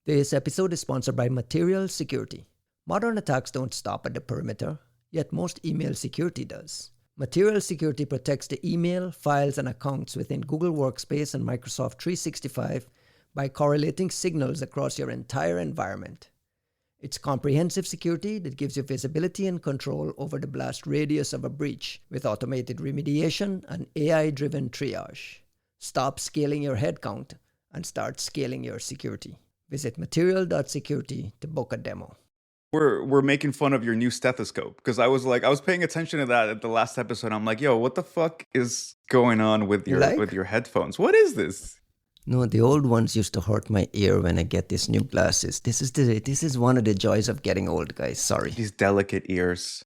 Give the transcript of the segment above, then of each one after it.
This episode is sponsored by Material Security. Modern attacks don't stop at the perimeter, yet most email security does. Material Security protects the email, files, and accounts within Google Workspace and Microsoft 365 by correlating signals across your entire environment. It's comprehensive security that gives you visibility and control over the blast radius of a breach with automated remediation and AI-driven triage. Stop scaling your headcount and start scaling your security. Visit material.security to book a demo. We're making fun of your new stethoscope because I was paying attention to that at the last episode. I'm like, yo, what the fuck is going on with your headphones? What is this? No, the old ones used to hurt my ear when I get these new glasses. This is one of the joys of getting old, guys. Sorry. These delicate ears.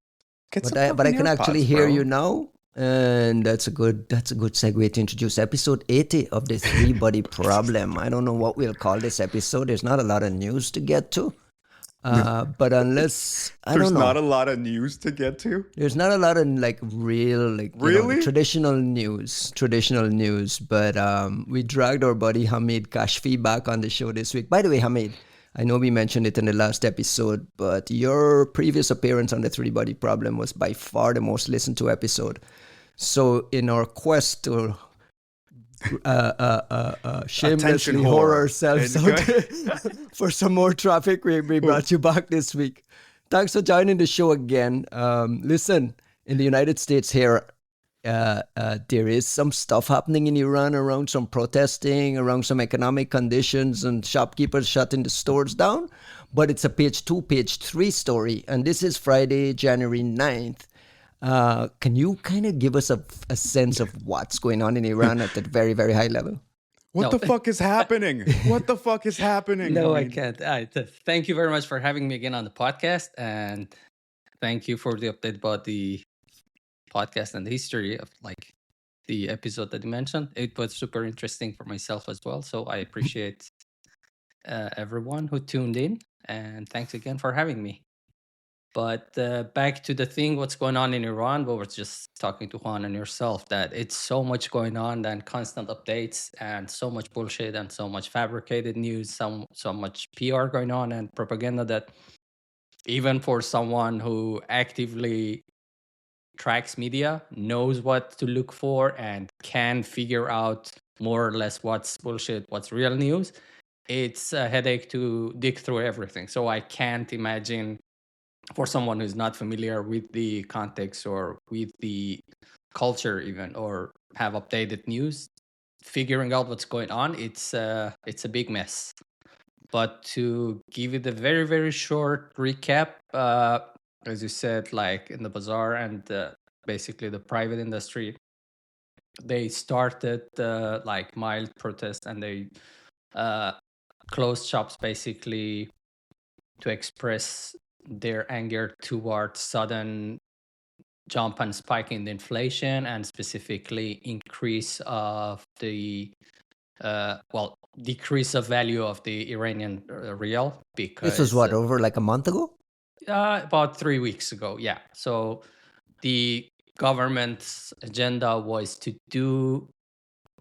But I can actually hear you now. And that's a good segue to introduce episode 80 of the Three Body Problem. I don't know what we'll call this episode. There's not a lot of news to get to. But unless there's not a lot of news to get to. There's not a lot of really traditional news. But we dragged our buddy Hamid Kashfi back on the show this week. By the way, Hamid, I know we mentioned it in the last episode, but your previous appearance on the Three Body Problem was by far the most listened to episode. So in our quest to shamelessly whore ourselves out for some more traffic, we brought you back this week. Thanks for joining the show again. Listen, in the United States here, there is some stuff happening in Iran around some protesting, around some economic conditions and shopkeepers shutting the stores down. But it's a page 2, page 3 story. And this is Friday, January 9th. Can you kind of give us a sense of what's going on in Iran at that very, very high level? What the fuck is happening? What the fuck is happening? No, I can't. Thank you very much for having me again on the podcast. And thank you for the update about the podcast and the history of the episode that you mentioned. It was super interesting for myself as well. So I appreciate everyone who tuned in. And thanks again for having me. But back to the thing, what's going on in Iran, we were just talking to Juan and yourself that it's so much going on and constant updates and so much bullshit and so much fabricated news, so much PR going on and propaganda that even for someone who actively tracks media, knows what to look for and can figure out more or less what's bullshit, what's real news, it's a headache to dig through everything. So I can't imagine for someone who's not familiar with the context or with the culture even, or have updated news, figuring out what's going on, it's a big mess. But to give it a very, very short recap, as you said, like in the bazaar and basically the private industry, they started mild protests and they closed shops basically to express their anger towards sudden jump and spike in the inflation and specifically increase of the decrease of value of the Iranian real. Because this was what, over like a month ago? About 3 weeks ago, yeah. So the government's agenda was to do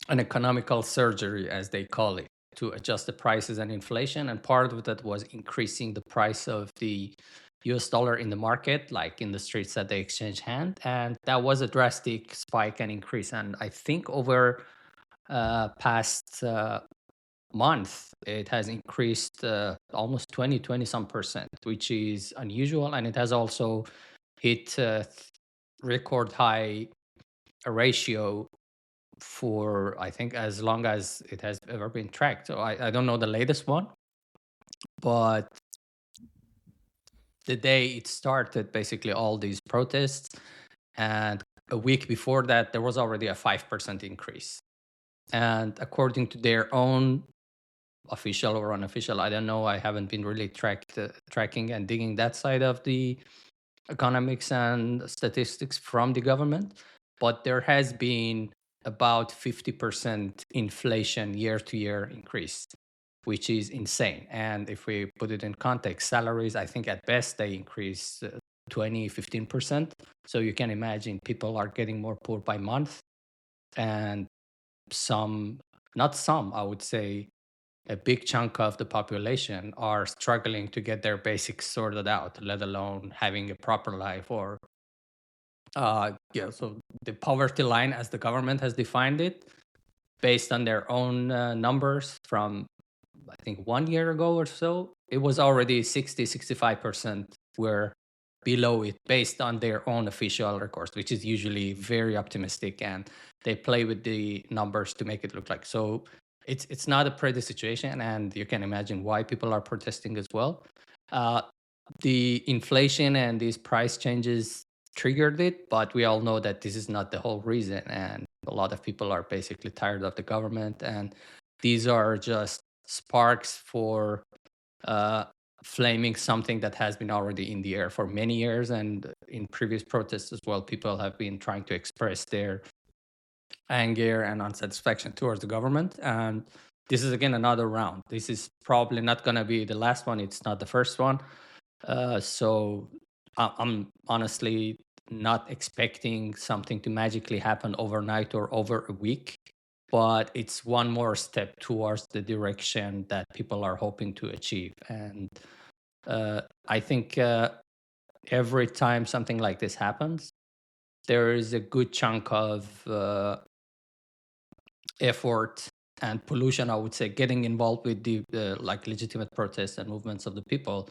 an economical surgery, as they call it, to adjust the prices and inflation. And part of that was increasing the price of the US dollar in the market, like in the streets that they exchange hand. And that was a drastic spike and increase. And I think over past month, it has increased almost 20 some percent, which is unusual. And it has also hit record high ratio for, I think, as long as it has ever been tracked. So I don't know the latest one, but the day it started, basically all these protests, and a week before that, there was already a 5% increase. And according to their own official or unofficial, I don't know, I haven't been really tracking and digging that side of the economics and statistics from the government, but there has been about 50% inflation year to year increase, which is insane. And if we put it in context, salaries, I think at best they increase 15%. So you can imagine people are getting more poor by month. And I would say a big chunk of the population are struggling to get their basics sorted out, let alone having a proper life. Or so the poverty line, as the government has defined it, based on their own numbers from, I think, 1 year ago or so, it was already 65% were below it based on their own official records, which is usually very optimistic, and they play with the numbers to make it look like. So it's not a pretty situation, and you can imagine why people are protesting as well. The inflation and these price changes triggered it, but we all know that this is not the whole reason, and a lot of people are basically tired of the government, and these are just sparks for flaming something that has been already in the air for many years. And in previous protests as well, people have been trying to express their anger and unsatisfaction towards the government. And this is again another round. This is probably not going to be the last one. It's not the first one. So I'm honestly not expecting something to magically happen overnight or over a week, but it's one more step towards the direction that people are hoping to achieve. And I think every time something like this happens, there is a good chunk of effort and pollution, I would say, getting involved with the like legitimate protests and movements of the people,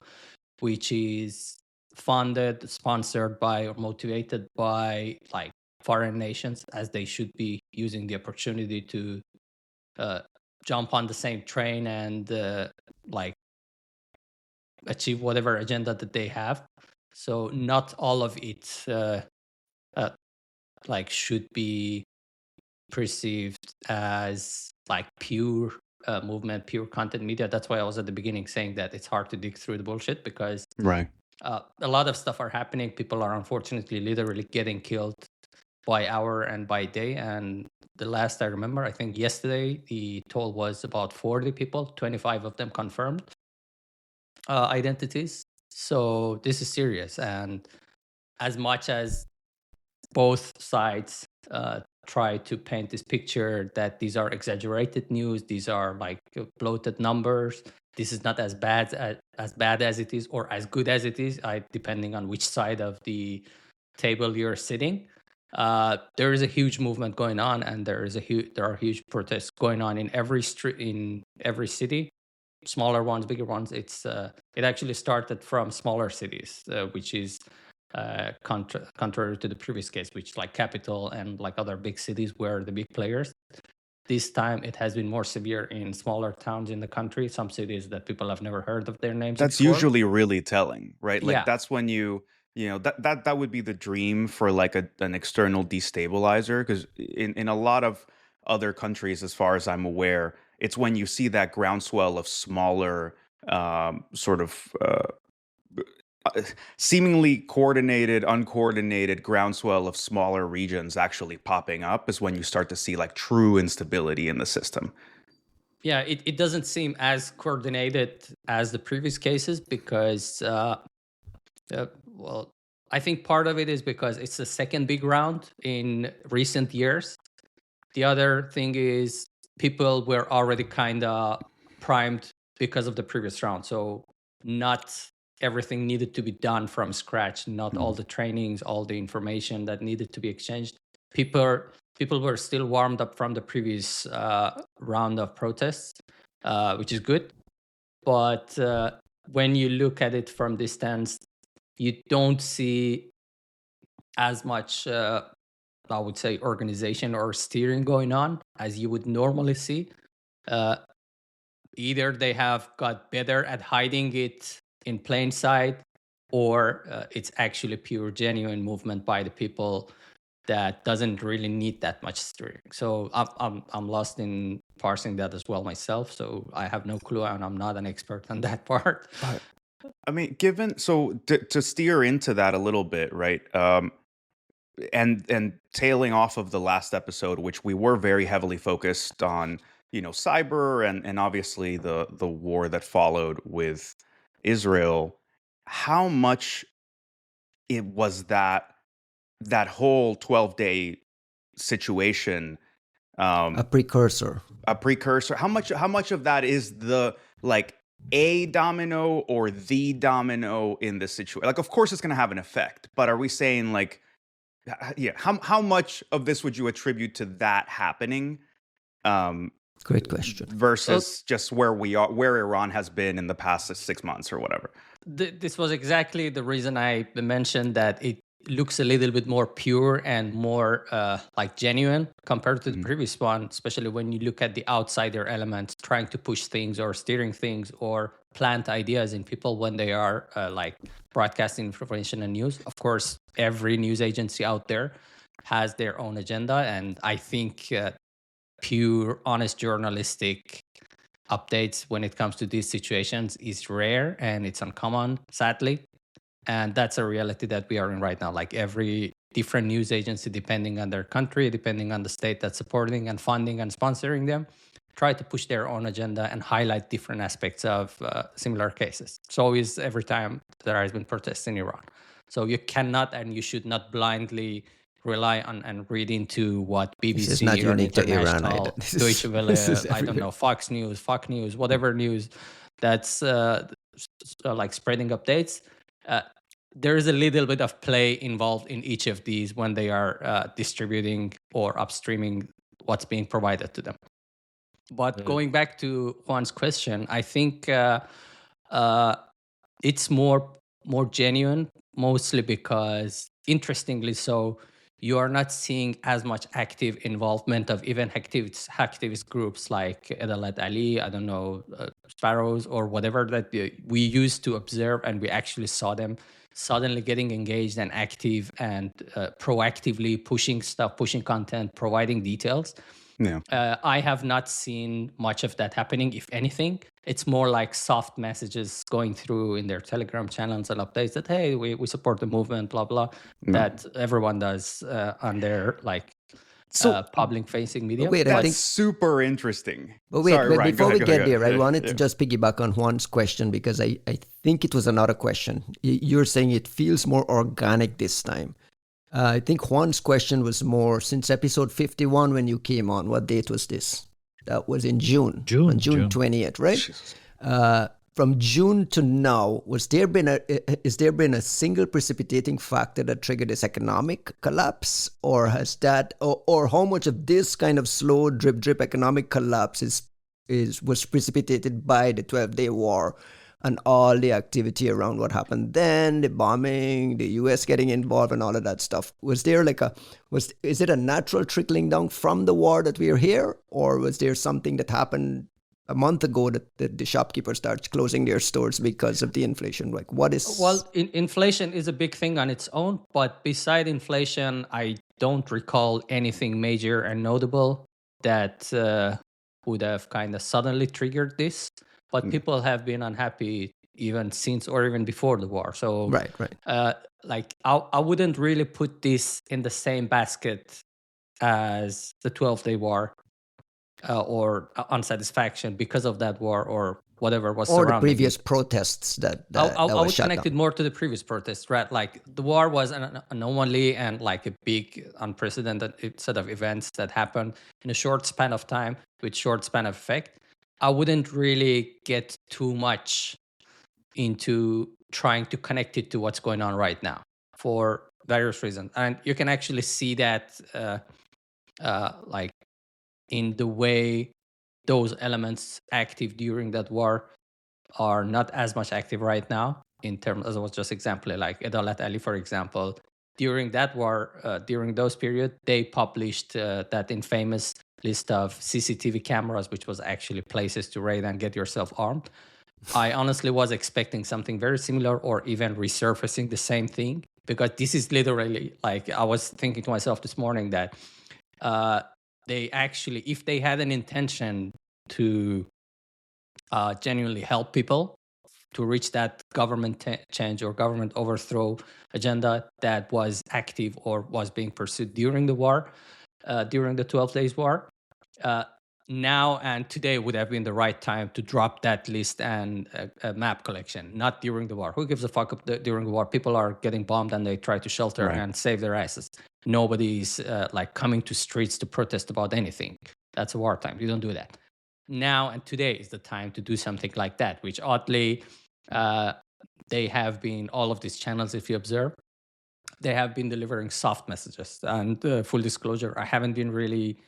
which is funded, sponsored by, or motivated by like foreign nations, as they should be using the opportunity to jump on the same train and like achieve whatever agenda that they have. So not all of it like should be perceived as like pure movement, pure content media. That's why I was at the beginning saying that it's hard to dig through the bullshit, because Right. a lot of stuff are happening. People are unfortunately literally getting killed by hour and by day. And the last I remember, I think yesterday, the toll was about 40 people, 25 of them confirmed identities. So this is serious. And as much as both sides try to paint this picture that these are exaggerated news, these are like bloated numbers, this is not as bad as it is, or as good as it is, depending on which side of the table you're sitting. There is a huge movement going on, and there are huge protests going on in every street, in every city, smaller ones, bigger ones. It actually started from smaller cities, which is contrary to the previous case, which like capital and like other big cities were the big players. This time it has been more severe in smaller towns in the country, some cities that people have never heard of their names That's before. usually really telling, right? Like Yeah. that's when you know that would be the dream for like an external destabilizer, because in a lot of other countries, as far as I'm aware, it's when you see that groundswell of smaller sort of seemingly coordinated, uncoordinated groundswell of smaller regions actually popping up, is when you start to see like true instability in the system. Yeah, it doesn't seem as coordinated as the previous cases, because well, I think part of it is because it's the second big round in recent years. The other thing is people were already kind of primed because of the previous round. So not everything needed to be done from scratch, not all the trainings, all the information that needed to be exchanged. People were still warmed up from the previous round of protests, which is good. But when you look at it from distance, you don't see as much, I would say, organization or steering going on as you would normally see. Either they have got better at hiding it in plain sight, or it's actually pure, genuine movement by the people that doesn't really need that much steering. So I'm lost in parsing that as well myself. So I have no clue, and I'm not an expert on that part. I mean, to steer into that a little bit, right? And tailing off of the last episode, which we were very heavily focused on, cyber and obviously the war that followed with Israel. How much it was that whole 12-day situation A precursor. A precursor. How much of that is the like a domino or the domino in this situation? Like, of course, it's going to have an effect, but are we saying like, yeah, how much of this would you attribute to that happening? Great question. Versus just where we are, where Iran has been in the past 6 months or whatever. This was exactly the reason I mentioned that it looks a little bit more pure and more like genuine compared to the previous one, especially when you look at the outsider elements trying to push things or steering things or plant ideas in people when they are like broadcasting information and news. Of course, every news agency out there has their own agenda, and I think pure, honest journalistic updates when it comes to these situations is rare and it's uncommon, sadly. And that's a reality that we are in right now. Like every different news agency, depending on their country, depending on the state that's supporting and funding and sponsoring them, try to push their own agenda and highlight different aspects of similar cases. So is every time there has been protests in Iran. So you cannot and you should not blindly rely on and read into what BBC This is not or unique to Iran International, either. Deutsche Welle, I don't know, Fox News, whatever news that's like spreading updates. There is a little bit of play involved in each of these when they are distributing or upstreaming what's being provided to them. But going back to Juan's question, I think it's more genuine, mostly because, interestingly so, you are not seeing as much active involvement of even activist groups like Adalat Ali, I don't know, Sparrows or whatever that we used to observe, and we actually saw them suddenly getting engaged and active and proactively pushing stuff, pushing content, providing details. Yeah. I have not seen much of that happening. If anything, it's more like soft messages going through in their Telegram channels and updates that, hey, we support the movement, blah, blah, that everyone does on their like public-facing media. Wait, That's I think super interesting. But wait, Sorry, Ryan, before we get there, I Yeah, wanted to just piggyback on Juan's question because I think it was another question. You're saying it feels more organic this time. I think Juan's question was more since episode 51 when you came on. What date was this? That was in June. On June 20th, right? From June to now, is there been a single precipitating factor that triggered this economic collapse, or has that, or how much of this kind of slow drip economic collapse was precipitated by the 12-day war and all the activity around what happened then, the bombing, the U.S. getting involved, and all of that stuff? Was there is it a natural trickling down from the war that we are here, or was there something that happened a month ago that the shopkeepers start closing their stores because of the inflation? Like, what is? Well, inflation is a big thing on its own, but beside inflation, I don't recall anything major and notable that would have kind of suddenly triggered this. But people have been unhappy even since or even before the war. So, right. Like I wouldn't really put this in the same basket as the 12-day war. Or unsatisfaction because of that war or whatever was surrounding the previous protests that I was would shut connect down. it more to the previous protests, right? Like the war was an anomaly and like a big unprecedented set of events that happened in a short span of time with short span of effect. I wouldn't really get too much into trying to connect it to what's going on right now for various reasons. And you can actually see that like in the way those elements active during that war are not as much active right now in terms, as I was just example, like Adalat Ali, for example, during that war, during those periods, they published that infamous list of CCTV cameras, which was actually places to raid and get yourself armed. I honestly was expecting something very similar or even resurfacing the same thing, because this is literally like, I was thinking to myself this morning that they actually, if they had an intention to genuinely help people to reach that government change or government overthrow agenda that was active or was being pursued during the war, during the 12 days war, now and today would have been the right time to drop that list and a map collection, not during the war. Who gives a fuck during the war? People are getting bombed and they try to shelter Right. and save their asses. Nobody's like coming to streets to protest about anything. That's a wartime. You don't do that. Now and today is the time to do something like that, which oddly, they have been, all of these channels, if you observe, they have been delivering soft messages. And full disclosure, I haven't been really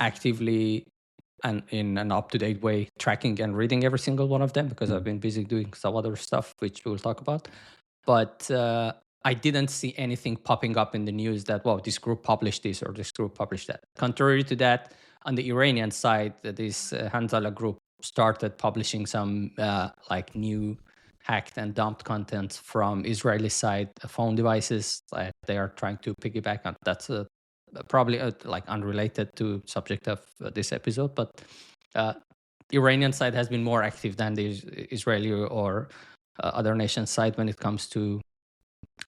actively and in an up-to-date way tracking and reading every single one of them because I've been busy doing some other stuff, which we'll talk about. But I didn't see anything popping up in the news that, wow, this group published this or this group published that. Contrary to that, on the Iranian side, this Hanzala group started publishing some like new hacked and dumped content from Israeli side phone devices that they are trying to piggyback on. That's probably like unrelated to subject of this episode, but Iranian side has been more active than the Israeli or other nations side when it comes to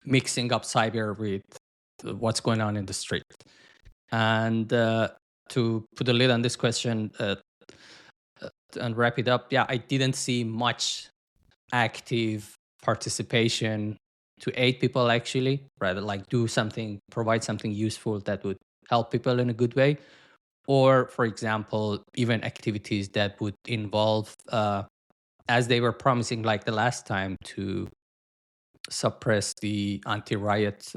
mixing up cyber with what's going on in the street. And to put a lid on this question and wrap it up, yeah, I didn't see much active participation to aid people, actually, rather like do something, provide something useful that would help people in a good way. Or, for example, even activities that would involve, as they were promising like the last time, to suppress the anti-riot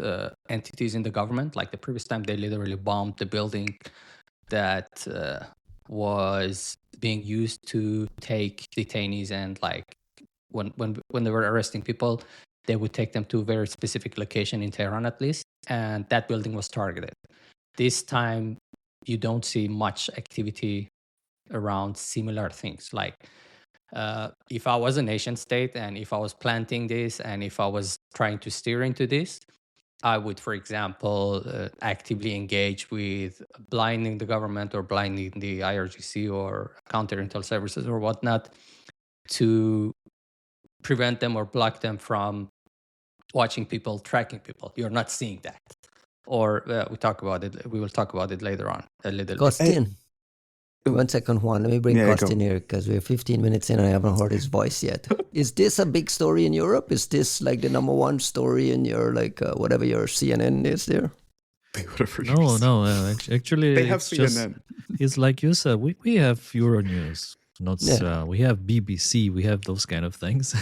entities in the government. Like the previous time, they literally bombed the building that was being used to take detainees, and like when they were arresting people, they would take them to a very specific location in Tehran, at least, and that building was targeted. This time, you don't see much activity around similar things. Like if I was a nation state and if I was planting this and if I was trying to steer into this, I would, for example, actively engage with blinding the government or blinding the IRGC or counterintel services or whatnot to prevent them or block them from watching people, tracking people. You're not seeing that. Or we will talk about it later on a little bit. Costin. 1 second, Juan. Let me bring Costin here because we're 15 minutes in and I haven't heard his voice yet. Is this a big story in Europe? Is this like the number one story in your, like, whatever your CNN is there? No. Actually, they have CNN. It's like you said, we have Euronews. We have BBC, we have those kind of things.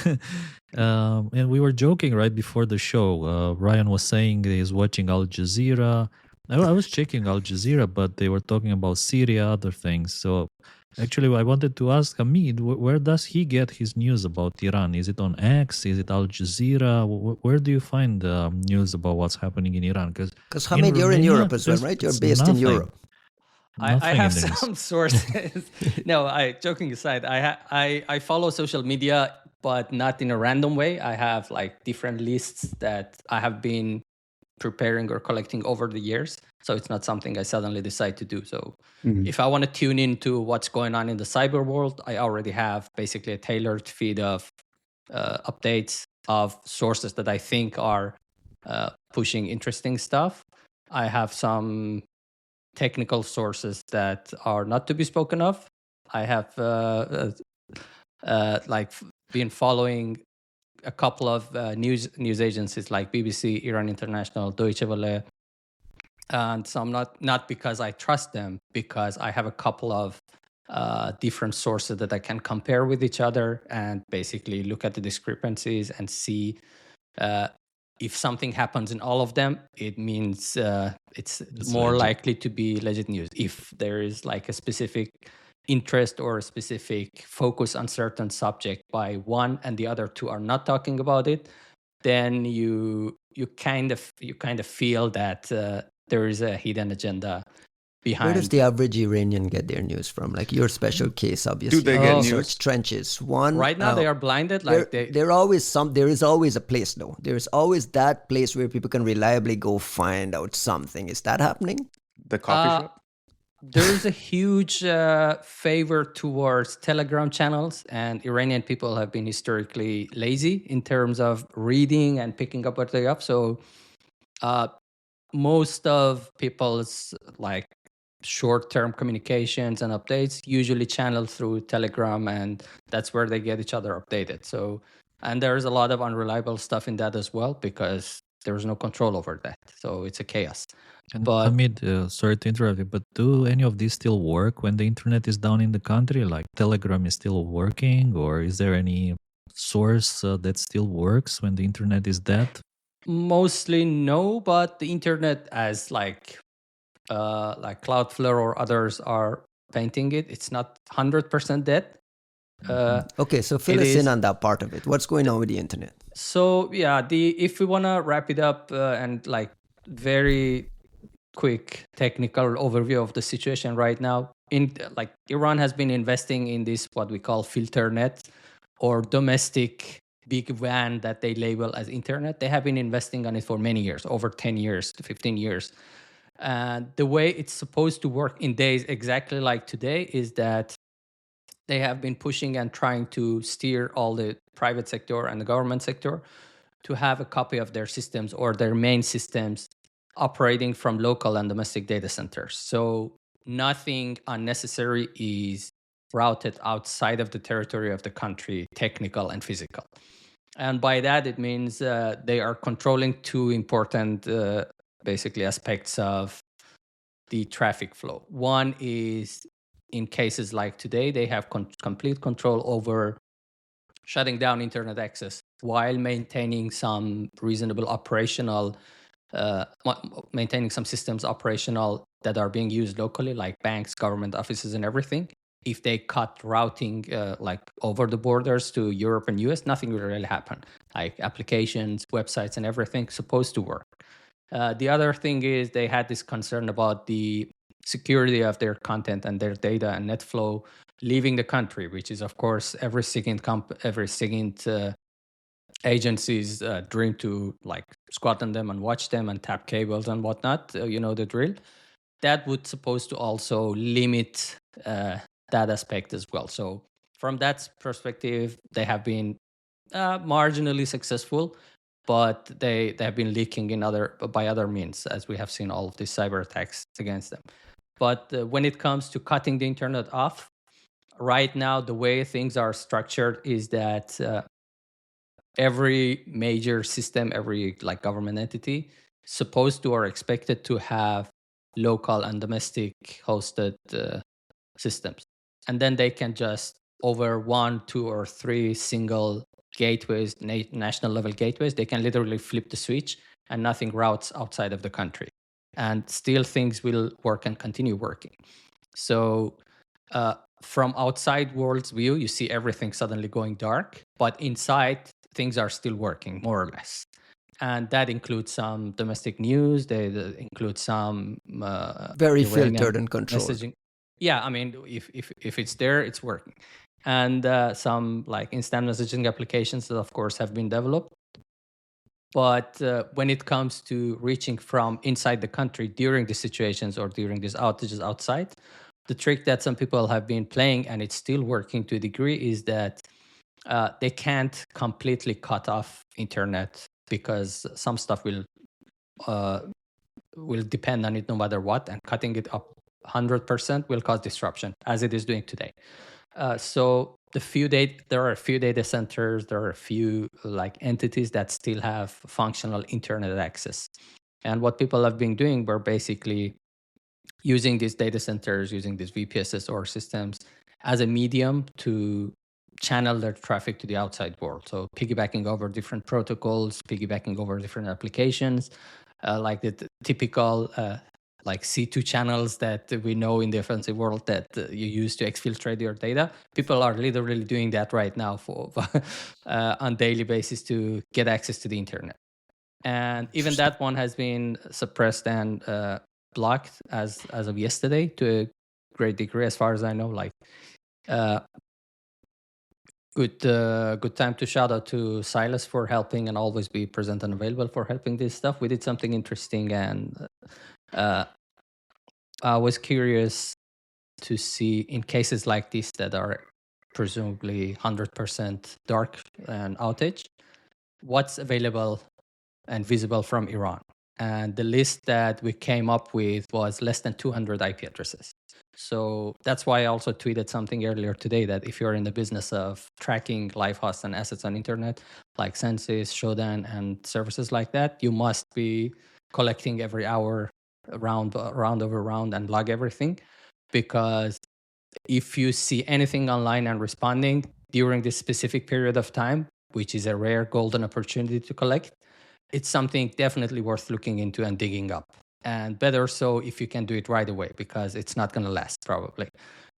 And we were joking right before the show. Ryan was saying he's watching Al Jazeera. I was checking Al Jazeera, but they were talking about Syria, other things. So actually, I wanted to ask Hamid, where does he get his news about Iran? Is it on X? Is it Al Jazeera? Where do you find news about what's happening in Iran? Because Hamid, you're in Europe as well, right? You're based in Europe. I have some sources. No, joking aside, I follow social media, but not in a random way. I have like different lists that I have been preparing or collecting over the years. So it's not something I suddenly decide to do. So if I want to tune into what's going on in the cyber world, I already have basically a tailored feed of updates of sources that I think are pushing interesting stuff. I have some technical sources that are not to be spoken of. I have been following a couple of news agencies like BBC, Iran International, Deutsche Welle, and some not because I trust them, because I have a couple of different sources that I can compare with each other and basically look at the discrepancies and see if something happens in all of them, it means it's more likely to be legit news. If there is like a specific interest or a specific focus on certain subject by one and the other two are not talking about it, then you kind of feel that there is a hidden agenda behind. Where does the average Iranian get their news from? Like your special case, obviously. Do they get news? Trenches. One. Right now they are blinded. Like there is always a place though. There is always that place where people can reliably go find out something. Is that happening? The coffee shop? There's a huge favor towards Telegram channels, and Iranian people have been historically lazy in terms of reading and picking up what they have. So most of people's like short-term communications and updates, usually channeled through Telegram, and that's where they get each other updated. So, and there's a lot of unreliable stuff in that as well, because there's no control over that. So it's a chaos. And But Hamid, sorry to interrupt you, but do any of these still work when the internet is down in the country? Like Telegram is still working, or is there any source that still works when the internet is dead? mostly no, but the internet, as like Cloudflare or others are painting it, it's not 100% dead. Okay, so fill it us is- in on that part of it. What's going on with the internet? So yeah, if we want to wrap it up and like very quick technical overview of the situation right now, in like Iran has been investing in this what we call filter net or domestic big WAN that they label as internet. They have been investing on it for many years, over 10 years to 15 years. And the way it's supposed to work in days exactly like today is that they have been pushing and trying to steer all the private sector and the government sector to have a copy of their systems or their main systems operating from local and domestic data centers. So nothing unnecessary is routed outside of the territory of the country, technical and physical. And by that, it means they are controlling two important basically aspects of the traffic flow. One is in cases like today, they have complete control over shutting down internet access while maintaining some reasonable operational, maintaining some systems operational that are being used locally, like banks, government offices, and everything. If they cut routing like over the borders to Europe and US, nothing will really happen. Like applications, websites, and everything supposed to work. The other thing is they had this concern about the security of their content and their data and net flow leaving the country, which is of course every second agency's dream to like squat on them and watch them and tap cables and whatnot. You know the drill. That would supposed to also limit that aspect as well. So from that perspective, they have been marginally successful, but they have been leaking by other means, as we have seen all of these cyber attacks against them. But when it comes to cutting the internet off, right now the way things are structured is that every major system, every like government entity, supposed to or expected to have local and domestic hosted systems, and then they can just over 1, 2, or 3 single gateways, national level gateways, they can literally flip the switch and nothing routes outside of the country, and still things will work and continue working. So from outside world's view, you see everything suddenly going dark, but inside things are still working more or less. And that includes some domestic news. They include some Very Iranian filtered and controlled. messaging. Yeah, I mean, if it's there, it's working. And some like instant messaging applications that, of course, have been developed. But when it comes to reaching from inside the country during these situations or during these outages outside, the trick that some people have been playing, and it's still working to a degree, is that they can't completely cut off internet because some stuff will depend on it no matter what, and cutting it up 100% will cause disruption, as it is doing today. So there are a few data centers, there are a few like entities that still have functional internet access. And what people have been doing were basically using these data centers, using these VPSs or systems as a medium to channel their traffic to the outside world. So piggybacking over different protocols, piggybacking over different applications, like the typical like C2 channels that we know in the offensive world that you use to exfiltrate your data. People are literally doing that right now for on daily basis to get access to the internet. And even that one has been suppressed and blocked as of yesterday to a great degree, as far as I know. Like good time to shout out to Silas for helping and always be present and available for helping this stuff. We did something interesting, and I was curious to see in cases like this that are presumably 100% dark and outage, what's available and visible from Iran. and the list that we came up with was less than 200 IP addresses. So that's why I also tweeted something earlier today that if you're in the business of tracking live hosts and assets on internet, like Census, Shodan, and services like that, you must be collecting every hour, round over round, and log everything. Because if you see anything online and responding during this specific period of time, which is a rare golden opportunity to collect, it's something definitely worth looking into and digging up. And better so if you can do it right away, because it's not going to last probably.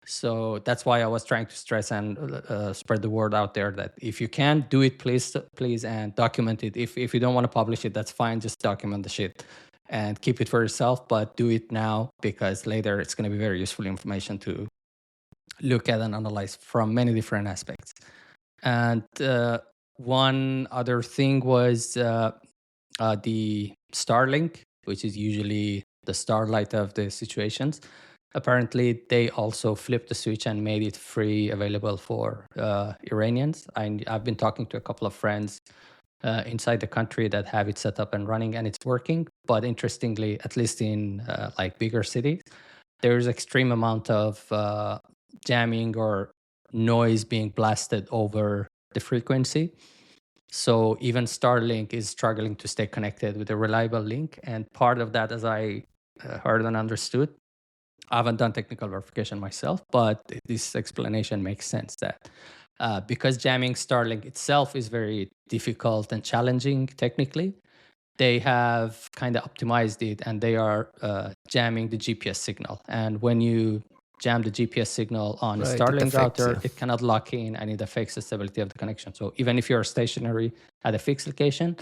So that's why I was trying to stress and spread the word out there that if you can do it, please, and document it. If you don't want to publish it, that's fine. Just document the shit and keep it for yourself, but do it now, because later it's going to be very useful information to look at and analyze from many different aspects. And one other thing was the Starlink, which is usually the starlight of the situations. Apparently, they also flipped the switch and made it free, available for Iranians. I've been talking to a couple of friends inside the country that have it set up and running, and it's working. But interestingly, at least in like bigger cities, there's extreme amount of jamming or noise being blasted over the frequency. So even Starlink is struggling to stay connected with a reliable link. And part of that, as I heard and understood, I haven't done technical verification myself, but this explanation makes sense that because jamming Starlink itself is very difficult and challenging technically, they have kind of optimized it, and they are jamming the GPS signal. And when you jam the GPS signal on a Starlink router, it cannot lock in, and it affects the stability of the connection. So even if you're stationary at a fixed location,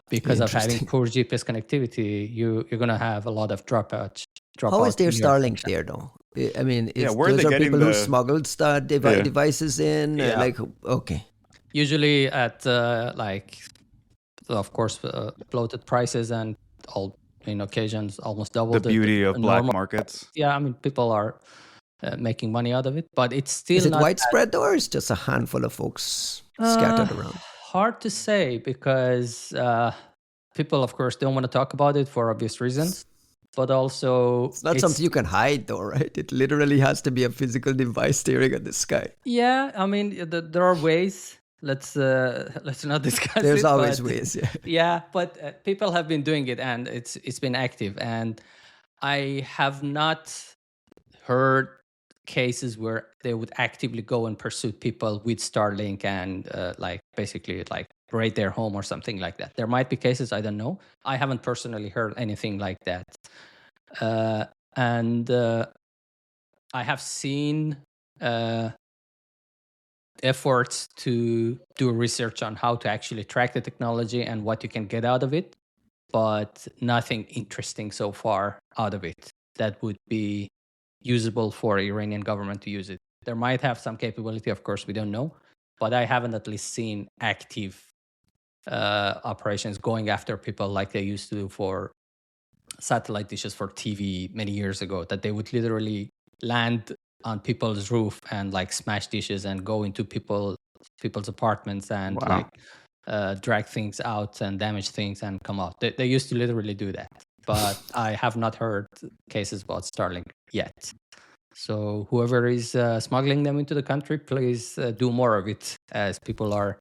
because of having poor GPS connectivity, you're going to have a lot of dropouts. How is their Starlink there, though? I mean, those are people who smuggled devices in? Okay. Usually at of course, bloated prices, and all in occasions almost double the beauty of black normal markets. Yeah, I mean, people are making money out of it, but it's still is it not widespread though, or is just a handful of folks scattered around? Hard to say, because people, of course, don't want to talk about it for obvious reasons. But also, it's not something you can hide, though, right? It literally has to be a physical device staring at the sky. Yeah, I mean, there are ways. Let's not discuss There's it. Always ways, yeah. Yeah, but people have been doing it, and it's been active. And I have not heard cases where they would actively go and pursue people with Starlink and basically raid their home or something like that. There might be cases, I don't know. I haven't personally heard anything like that. And I have seen efforts to do research on how to actually track the technology and what you can get out of it, but nothing interesting so far out of it that would be usable for Iranian government to use it. There might have some capability, of course, we don't know, but I haven't at least seen active operations going after people like they used to do for satellite dishes for TV many years ago, that they would literally land on people's roof and smash dishes and go into people's apartments and drag things out and damage things and come out. They used to literally do that, but I have not heard cases about Starlink yet. So whoever is smuggling them into the country, please do more of it, as people are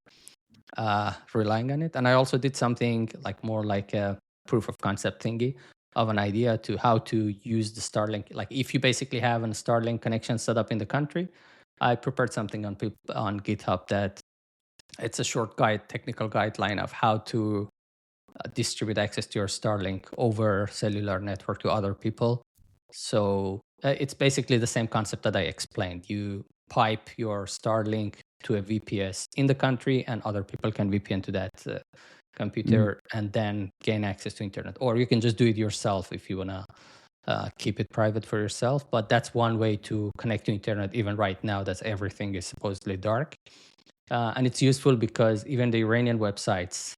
relying on it. And I also did something more like a proof of concept thingy of an idea to how to use the Starlink. If you basically have a Starlink connection set up in the country, I prepared something on GitHub that it's a short guide, technical guideline of how to distribute access to your Starlink over cellular network to other people. So it's basically the same concept that I explained. You pipe your Starlink to a VPS in the country, and other people can VPN to that computer and then gain access to internet. Or you can just do it yourself if you want to keep it private for yourself. But that's one way to connect to internet, even right now that everything is supposedly dark. And it's useful because even the Iranian websites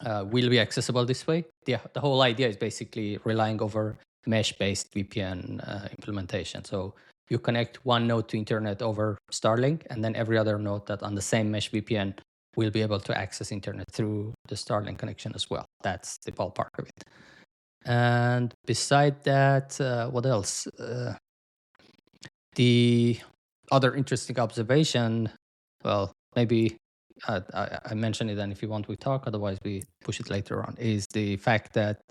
will be accessible this way. The whole idea is basically relying over mesh-based VPN implementation. So you connect one node to internet over Starlink, and then every other node that on the same mesh VPN will be able to access internet through the Starlink connection as well. That's the ballpark of it. And beside that, what else? The other interesting observation, well, maybe I mentioned it, and if you want, we talk. Otherwise, we push it later on, is the fact that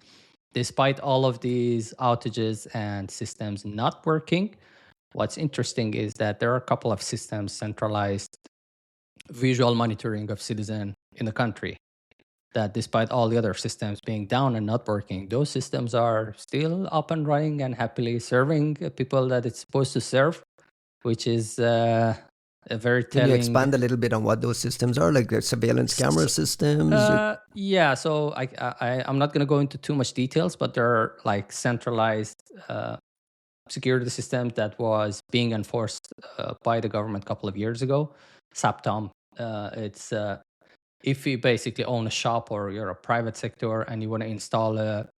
despite all of these outages and systems not working, what's interesting is that there are a couple of systems centralized visual monitoring of citizen in the country, that despite all the other systems being down and not working, those systems are still up and running and happily serving people that it's supposed to serve, which is a very Can you telling. expand a little bit on what those systems are, like the surveillance camera systems? Yeah, so I'm not going to go into too much details, but there are like centralized security systems that was being enforced by the government a couple of years ago. SAPTOM, it's if you basically own a shop or you're a private sector and you want to install a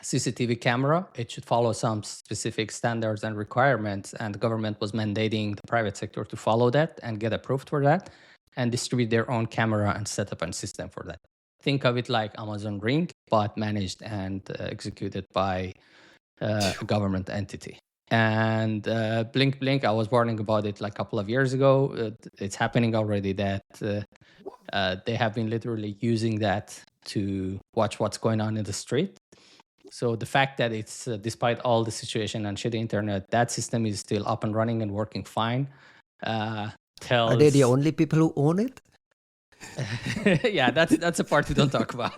CCTV camera, it should follow some specific standards and requirements, and the government was mandating the private sector to follow that and get approved for that and distribute their own camera and set up a system for that. Think of it like Amazon Ring, but managed and executed by a government entity. And blink, blink, I was warning about it like a couple of years ago. It's happening already, that they have been literally using that to watch what's going on in the street. So the fact that it's, despite all the situation and shitty internet, that system is still up and running and working fine, tells... Are they the only people who own it? Yeah, that's a part we don't talk about.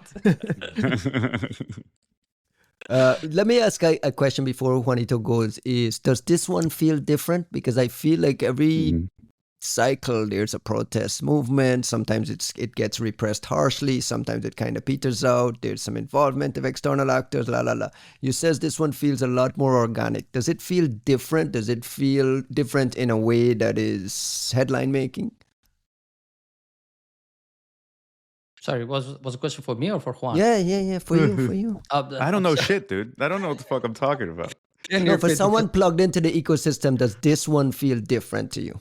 Let me ask a question before Juanito goes. Does this one feel different? Because I feel like every cycle there's a protest movement. Sometimes it gets repressed harshly. Sometimes it kind of peters out. There's some involvement of external actors. You says this one feels a lot more organic. Does it feel different? Does it feel different in a way that is headline making? Sorry, was a question for me or for Juan? Yeah, for you. I don't know shit, dude. I don't know what the fuck I'm talking about. No, for someone plugged into the ecosystem, does this one feel different to you?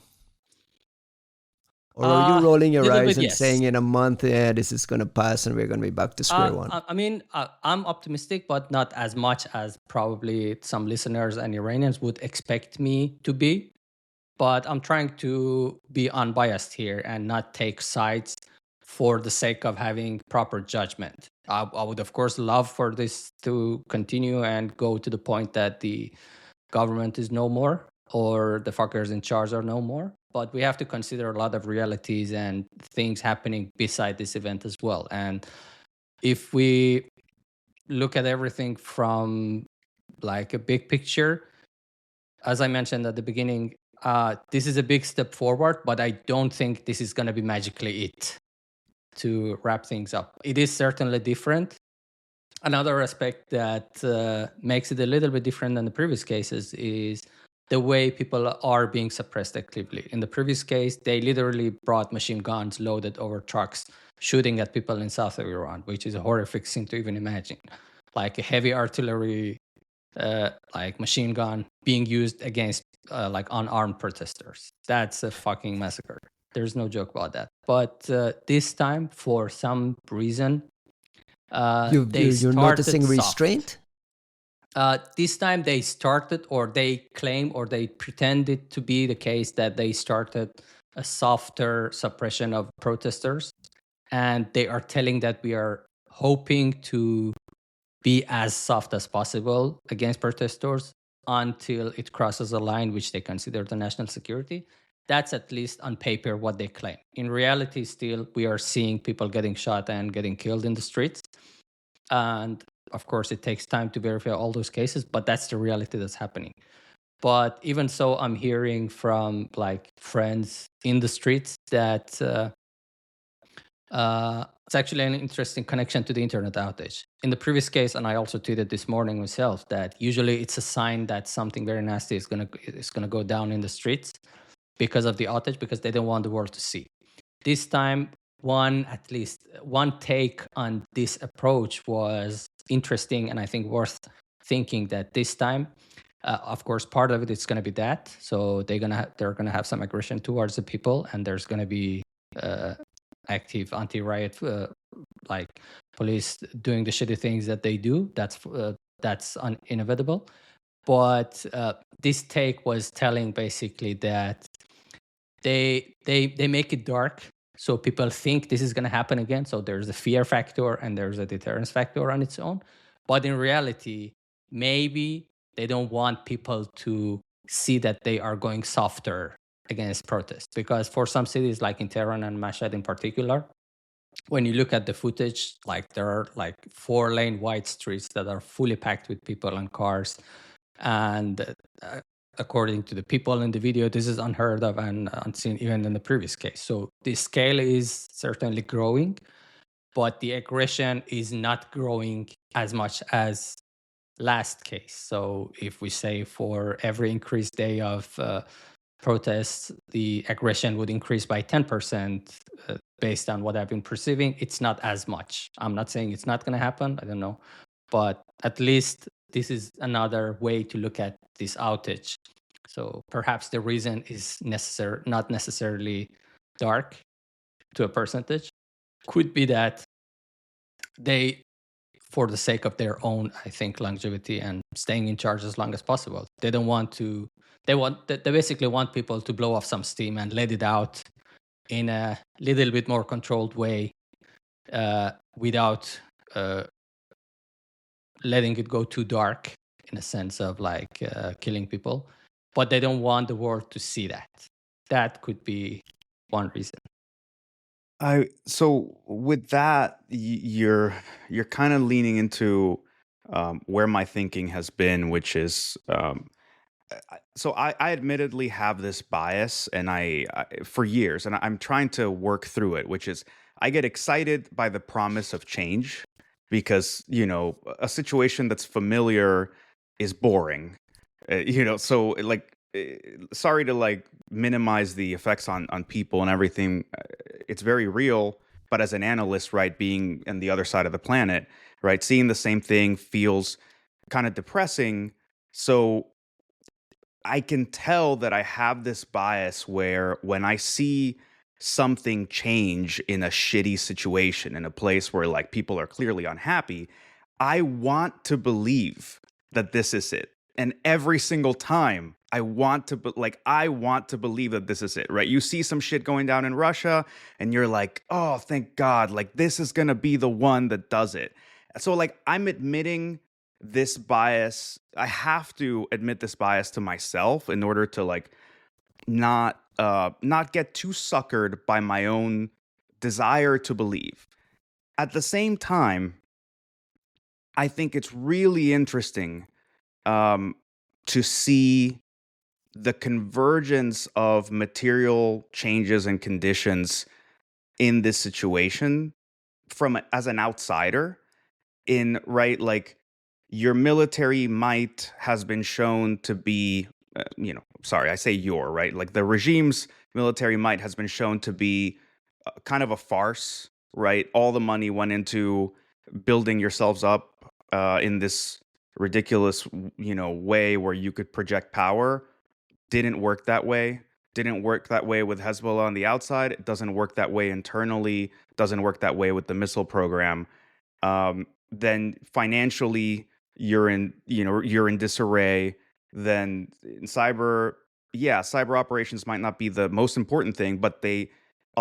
Or are you rolling your eyes and saying in a month, this is going to pass and we're going to be back to square one? I mean, I'm optimistic, but not as much as probably some listeners and Iranians would expect me to be. But I'm trying to be unbiased here and not take sides for the sake of having proper judgment. I would, of course, love for this to continue and go to the point that the government is no more or the fuckers in charge are no more. But we have to consider a lot of realities and things happening beside this event as well. And if we look at everything from like a big picture, as I mentioned at the beginning, this is a big step forward, but I don't think this is going to be magically it to wrap things up. It is certainly different. Another aspect that makes it a little bit different than the previous cases is the way people are being suppressed actively. In the previous case, they literally brought machine guns loaded over trucks, shooting at people in south of Iran, which is a horrific thing to even imagine. Like a heavy artillery, like machine gun being used against like unarmed protesters. That's a fucking massacre. There's no joke about that. But this time, for some reason, you're noticing restraint? This time they started, or they claim, or they pretended to be the case that they started a softer suppression of protesters. And they are telling that we are hoping to be as soft as possible against protesters until it crosses a line which they consider the national security. That's at least on paper what they claim. In reality, still, we are seeing people getting shot and getting killed in the streets. And of course, it takes time to verify all those cases, but that's the reality that's happening. But even so, I'm hearing from like friends in the streets that it's actually an interesting connection to the internet outage. In the previous case, and I also tweeted this morning myself, that usually it's a sign that something very nasty is gonna go down in the streets because of the outage, because they don't want the world to see. This time, at least one take on this approach was interesting, and I think worth thinking that this time, of course, part of it is going to be that. So they're gonna have some aggression towards the people, and there's going to be active anti-riot, like police doing the shitty things that they do. That's inevitable. But this take was telling basically that they make it dark, so people think this is going to happen again. So there's a fear factor and there's a deterrence factor on its own. But in reality, maybe they don't want people to see that they are going softer against protests, because for some cities like in Tehran and Mashhad in particular, when you look at the footage, like there are like 4-lane wide streets that are fully packed with people and cars. And according to the people in the video, this is unheard of and unseen even in the previous case. So the scale is certainly growing, but the aggression is not growing as much as last case. So if we say for every increased day of protests, the aggression would increase by 10%, based on what I've been perceiving, it's not as much. I'm not saying it's not going to happen. I don't know. But at least this is another way to look at this outage. So perhaps the reason is not necessarily dark to a percentage. Could be that they, for the sake of their own, I think, longevity and staying in charge as long as possible, they don't want to. They basically want people to blow off some steam and let it out in a little bit more controlled way, without letting it go too dark in a sense of like killing people. But they don't want the world to see that. That could be one reason. So with that, you're kind of leaning into where my thinking has been, which is so I admittedly have this bias, and I for years, and I'm trying to work through it, which is I get excited by the promise of change because a situation that's familiar is boring, so like sorry to like minimize the effects on people and everything. It's very real, but as an analyst, right, being on the other side of the planet, right, seeing the same thing feels kind of depressing. So I can tell that I have this bias where when I see something change in a shitty situation, in a place where like people are clearly unhappy, I want to believe that this is it. And every single time I want to believe that this is it, right? You see some shit going down in Russia and you're like, oh, thank God, like this is going to be the one that does it. So like I'm admitting this bias. I have to admit this bias to myself in order to like not get too suckered by my own desire to believe. At the same time, I think it's really interesting to see the convergence of material changes and conditions in this situation as an outsider, in right, like your military might has been shown to be sorry, I say your, right, like the regime's military might has been shown to be kind of a farce, right? All the money went into building yourselves up in this ridiculous way where you could project power. Didn't work that way. Didn't work that way with Hezbollah on the outside. It doesn't work that way internally. Doesn't work that way with the missile program. Then financially, you're in disarray. Then in cyber operations might not be the most important thing, but a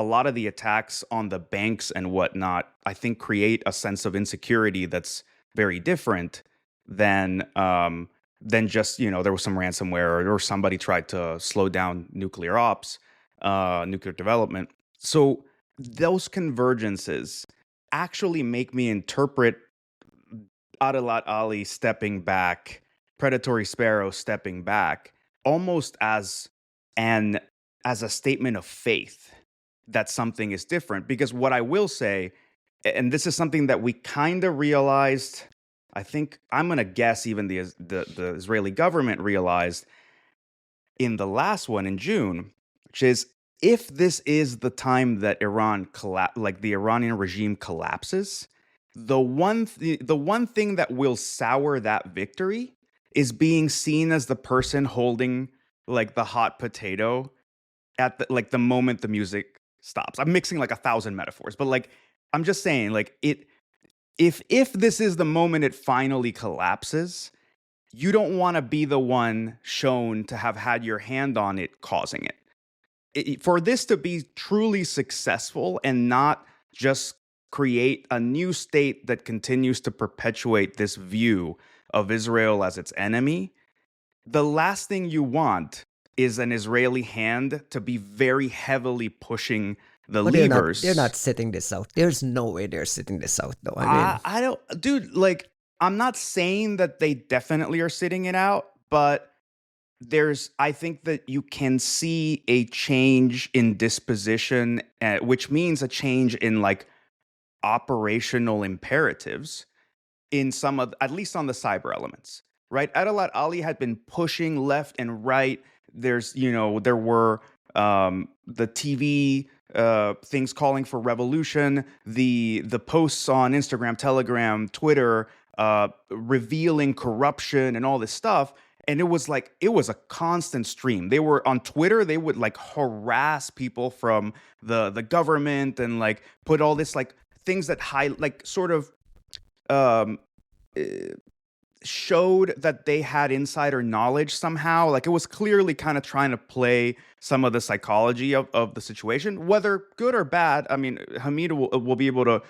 lot of the attacks on the banks and whatnot, I think, create a sense of insecurity that's very different than just there was some ransomware or somebody tried to slow down nuclear ops, nuclear development. So those convergences actually make me interpret Adalat Ali stepping back, Predatory Sparrow stepping back, almost as a statement of faith that something is different. Because what I will say, and this is something that we kind of realized, I think I'm going to guess even the Israeli government realized in the last one in June, which is if this is the time that the Iranian regime collapses, the one thing that will sour that victory is being seen as the person holding like the hot potato at the moment the music stops. I'm mixing like 1,000 metaphors, but like I'm just saying, like if this is the moment it finally collapses, you don't want to be the one shown to have had your hand on it causing it. For this to be truly successful and not just create a new state that continues to perpetuate this view of Israel as its enemy, the last thing you want is an Israeli hand to be very heavily pushing the But levers. they're not sitting this out. There's no way they're sitting this out, though. I mean, I don't, dude. Like, I'm not saying that they definitely are sitting it out, but I think that you can see a change in disposition, which means a change in like operational imperatives in some of, at least on the cyber elements, right? Adelat Ali had been pushing left and right. There were the TV things calling for revolution, the posts on Instagram, Telegram, Twitter, revealing corruption and all this stuff. And it was a constant stream. They were on Twitter, they would like harass people from the government and like put all this like things that showed that they had insider knowledge somehow. Like it was clearly kind of trying to play some of the psychology of the situation, whether good or bad. I mean, Hamid will be able to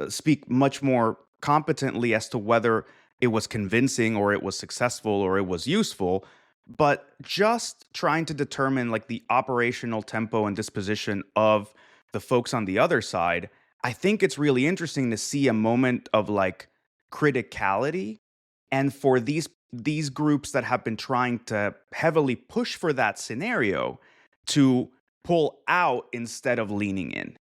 speak much more competently as to whether it was convincing or it was successful or it was useful. But just trying to determine like the operational tempo and disposition of the folks on the other side, I think it's really interesting to see a moment of like criticality, and for these groups that have been trying to heavily push for that scenario to pull out instead of leaning in.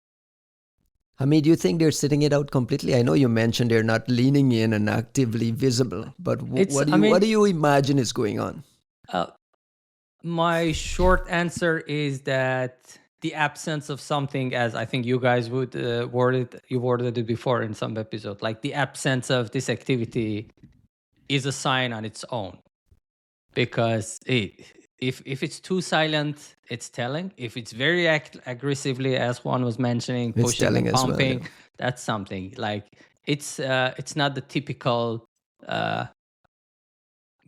Hamid, do you think they're sitting it out completely? I know you mentioned they're not leaning in and actively visible, but what do you imagine is going on? My short answer is that the absence of something, as I think you guys would worded it before in some episode, like the absence of this activity is a sign on its own. Because if it's too silent, it's telling. If it's very aggressively, as Juan was mentioning, it's pushing and pumping, well, yeah. That's something. Like it's not the typical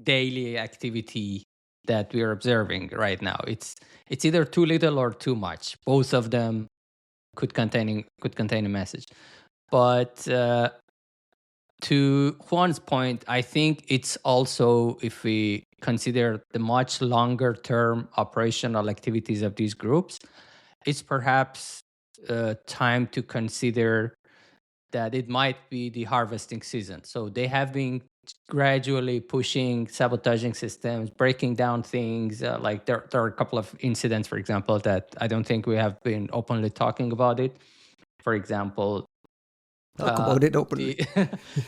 daily activity that we're observing right now. It's either too little or too much. Both of them could contain a message. But to Juan's point, I think it's also, if we consider the much longer term operational activities of these groups, it's perhaps time to consider that it might be the harvesting season. So they have been gradually pushing, sabotaging systems, breaking down things. Like there are a couple of incidents, for example, that I don't think we have been openly talking about it. For example, talk about it openly.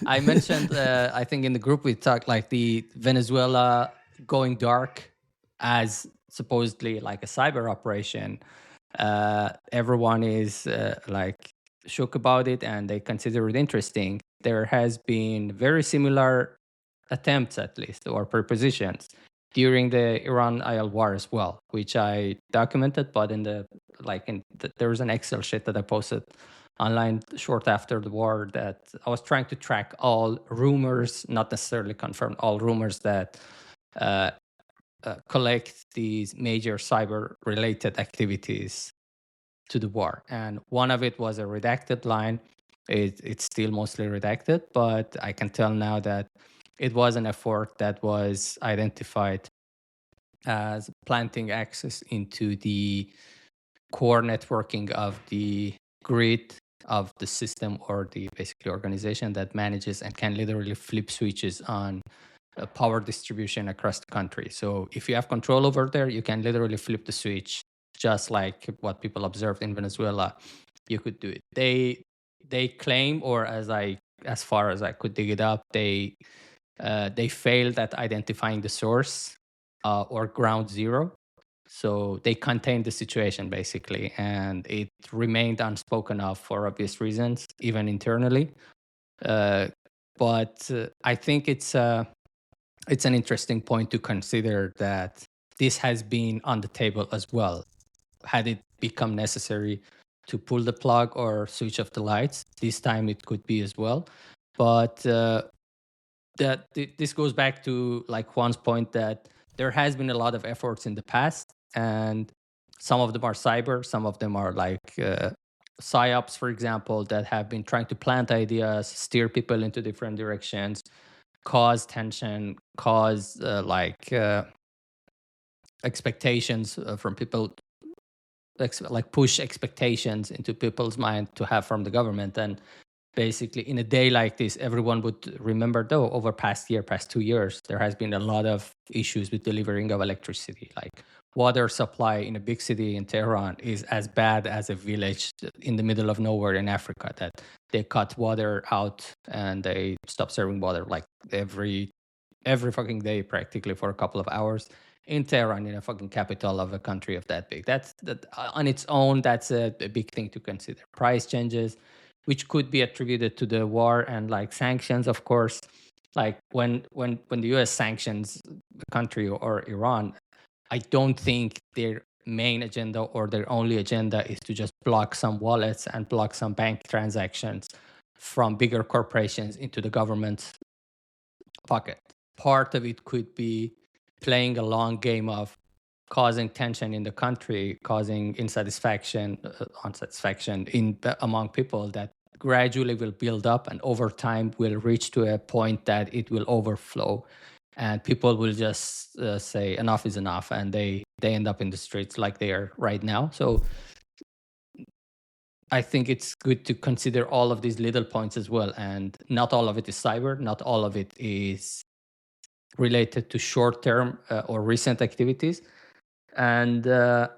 I mentioned, I think in the group we talked like the Venezuela going dark as supposedly like a cyber operation. Everyone is like shook about it and they consider it interesting. There has been very similar attempts, at least, or propositions during the Iran-IL war as well, which I documented, but there was an Excel sheet that I posted online short after the war that I was trying to track all rumors, not necessarily confirmed, all rumors that collect these major cyber-related activities to the war. And one of it was a redacted line. It's still mostly redacted, but I can tell now that it was an effort that was identified as planting access into the core networking of the grid of the system, or the basically organization that manages and can literally flip switches on power distribution across the country. So if you have control over there, you can literally flip the switch, just like what people observed in Venezuela. You could do it. They claim, or as far as I could dig it up, they failed at identifying the source or ground zero. So they contained the situation basically, and it remained unspoken of for obvious reasons, even internally. But I think it's an interesting point to consider that this has been on the table as well. Had it become necessary to pull the plug or switch off the lights. This time it could be as well. But this goes back to like Juan's point that there has been a lot of efforts in the past, and some of them are cyber, some of them are like psyops, for example, that have been trying to plant ideas, steer people into different directions, cause tension, cause expectations from people, like push expectations into people's mind to have from the government. And basically in a day like this, everyone would remember, though, over past 2 years, there has been a lot of issues with delivering of electricity. Like water supply in a big city in Tehran is as bad as a village in the middle of nowhere in Africa, that they cut water out and they stop serving water like every fucking day practically for a couple of hours in Tehran, in a fucking capital of a country of that big. That on its own, that's a big thing to consider. Price changes, which could be attributed to the war and like sanctions, of course. Like when the US sanctions a country or Iran, I don't think their main agenda or their only agenda is to just block some wallets and block some bank transactions from bigger corporations into the government's pocket. Part of it could be playing a long game of causing tension in the country, causing unsatisfaction among people that gradually will build up and over time will reach to a point that it will overflow, and people will just say enough is enough, and they end up in the streets like they are right now. So I think it's good to consider all of these little points as well, and not all of it is cyber, not all of it is related to short-term or recent activities. And I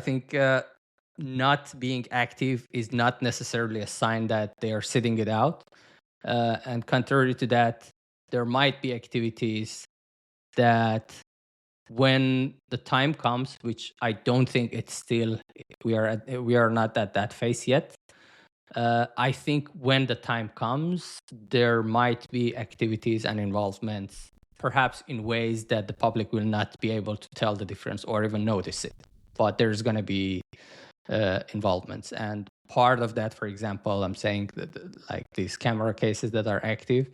think not being active is not necessarily a sign that they are sitting it out. And contrary to that, there might be activities that when the time comes, which I don't think it's still, we are not at that phase yet. I think when the time comes, there might be activities and involvements, perhaps in ways that the public will not be able to tell the difference or even notice it. But there's going to be involvements. And part of that, for example, I'm saying that like these camera cases that are active.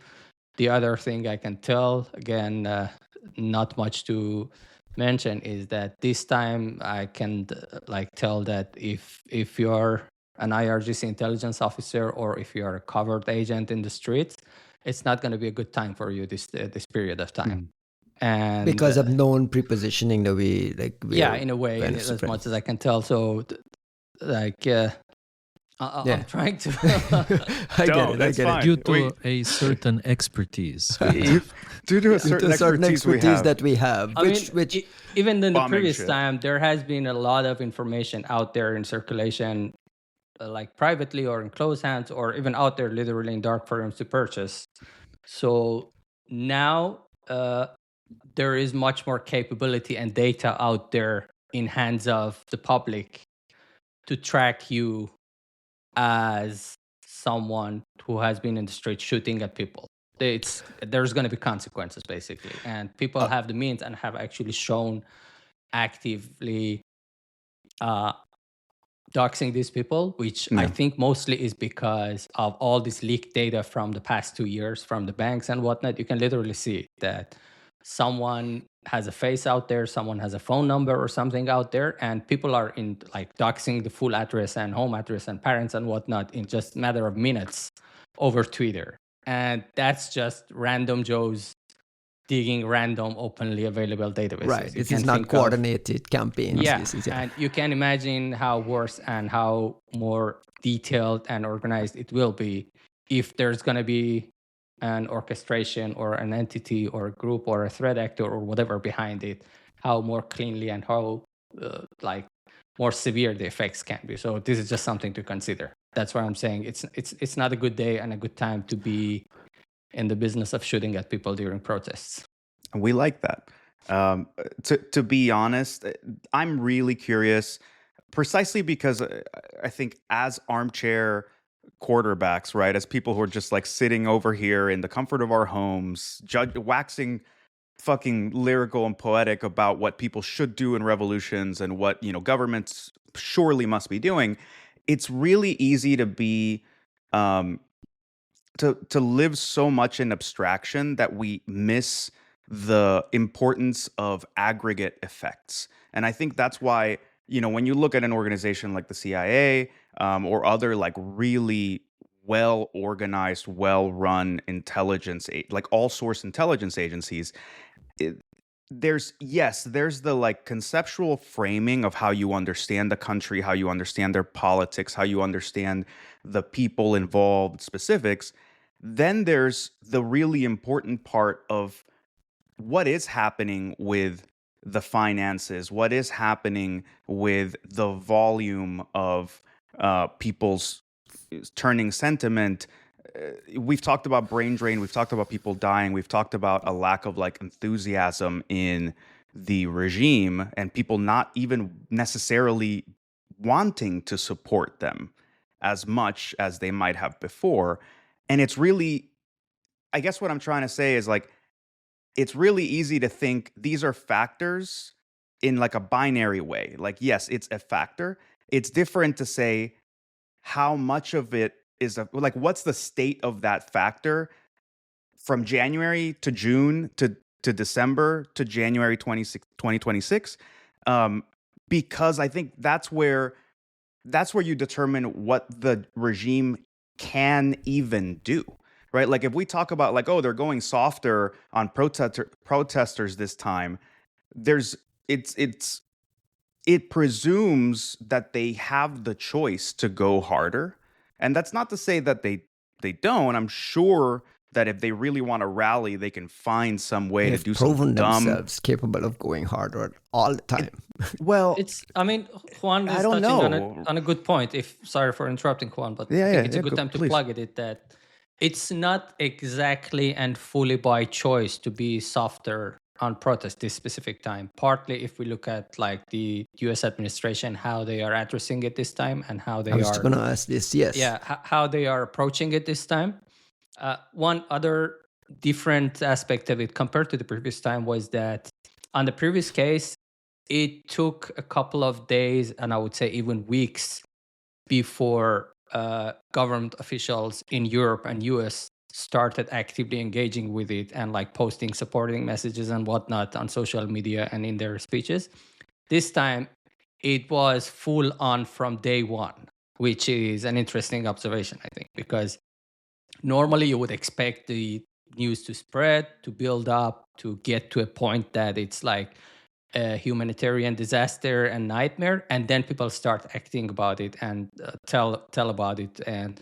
The other thing I can tell, again, not much to mention, is that this time I can tell that if you're an IRGC intelligence officer or if you're a covert agent in the streets, it's not going to be a good time for you this period of time. And because of known prepositioning that we like. In a way, as much as I can tell. So I'm trying to. I get it. Due to a certain expertise. Due to a certain expertise that we have. Which even in the previous time, there has been a lot of information out there in circulation, like privately or in closed hands, or even out there literally in dark forums to purchase. So now there is much more capability and data out there in hands of the public to track you as someone who has been in the street shooting at people. There's going to be consequences, basically. And people have the means and have actually shown actively doxing these people, which I think mostly is because of all this leaked data from the past 2 years from the banks and whatnot. You can literally see that someone has a face out there, someone has a phone number or something out there, and people are in like doxing the full address and home address and parents and whatnot in just a matter of minutes over Twitter. And that's just random Joes digging random openly available databases. Right. It is not coordinated campaigns. Yeah. And you can imagine how worse and how more detailed and organized it will be if there's going to be an orchestration or an entity or a group or a threat actor or whatever behind it, how more cleanly and how more severe the effects can be. So this is just something to consider. That's why I'm saying it's not a good day and a good time to be in the business of shooting at people during protests. We like that. To be honest, I'm really curious, precisely because I think as armchair quarterbacks, right, as people who are just like sitting over here in the comfort of our homes, waxing fucking lyrical and poetic about what people should do in revolutions and what, governments surely must be doing. It's really easy to be um to live so much in abstraction that we miss the importance of aggregate effects. And I think that's why, when you look at an organization like the CIA, or other like really well organized, well run like all source intelligence agencies, it, there's the like conceptual framing of how you understand the country, how you understand their politics, how you understand the people involved, specifics. Then there's the really important part of what is happening with the finances, what is happening with the volume of people's turning sentiment. We've talked about brain drain, we've talked about people dying, we've talked about a lack of like enthusiasm in the regime and people not even necessarily wanting to support them as much as they might have before. And it's really, I guess what I'm trying to say is like, it's really easy to think these are factors in like a binary way. Like, yes, it's a factor. It's different to say how much of it is like, what's the state of that factor from January to June to December to January 2026. Because I think that's where you determine what the regime can even do, right? Like if we talk about like, oh, they're going softer on protesters this time, it presumes that they have the choice to go harder. And that's not to say that they don't. I'm sure that if they really want to rally, they can find some way to do proven something dumb. themselves capable of going harder all the time. Well, Juan is don't touching know. on a good point. Sorry for interrupting, Juan, but I think it's a good time to plug it. That it's not exactly and fully by choice to be softer on protest this specific time. Partly, if we look at like the U.S. administration, how they are addressing it this time, and how they I was going to ask this. Yes. Yeah, how they are approaching it this time. One other different aspect of it compared to the previous time was that on the previous case, it took a couple of days, and I would say even weeks, before government officials in Europe and US started actively engaging with it and like posting supporting messages and whatnot on social media and in their speeches. This time, it was full on from day one, which is an interesting observation, I think, because normally you would expect the news to spread, to build up, to get to a point that it's like a humanitarian disaster and nightmare, and then people start acting about it and tell about it and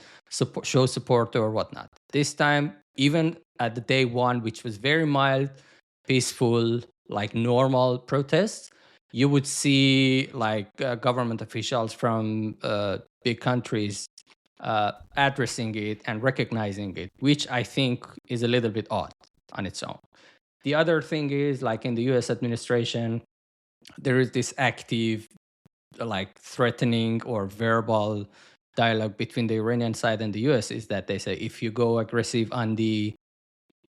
show support or whatnot. This time, even at the day one, which was very mild, peaceful, like normal protests, you would see like government officials from big countries addressing it and recognizing it, which I think is a little bit odd on its own. The other thing is, like in the US administration, there is this active, like threatening or verbal dialogue between the Iranian side and the US, is that they say, if you go aggressive on the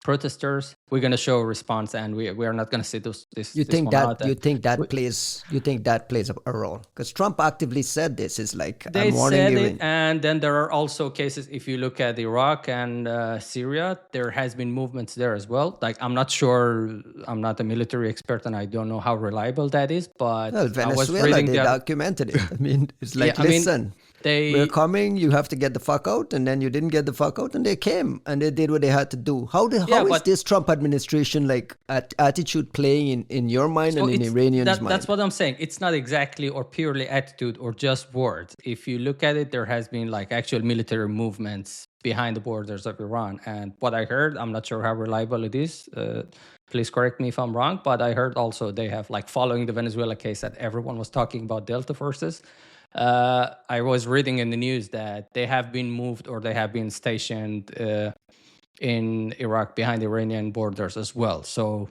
protesters, we're going to show a response, and we are not going to see this. You think that plays a role? Because Trump actively said this. Is like they said it, and then there are also cases. If you look at Iraq and Syria, there has been movements there as well. Like I'm not sure. I'm not a military expert, and I don't know how reliable that is. But Venezuela, they documented it. I mean, it's like listen. We're coming, you have to get the fuck out, and then you didn't get the fuck out, and they came and they did what they had to do. How is this Trump administration like attitude playing in your mind and in Iranians' mind? That's what I'm saying. It's not exactly or purely attitude or just words. If you look at it, there has been like actual military movements behind the borders of Iran. And what I heard, I'm not sure how reliable it is. Please correct me if I'm wrong, but I heard also they have like following the Venezuela case that everyone was talking about Delta forces. I was reading in the news that they have been moved or they have been stationed in Iraq behind the Iranian borders as well. So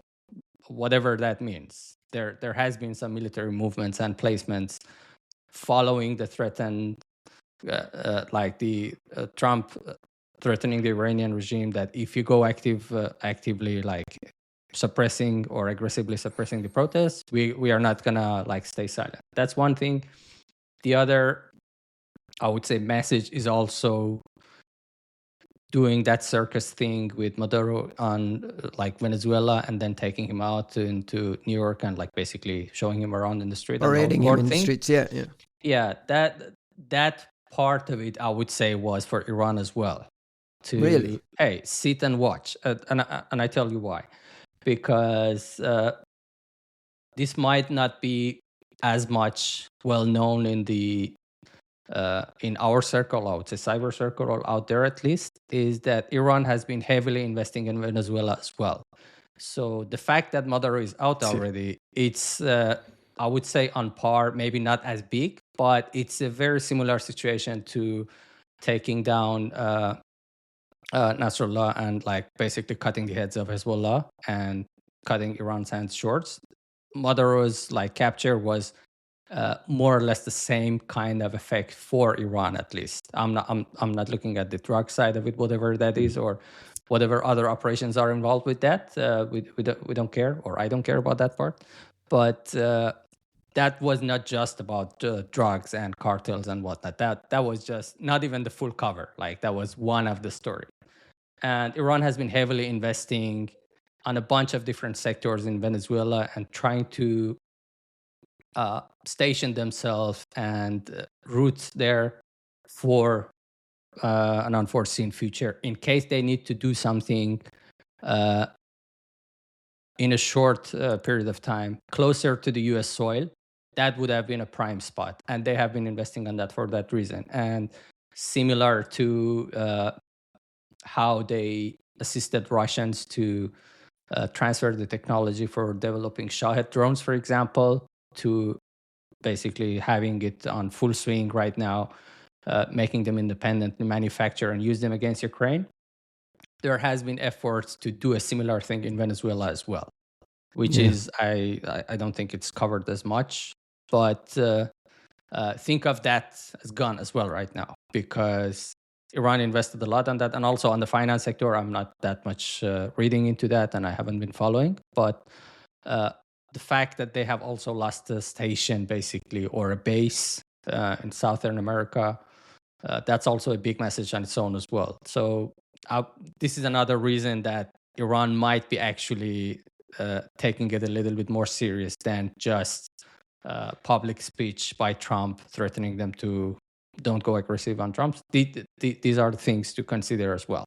whatever that means, there has been some military movements and placements following the threatened, like the Trump threatening the Iranian regime that if you go actively like suppressing or aggressively suppressing the protests, we are not gonna like stay silent. That's one thing. The other, I would say, message is also doing that circus thing with Maduro on like Venezuela, and then taking him out into New York and like basically showing him around in the street. Parading him in the streets, yeah. Yeah, that part of it, I would say, was for Iran as well. To Really? Hey, sit and watch, and I tell you why, because this might not be as much well known in our circle, I would say cyber circle, or out there at least, is that Iran has been heavily investing in Venezuela as well. So the fact that Maduro is out already, it's I would say on par, maybe not as big, but it's a very similar situation to taking down Nasrallah and like basically cutting the heads of Hezbollah and cutting Iran's hands short. Maduro's like capture was more or less the same kind of effect for Iran, at least. I'm not looking at the drug side of it, whatever that is, or whatever other operations are involved with that. We don't care, or I don't care about that part. But that was not just about drugs and cartels and whatnot. That was just not even the full cover. Like that was one of the story. And Iran has been heavily investing on a bunch of different sectors in Venezuela and trying to station themselves and route there for an unforeseen future in case they need to do something in a short period of time closer to the US soil. That would have been a prime spot, and they have been investing on that for that reason. And similar to how they assisted Russians to transfer the technology for developing Shahed drones, for example, to basically having it on full swing right now, making them independently manufacture and use them against Ukraine. There has been efforts to do a similar thing in Venezuela as well, which is, I don't think it's covered as much, but think of that as gone as well right now, because Iran invested a lot on that. And also on the finance sector, I'm not that much reading into that, and I haven't been following, but the fact that they have also lost a station, basically, or a base in Southern America, that's also a big message on its own as well. So this is another reason that Iran might be actually taking it a little bit more serious than just public speech by Trump threatening them to don't go aggressive on Trump. These are the things to consider as well.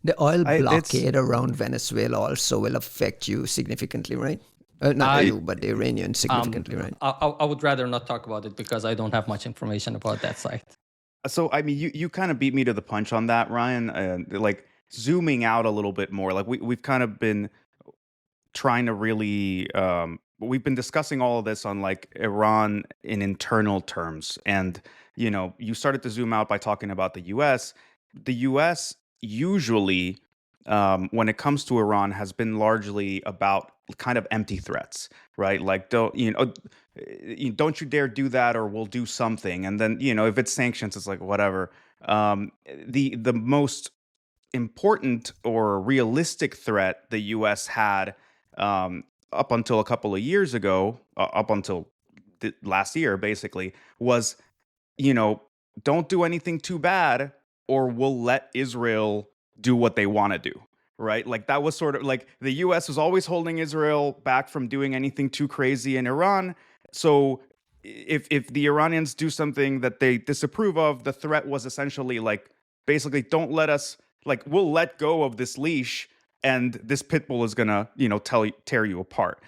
The oil blockade around Venezuela also will affect you significantly, right? Not you, but the Iranians significantly, right? I would rather not talk about it because I don't have much information about that site. So, I mean, you kind of beat me to the punch on that, Ryan. Like zooming out a little bit more, like we've kind of been trying to really, we've been discussing all of this on like Iran in internal terms. And, you know, you started to zoom out by talking about the US. The US usually, when it comes to Iran, has been largely about kind of empty threats, right? Like, don't you dare do that, or we'll do something. And then, you know, if it's sanctions, it's like whatever. The most important or realistic threat the U.S. had up until a couple of years ago, up until last year, basically, was, you know, don't do anything too bad, or we'll let Israel do what they want to do. Right? Like that was sort of like the US was always holding Israel back from doing anything too crazy in Iran. So if the Iranians do something that they disapprove of, the threat was essentially like, basically, don't let us, like, we'll let go of this leash and this pit bull is gonna, you know, tear you apart.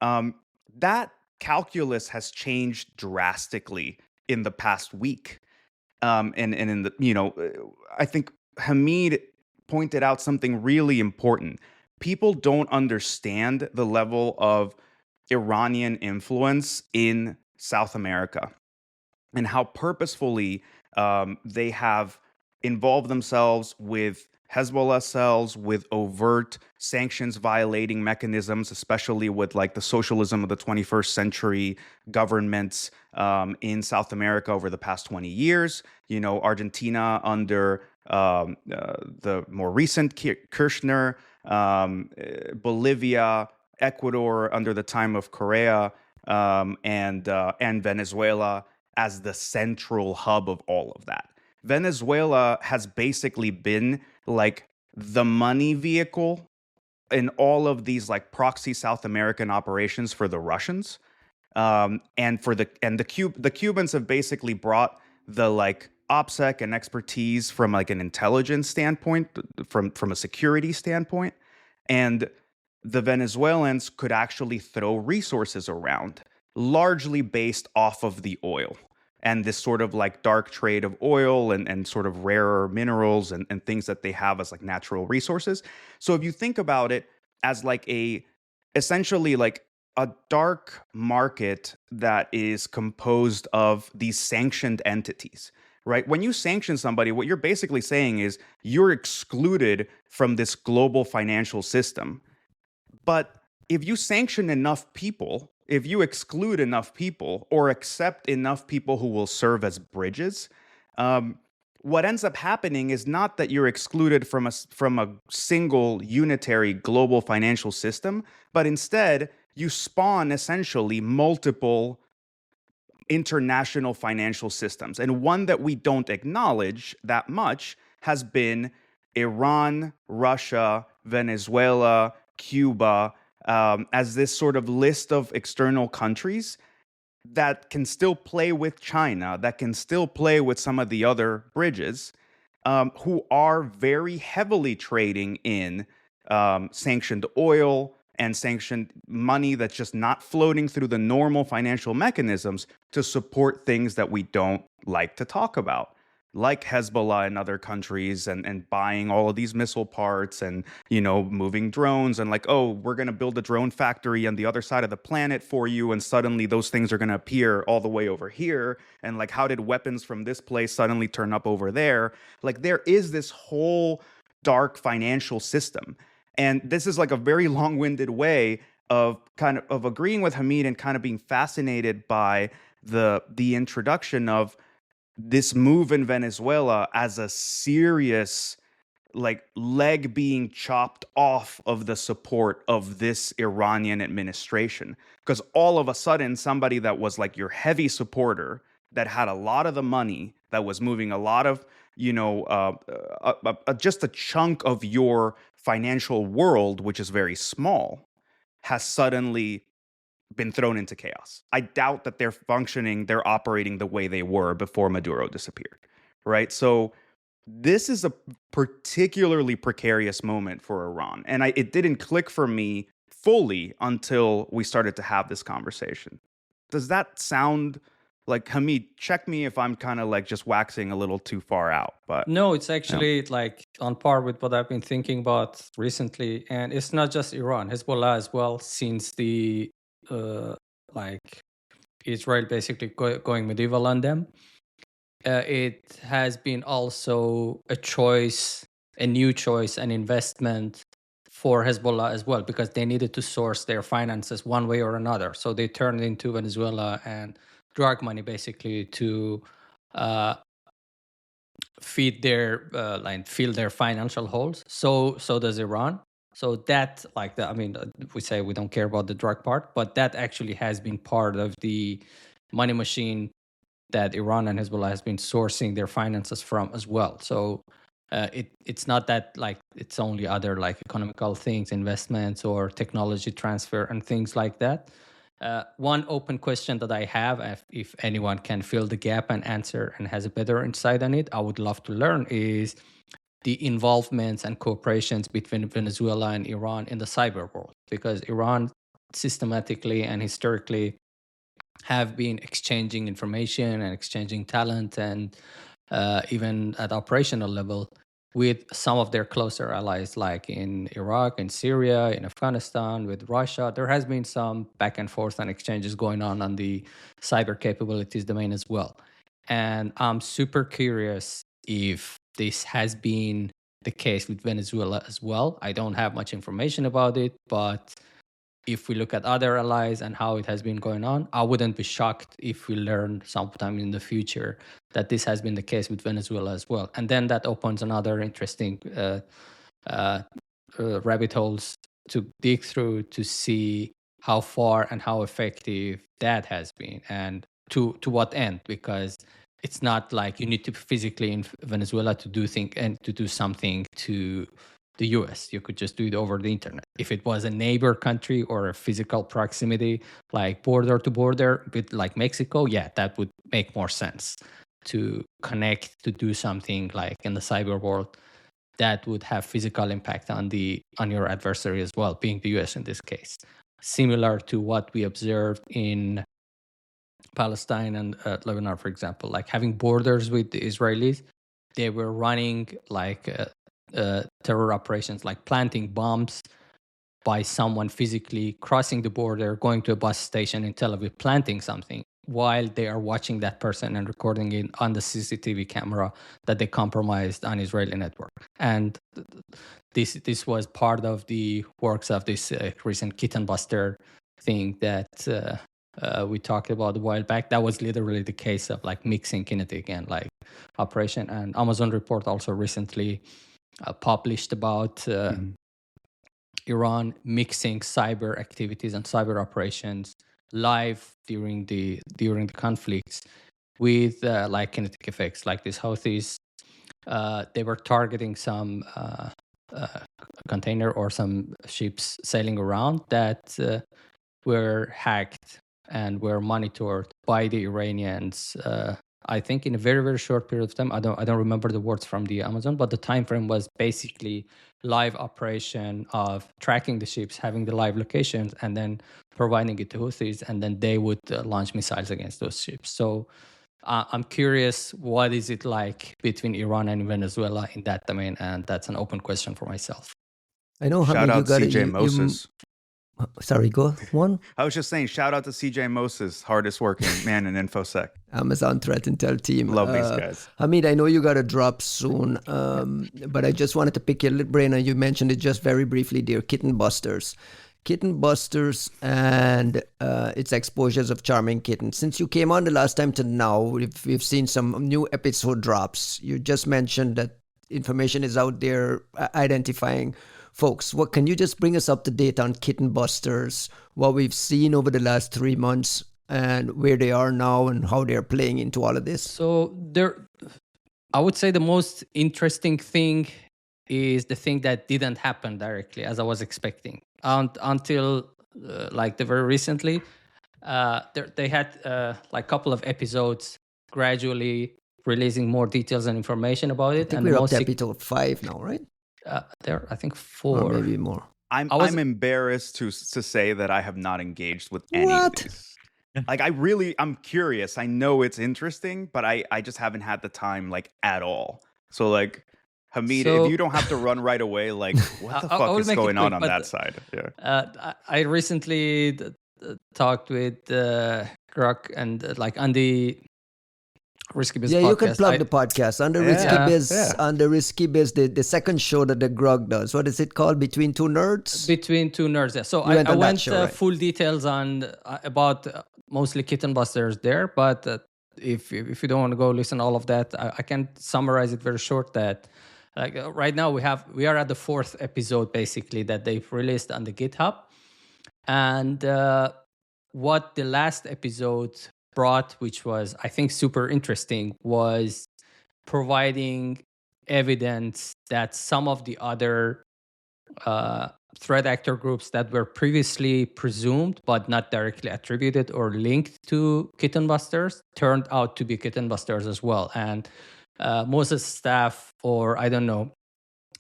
That calculus has changed drastically in the past week. And in the, you know, I think Hamid pointed out something really important. People don't understand the level of Iranian influence in South America and how purposefully they have involved themselves with Hezbollah cells, with overt sanctions violating mechanisms, especially with like the socialism of the 21st century governments in South America over the past 20 years. You know, Argentina under the more recent Kirchner Bolivia, Ecuador under the time of Correa, and Venezuela as the central hub of all of that. Venezuela has basically been like the money vehicle in all of these like proxy South American operations for the Russians, the Cubans have basically brought the like OPSEC and expertise from like an intelligence standpoint, from a security standpoint, and the Venezuelans could actually throw resources around, largely based off of the oil and this sort of like dark trade of oil and sort of rarer minerals and things that they have as like natural resources. So if you think about it as like essentially like a dark market that is composed of these sanctioned entities, right? When you sanction somebody, what you're basically saying is you're excluded from this global financial system. But if you sanction enough people, if you exclude enough people or accept enough people who will serve as bridges, what ends up happening is not that you're excluded from a single unitary global financial system, but instead you spawn essentially multiple international financial systems. And one that we don't acknowledge that much has been Iran, Russia, Venezuela, Cuba, as this sort of list of external countries that can still play with China, that can still play with some of the other bridges, who are very heavily trading in sanctioned oil and sanctioned money that's just not floating through the normal financial mechanisms to support things that we don't like to talk about, like Hezbollah and other countries, and buying all of these missile parts and, moving drones and like, oh, we're going to build a drone factory on the other side of the planet for you. And suddenly those things are going to appear all the way over here. And like, how did weapons from this place suddenly turn up over there? Like, there is this whole dark financial system. And this is like a very long-winded way of agreeing with Hamid and kind of being fascinated by the introduction of this move in Venezuela as a serious like leg being chopped off of the support of this Iranian administration. Because all of a sudden, somebody that was like your heavy supporter, that had a lot of the money, that was moving a lot of, just a chunk of your financial world, which is very small, has suddenly been thrown into chaos. I doubt that they're operating the way they were before Maduro disappeared, right? So this is a particularly precarious moment for Iran. And it didn't click for me fully until we started to have this conversation. Does that sound like, Hamid, check me if I'm kind of like just waxing a little too far out? But no, it's actually like on par with what I've been thinking about recently. And it's not just Iran, Hezbollah as well, since the like Israel basically going medieval on them. It has been also a new choice, an investment for Hezbollah as well, because they needed to source their finances one way or another. So they turned into Venezuela and drug money basically to fill their financial holes. So does Iran. So that, we say we don't care about the drug part, but that actually has been part of the money machine that Iran and Hezbollah has been sourcing their finances from as well. So it's not that like it's only other like economical things, investments or technology transfer and things like that. One open question that I have, if anyone can fill the gap and answer and has a better insight on it, I would love to learn, is the involvements and cooperations between Venezuela and Iran in the cyber world. Because Iran systematically and historically have been exchanging information and exchanging talent and even at operational level with some of their closer allies, like in Iraq, in Syria, in Afghanistan, with Russia. There has been some back and forth and exchanges going on the cyber capabilities domain as well. And I'm super curious if this has been the case with Venezuela as well. I don't have much information about it, but if we look at other allies and how it has been going on, I wouldn't be shocked if we learn sometime in the future that this has been the case with Venezuela as well. And then that opens another interesting rabbit holes to dig through to see how far and how effective that has been, and to what end, because it's not like you need to be physically in Venezuela to do something to the US. You could just do it over the internet. If it was a neighbor country or a physical proximity, like border to border with like Mexico, yeah, that would make more sense to connect to do something like in the cyber world that would have physical impact on your adversary as well, being the US in this case. Similar to what we observed in Palestine and Lebanon, for example, like having borders with the Israelis, they were running like terror operations, like planting bombs by someone physically crossing the border, going to a bus station in Tel Aviv, planting something while they are watching that person and recording it on the CCTV camera that they compromised on Israeli network. And this was part of the works of this recent KittenBuster thing that we talked about a while back. That was literally the case of like mixing kinetic and like operation. And Amazon Report also recently published about Iran mixing cyber activities and cyber operations live during the conflicts with like kinetic effects, like these Houthis. They were targeting some container or some ships sailing around that were hacked and were monitored by the Iranians. I think in a very, very short period of time. I don't remember the words from the Amazon, but the time frame was basically live operation of tracking the ships, having the live locations, and then providing it to Houthis, and then they would launch missiles against those ships. So I'm curious, what is it like between Iran and Venezuela in that domain? And that's an open question for myself. I know, Shout Hamid, out you got CJ Moses. Sorry, go one. I was just saying, shout out to CJ Moses, hardest working man in InfoSec. Amazon Threat Intel team. Love these guys. Hamid, I know you got to drop soon, but I just wanted to pick your brain, and you mentioned it just very briefly, dear. KittenBusters. KittenBusters and its exposures of CharmingKitten. Since you came on the last time to now, we've seen some new episode drops. You just mentioned that information is out there identifying folks. What can you just bring us up to date on KittenBusters, what we've seen over the last 3 months, and where they are now and how they're playing into all of this? So I would say the most interesting thing is the thing that didn't happen directly as I was expecting until like the very recently. They had like a couple of episodes gradually releasing more details and information about it. I think we're up to episode 5 now, right? There, I think 4, or maybe more. I'm embarrassed to say that I have not engaged with any of these. Like I'm curious. I know it's interesting, but I just haven't had the time like at all. So like, Hamid, if you don't have to run right away, like what the fuck is going on that side? Yeah. I recently talked with Grok and like on the Risky Biz podcast. Yeah, you can plug the podcast on the Risky Biz. On the Risky Biz, the second show that the Grog does. What is it called? Between Two Nerds. Between Two Nerds. Yeah. So I went full details on about mostly KittenBusters there, but if you don't want to go listen to all of that, I can summarize it very short. That like right now we are at the 4th episode basically that they've released on the GitHub, and what the last episode brought, which was I think super interesting, was providing evidence that some of the other threat actor groups that were previously presumed but not directly attributed or linked to KittenBusters turned out to be KittenBusters as well. And Moses' staff, or I don't know,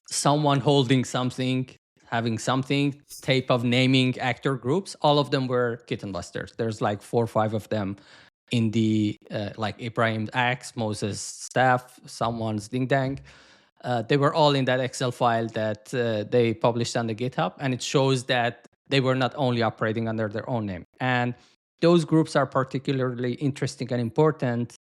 someone holding something, having something, type of naming actor groups, all of them were KittenBusters. There's like 4 or 5 of them in the like Ibrahim Axe, Moses' staff, someone's Ding Dang. They were all in that Excel file that they published on the GitHub, and it shows that they were not only operating under their own name. And those groups are particularly interesting and important,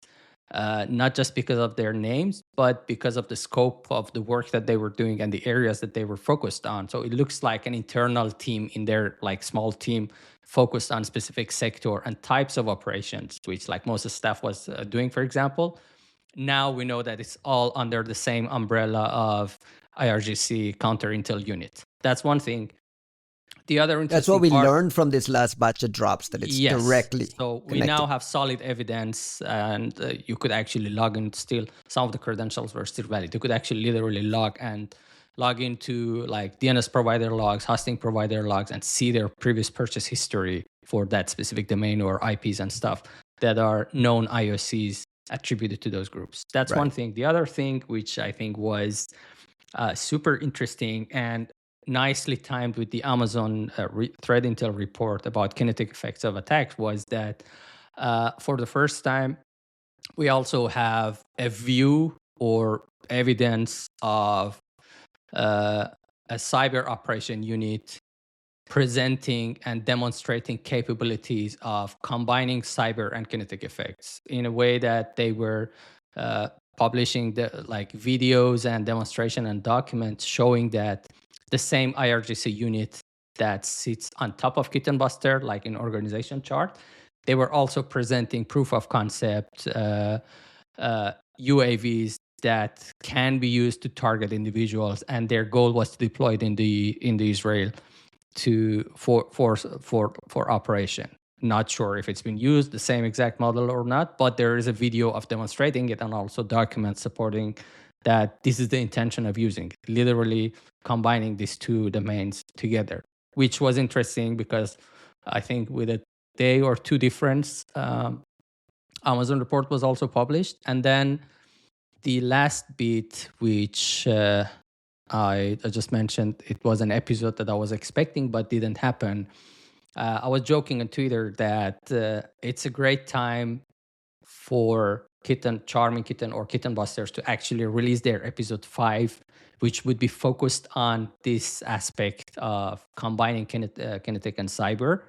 not just because of their names, but because of the scope of the work that they were doing and the areas that they were focused on. So it looks like an internal team in their like small team focused on specific sector and types of operations, which like Moses' staff was doing, for example. Now we know that it's all under the same umbrella of IRGC counter intel unit. That's one thing. The other interesting That's what we part, learned from this last batch of drops, that it's yes. directly So we connected. now have solid evidence, and you could actually log in still. Some of the credentials were still valid. You could actually literally log into like DNS provider logs, hosting provider logs, and see their previous purchase history for that specific domain or IPs and stuff that are known IOCs attributed to those groups. That's one thing. The other thing, which I think was super interesting and nicely timed with the Amazon threat intel report about kinetic effects of attacks, was that for the first time, we also have a view or evidence of a cyber operation unit presenting and demonstrating capabilities of combining cyber and kinetic effects in a way that they were publishing the like videos and demonstration and documents showing that the same IRGC unit that sits on top of KittenBuster, like in organization chart, they were also presenting proof of concept UAVs that can be used to target individuals, and their goal was to deploy it in the Israel for operation. Not sure if it's been used, the same exact model or not, but there is a video of demonstrating it and also documents supporting that this is the intention of using it, literally combining these two domains together, which was interesting because I think with a day or two difference, Amazon report was also published. And then the last bit, which I just mentioned, it was an episode that I was expecting but didn't happen. I was joking on Twitter that it's a great time for CharmingKitten or KittenBusters to actually release their episode 5, which would be focused on this aspect of combining kinetic and cyber.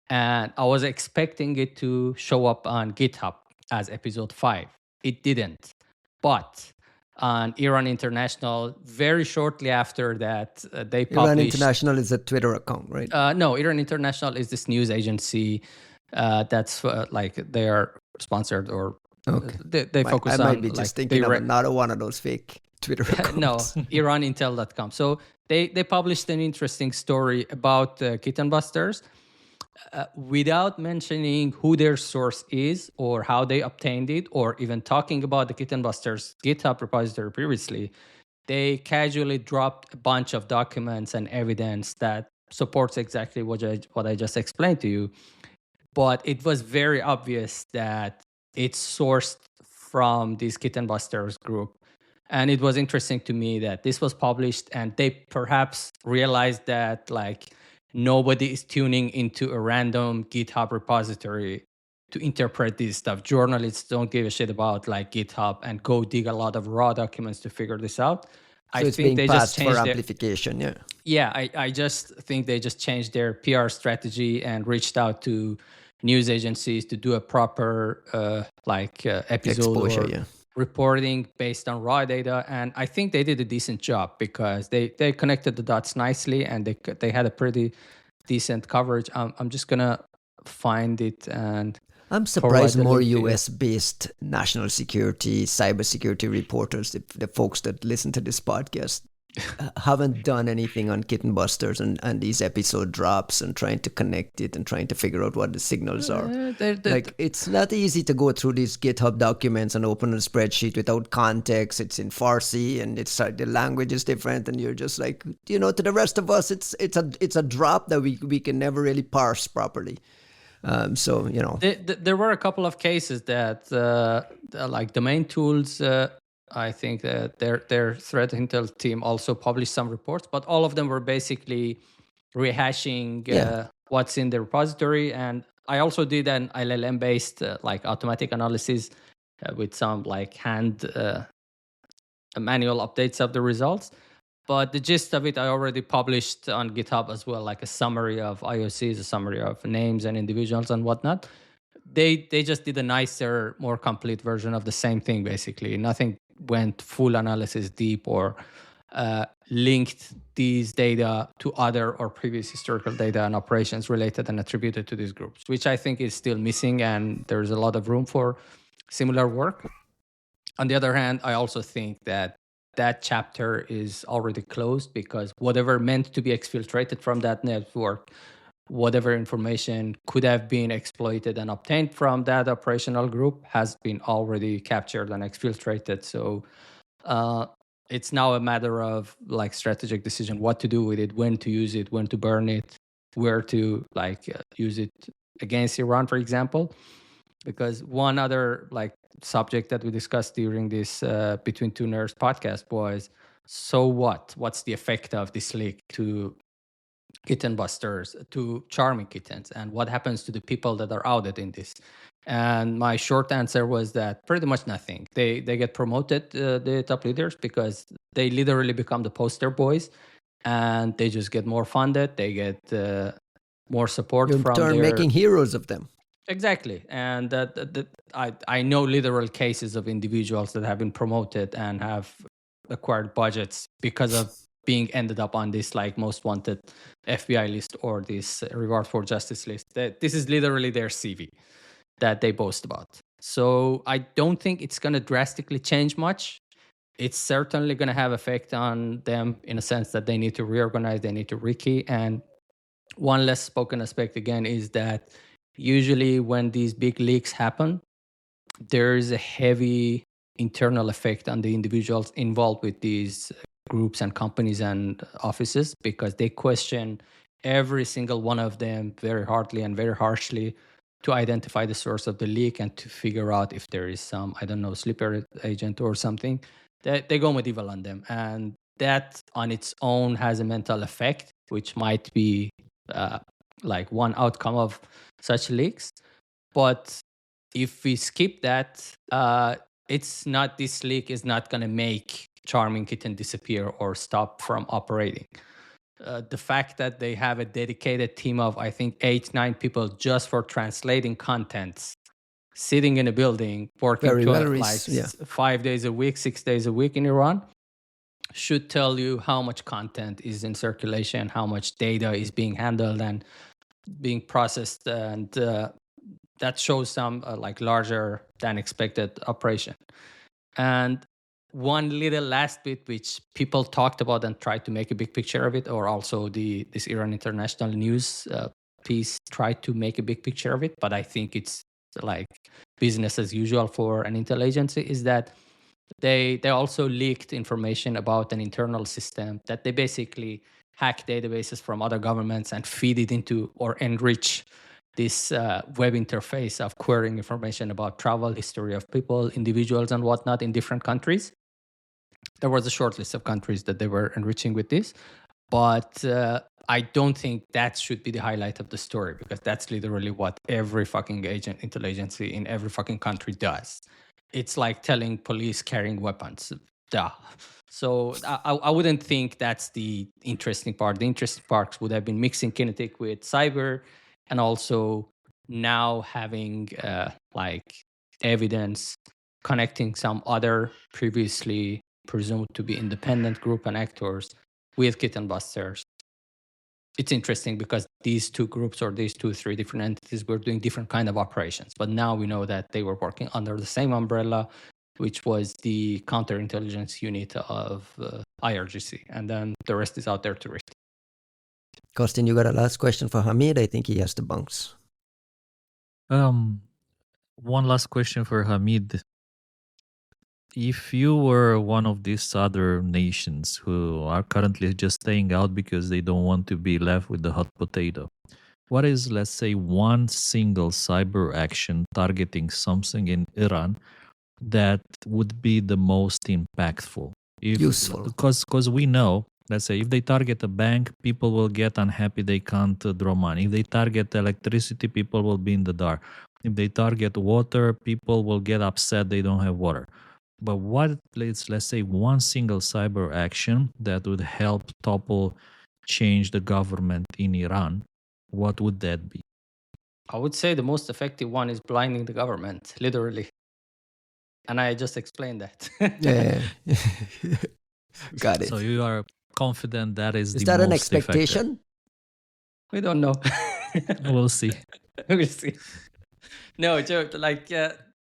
And I was expecting it to show up on GitHub as episode 5. It didn't. But on Iran International, very shortly after that, they published... Iran International is a Twitter account, right? No, Iran International is this news agency that's like they are sponsored or they focus on... I might be just thinking of another one of those fake Twitter accounts. No, IranIntel.com. So they published an interesting story about KittenBusters without mentioning who their source is or how they obtained it, or even talking about the KittenBusters GitHub repository previously. They casually dropped a bunch of documents and evidence that supports exactly what I just explained to you. But it was very obvious that it's sourced from this KittenBusters group. And it was interesting to me that this was published and they perhaps realized that like nobody is tuning into a random GitHub repository to interpret this stuff. Journalists don't give a shit about like GitHub and go dig a lot of raw documents to figure this out. So I think they just changed for amplification, yeah. Yeah, I just think they just changed their PR strategy and reached out to news agencies to do a proper episode exposure, or reporting based on raw data. And I think they did a decent job because they connected the dots nicely and they had a pretty decent coverage. I'm just going to find it and... I'm surprised more US-based national security, cybersecurity reporters, the folks that listen to this podcast, haven't done anything on KittenBusters and these episode drops and trying to connect it and trying to figure out what the signals are. It's not easy to go through these GitHub documents and open a spreadsheet without context. It's in Farsi and the language is different, and you're just like, to the rest of us, it's a drop that we can never really parse properly. There were a couple of cases that like domain tools. I think that their threat intel team also published some reports, but all of them were basically rehashing what's in the repository. And I also did an LLM based automatic analysis with some hand manual updates of the results. But the gist of it, I already published on GitHub as well, like a summary of IOCs, a summary of names and individuals and whatnot. They just did a nicer, more complete version of the same thing, basically. Nothing went full analysis deep or linked these data to other or previous historical data and operations related and attributed to these groups, which I think is still missing, and there's a lot of room for similar work. On the other hand, I also think that that chapter is already closed, because whatever meant to be exfiltrated from that network, whatever information could have been exploited and obtained from that operational group, has been already captured and exfiltrated. So it's now a matter of like strategic decision, what to do with it, when to use it, when to burn it, where to use it against Iran, for example. Because one other like subject that we discussed during this Between Two Nerds podcast was, so what's the effect of this leak to KittenBusters, to CharmingKittens, and what happens to the people that are outed in this? And my short answer was that pretty much nothing. They get promoted, the top leaders, because they literally become the poster boys, and they just get more funded. They get more support You're in from turn their... making heroes of them. Exactly. And I know literal cases of individuals that have been promoted and have acquired budgets because of being ended up on this like most wanted FBI list or this reward for justice list. This is literally their CV that they boast about. So I don't think it's going to drastically change much. It's certainly going to have effect on them in a sense that they need to reorganize, they need to rekey. And one less spoken aspect again is that usually when these big leaks happen, there's a heavy internal effect on the individuals involved with these groups and companies and offices, because they question every single one of them very hardly and very harshly to identify the source of the leak and to figure out if there is some, I don't know, sleeper agent or something. They go medieval on them. And that on its own has a mental effect, which might be like one outcome of such leaks. But if we skip that, it's not, this leak is not going to make CharmingKitten disappear or stop from operating. The fact that they have a dedicated team of, I think, 8-9 people just for translating contents, sitting in a building, working 5 days a week, 6 days a week in Iran, should tell you how much content is in circulation, how much data is being handled and being processed, and that shows some like larger than expected operation. And one little last bit which people talked about and tried to make a big picture of it, or also this Iran International News piece tried to make a big picture of it, but I think it's like business as usual for an intel agency, is that they also leaked information about an internal system that they basically hack databases from other governments and feed it into or enrich this web interface of querying information about travel history of people, individuals, and whatnot in different countries. There was a short list of countries that they were enriching with this, but I don't think that should be the highlight of the story, because that's literally what every fucking intel agency in every fucking country does. It's like telling police carrying weapons. Duh. So I wouldn't think that's the interesting part. The interesting parts would have been mixing kinetic with cyber, and also now having like evidence connecting some other previously presumed to be independent group and actors with KittenBusters. It's interesting because these two groups or these 2-3 different entities were doing different kind of operations. But now we know that they were working under the same umbrella, which was the counterintelligence unit of IRGC. And then the rest is out there to read. Kostin, you got a last question for Hamid? I think he has to bounce. One last question for Hamid. If you were one of these other nations who are currently just staying out because they don't want to be left with the hot potato, what is, let's say, one single cyber action targeting something in Iran that would be the most impactful? Useful. Because we know, let's say, if they target a bank, people will get unhappy, they can't draw money. If they target electricity, people will be in the dark. If they target water, people will get upset they don't have water. But what is, let's say, one single cyber action that would help change the government in Iran? What would that be? I would say the most effective one is blinding the government, literally. And I just explained that. Yeah. Got it. So you are confident that is the that most an expectation? effective? We don't know. We'll see. We'll see. No, Joe, like,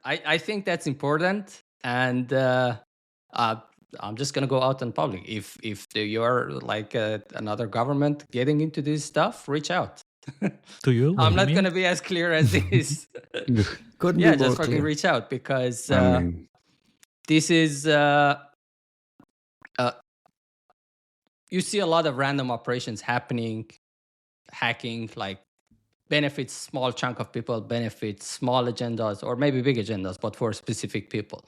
I think that's important. And I'm just gonna go out in public. If you're like another government getting into this stuff, reach out. To you, I'm not Hamid? gonna be as clear as this. Couldn't Yeah, be more just fucking clear. reach out, because I mean, this is you see a lot of random operations happening, hacking, like benefits small chunk of people, benefits small agendas, or maybe big agendas, but for specific people.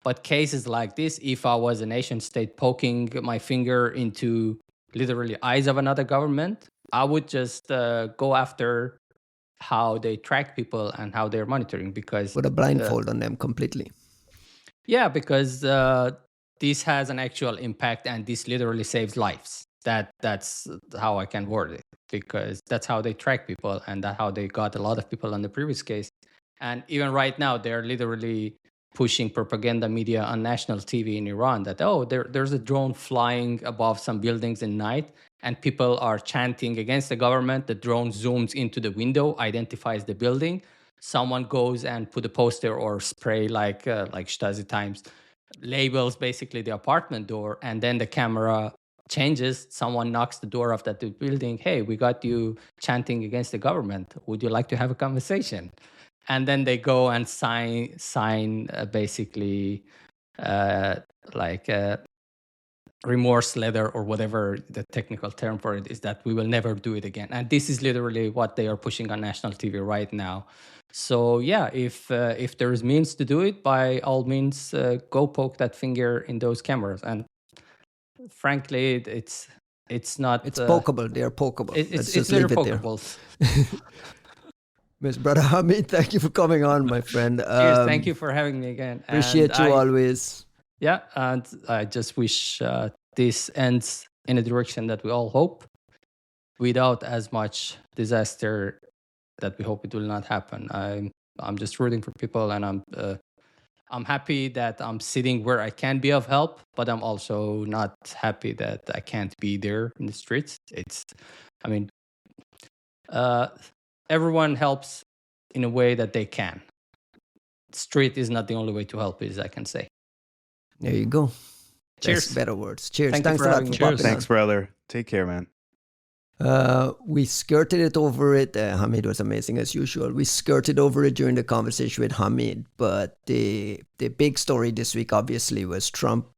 But cases like this, if I was a nation state poking my finger into literally eyes of another government, I would just go after how they track people and how they're monitoring, because Put a blindfold on them completely. yeah, because this has an actual impact, and this literally saves lives. That's how I can word it, because that's how they track people, and that's how they got a lot of people on the previous case. And even right now, they're literally pushing propaganda media on national TV in Iran that, oh, there's a drone flying above some buildings in night, and people are chanting against the government. The drone zooms into the window, identifies the building. Someone goes and put a poster or spray like Stasi Times, labels basically the apartment door, and then the camera changes. Someone knocks the door of that building. Hey, we got you chanting against the government. Would you like to have a conversation? And then they go and sign basically like a remorse letter, or whatever the technical term for it is, that we will never do it again. And this is literally what they are pushing on national TV right now. So yeah, if there is means to do it, by all means, go poke that finger in those cameras. And frankly, it's not. It's pokeable. They are pokeable. It's Let's just literally leave it there. pokeables. Miss Brother Hamid, thank you for coming on, my friend. Cheers. Thank you for having me again. Appreciate you always. Yeah, and I just wish this ends in a direction that we all hope, without as much disaster that we hope it will not happen. I'm just rooting for people, and I'm happy that I'm sitting where I can be of help, but I'm also not happy that I can't be there in the streets. Everyone helps in a way that they can. Street is not the only way to help, as I can say. There you go. Cheers. That's better words. Cheers. Thank you Thanks for a lot having for me. popping on. thanks, brother. Take care, man. We skirted it over it. Hamid was amazing as usual. We skirted over it during the conversation with Hamid, but the big story this week obviously was Trump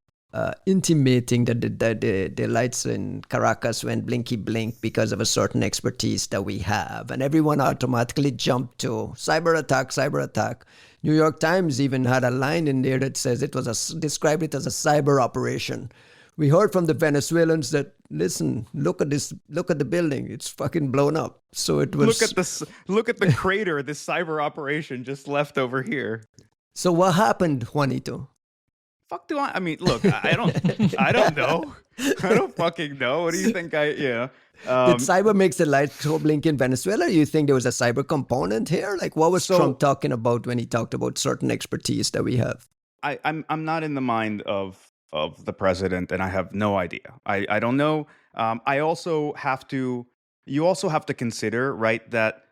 intimating that the lights in Caracas went blinky blink because of a certain expertise that we have, and everyone automatically jumped to cyberattack. New York Times even had a line in there that says described it as a cyber operation. We heard from the Venezuelans that, listen, look at the building, it's fucking blown up. So it was. Look at the crater this cyber operation just left over here. So what happened, Juanito? Fuck do I mean, look, I don't know. I don't fucking know. What do you think Did cyber makes the lights so blink in Venezuela? You think there was a cyber component here? Like, what was Trump talking about when he talked about certain expertise that we have? I'm not in the mind of the president, and I have no idea. I don't know. You also have to consider, right, that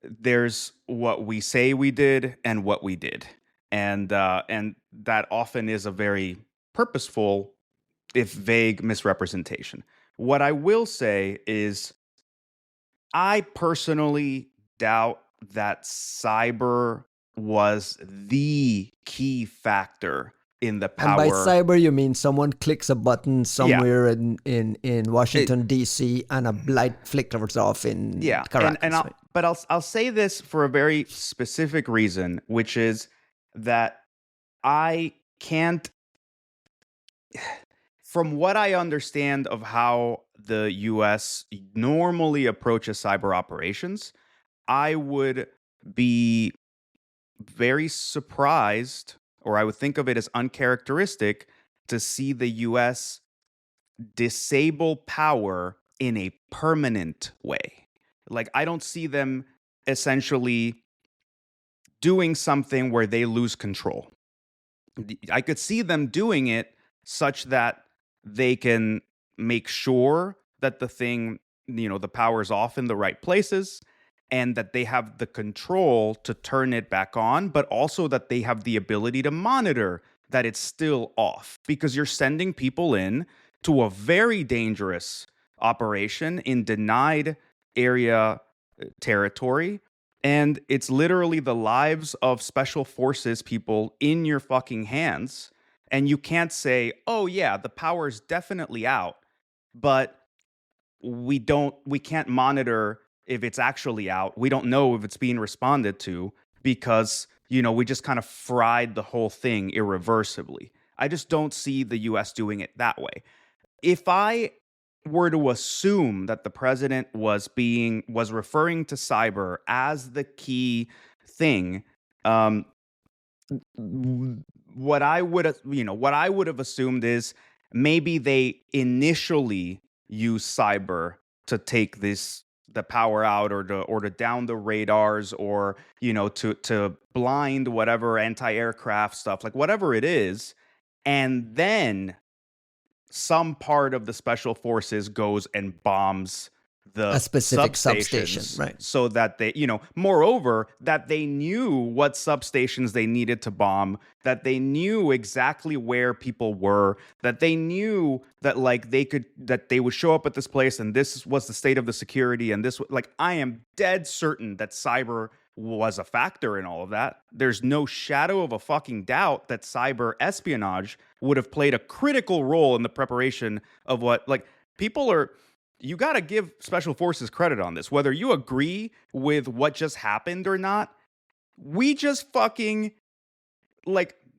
there's what we say we did and what we did. And that often is a very purposeful, if vague, misrepresentation. What I will say is, I personally doubt that cyber was the key factor in the power. And by cyber, you mean someone clicks a button somewhere in Washington, D.C., and a light flickers off in Caracas. But I'll say this for a very specific reason, which is that I can't, from what I understand of how the U.S. normally approaches cyber operations, I would be very surprised, or I would think of it as uncharacteristic, to see the U.S. disable power in a permanent way. Like, I don't see them essentially doing something where they lose control. I could see them doing it such that they can make sure that the thing, the power's off in the right places, and that they have the control to turn it back on, but also that they have the ability to monitor that it's still off, because you're sending people in to a very dangerous operation in denied area territory. And it's literally the lives of special forces people in your fucking hands. And you can't say, oh, yeah, the power's definitely out, but we can't monitor if it's actually out. We don't know if it's being responded to because, we just kind of fried the whole thing irreversibly. I just don't see the US doing it that way. If I were to assume that the president was referring to cyber as the key thing, what I would have assumed is maybe they initially use cyber to take the power out, or to down the radars, or to blind whatever anti-aircraft stuff, like whatever it is, and then some part of the special forces goes and bombs the a specific substation, right? So that they, moreover, that they knew what substations they needed to bomb, that they knew exactly where people were, that they knew that that they would show up at this place and this was the state of the security, and this, I am dead certain that cyber was a factor in all of that. There's no shadow of a fucking doubt that cyber espionage would have played a critical role in the preparation of what, you got to give special forces credit on this. Whether you agree with what just happened or not, we just fucking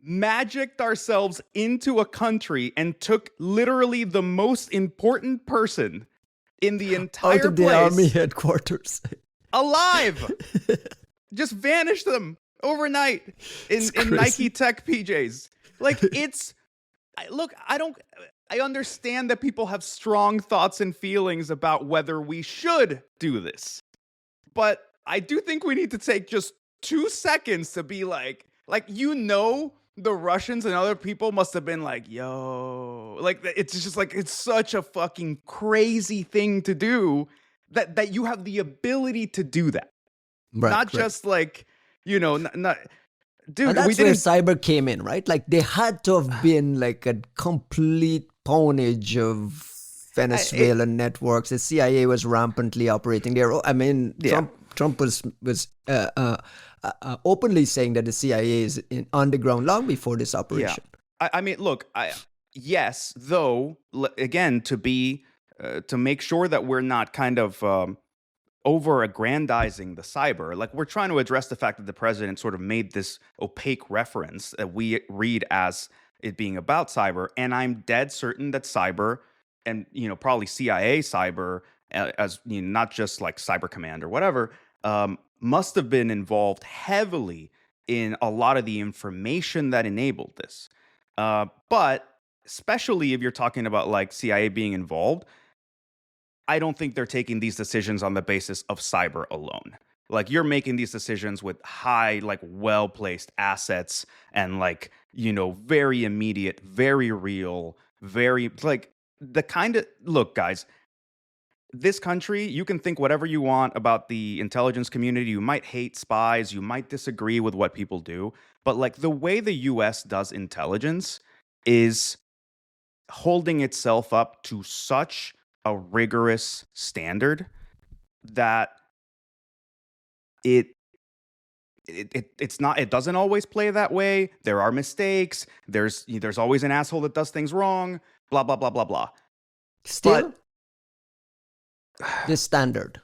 magicked ourselves into a country and took literally the most important person in the entire out of the place army headquarters alive. Just vanished them overnight in Nike Tech PJs. I understand that people have strong thoughts and feelings about whether we should do this, but I do think we need to take just 2 seconds to be the Russians and other people must have been like, yo, it's just it's such a fucking crazy thing to do that you have the ability to do that. Right, not just not, dude, and that's where cyber came in, right? They had to have been a complete pawnage of Venezuelan networks. The CIA was rampantly operating there. I mean, yeah. Trump was openly saying that the CIA is on the ground long before this operation. Yeah. I mean, look, yes, though, again, to make sure that we're not kind of over-aggrandizing the cyber, we're trying to address the fact that the president sort of made this opaque reference that we read as it being about cyber, and I'm dead certain that cyber, and probably CIA cyber, as not just Cyber Command or whatever, must have been involved heavily in a lot of the information that enabled this. But especially if you're talking about CIA being involved, I don't think they're taking these decisions on the basis of cyber alone. You're making these decisions with high, well-placed assets and very immediate, very real, very the kind of, look, guys, this country, you can think whatever you want about the intelligence community. You might hate spies, you might disagree with what people do, but the way the US does intelligence is holding itself up to such a rigorous standard that it doesn't always play that way. There are mistakes. There's always an asshole that does things wrong, blah blah blah blah blah. Still, the standard.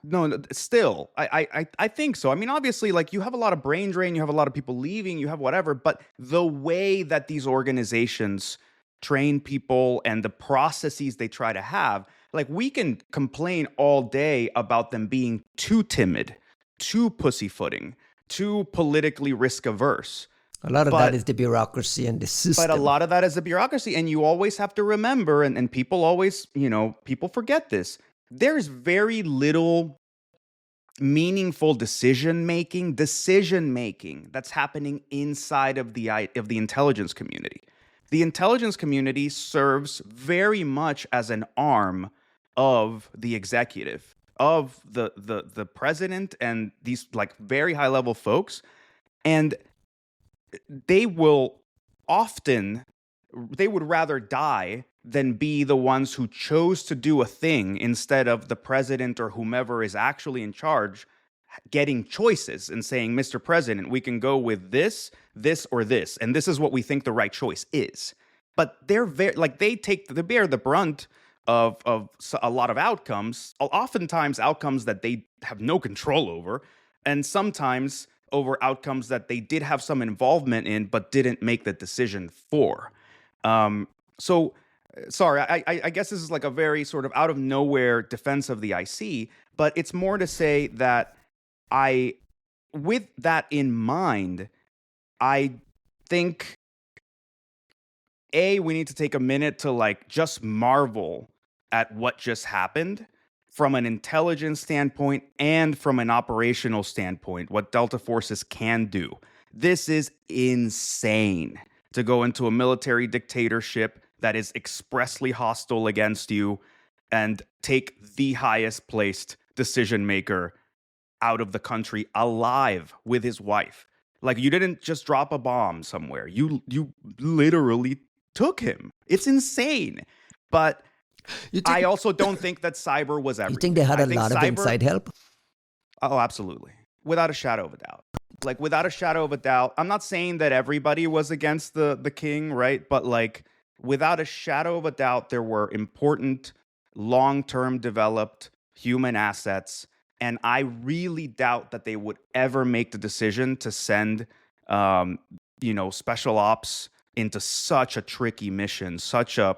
No, still, I think so. I mean, obviously, you have a lot of brain drain, you have a lot of people leaving, you have whatever, but the way that these organizations train people and the processes they try to have, we can complain all day about them being too timid, too pussyfooting, too politically risk averse. A lot of that is the bureaucracy and the system. But a lot of that is the bureaucracy, and you always have to remember, and people always, people forget this. There's very little meaningful decision making that's happening inside of the intelligence community. The intelligence community serves very much as an arm of the executive, of the president and these very high level folks, and they will often they would rather die than be the ones who chose to do a thing instead of the president or whomever is actually in charge getting choices and saying, Mr. President, we can go with this, this, or this, and this is what we think the right choice is. But they're very they bear the brunt of a lot of outcomes, oftentimes outcomes that they have no control over, and sometimes over outcomes that they did have some involvement in but didn't make the decision for. So sorry, I guess this is like a very sort of out of nowhere defense of the IC, but it's more to say that with that in mind, I think we need to take a minute to like just marvel at what just happened from an intelligence standpoint and from an operational standpoint, what Delta Forces can do. This is insane to go into a military dictatorship that is expressly hostile against you and take the highest placed decision maker out of the country alive with his wife. Like, you didn't just drop a bomb somewhere. You literally took him. It's insane. But I also don't think that cyber was everything. You think they had a lot of inside help? Oh, absolutely. Without a shadow of a doubt. Like, without a shadow of a doubt. I'm not saying that everybody was against the king, right? But like, without a shadow of a doubt, there were important, long-term developed human assets. And I really doubt that they would ever make the decision to send, special ops into such a tricky mission, such a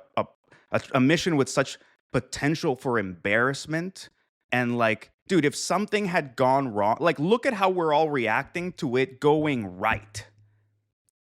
mission with such potential for embarrassment. And like, dude, if something had gone wrong, like, look at how we're all reacting to it going right.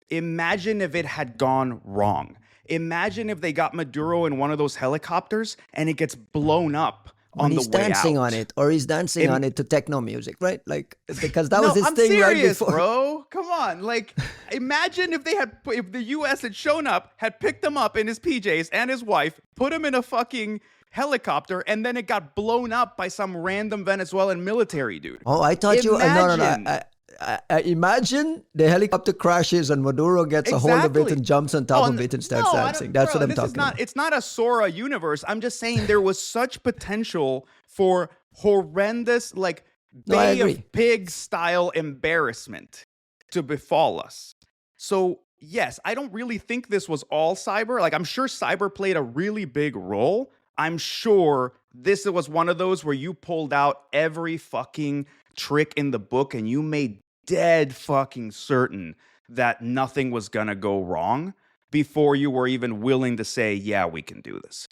Imagine if it had gone wrong. Imagine if they got Maduro in one of those helicopters and it gets blown up on the way out. He's dancing on it, or he's dancing on it to techno music, right? Like, because that was his thing right before. Bro, come on. Like, imagine if the U.S. had shown up, had picked him up in his PJs and his wife, put him in a fucking helicopter, and then it got blown up by some random Venezuelan military dude. Oh, I thought no. I imagine the helicopter crashes and Maduro gets a hold of it and jumps on top of it and starts dancing. That's what I'm talking about. It's not a Sora universe. I'm just saying there was such potential for horrendous, like, Bay of Pigs style embarrassment to befall us. So yes, I don't really think this was all cyber. Like, I'm sure cyber played a really big role. I'm sure this was one of those where you pulled out every fucking trick in the book and you made dead fucking certain that nothing was gonna go wrong before you were even willing to say, yeah, we can do this.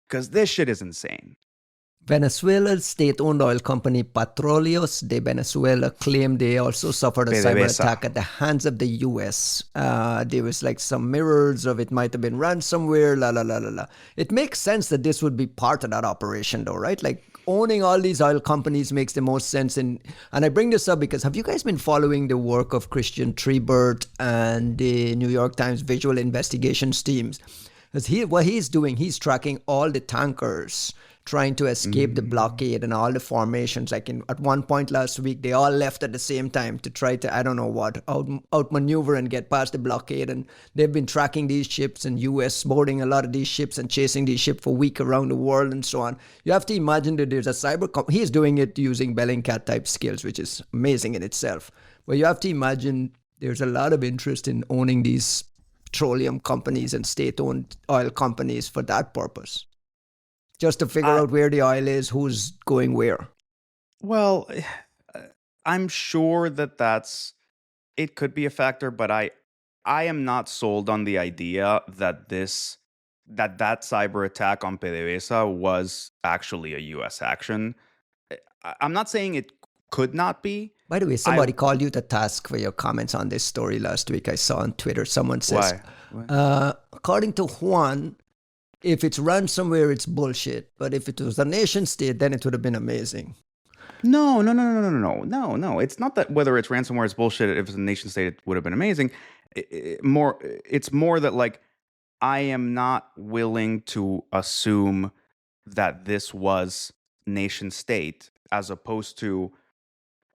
Because this shit is insane. Venezuela's state-owned oil company Petróleos de Venezuela claimed they also suffered a cyber attack at the hands of the U.S. There was like some mirrors of it might have been ransomware, It makes sense that this would be part of that operation though, right? Like, owning all these oil companies makes the most sense. And I bring this up because have you guys been following the work of Christian Trebert and the New York Times visual investigations teams? Because what he's doing, he's tracking all the tankers trying to escape the blockade and all the formations. Like at one point last week, they all left at the same time to try to, I don't know what, outmaneuver and get past the blockade. And they've been tracking these ships, and U.S. boarding a lot of these ships and chasing these ships for weeks around the world and so on. You have to imagine that there's a he's doing it using Bellingcat type skills, which is amazing in itself. But you have to imagine there's a lot of interest in owning these petroleum companies and state-owned oil companies for that purpose. Just to figure out where the oil is, who's going where. Well, I'm sure that it could be a factor, but I am not sold on the idea that that cyber attack on PDVSA was actually a U.S. action. I'm not saying it could not be. By the way, somebody called you to task for your comments on this story last week. I saw on Twitter, someone says, according to Juan, if it's ransomware, it's bullshit. But if it was a nation state, then it would have been amazing. No. It's not that whether it's ransomware is bullshit. If it's a nation state, it would have been amazing. It's more that, like, I am not willing to assume that this was nation state as opposed to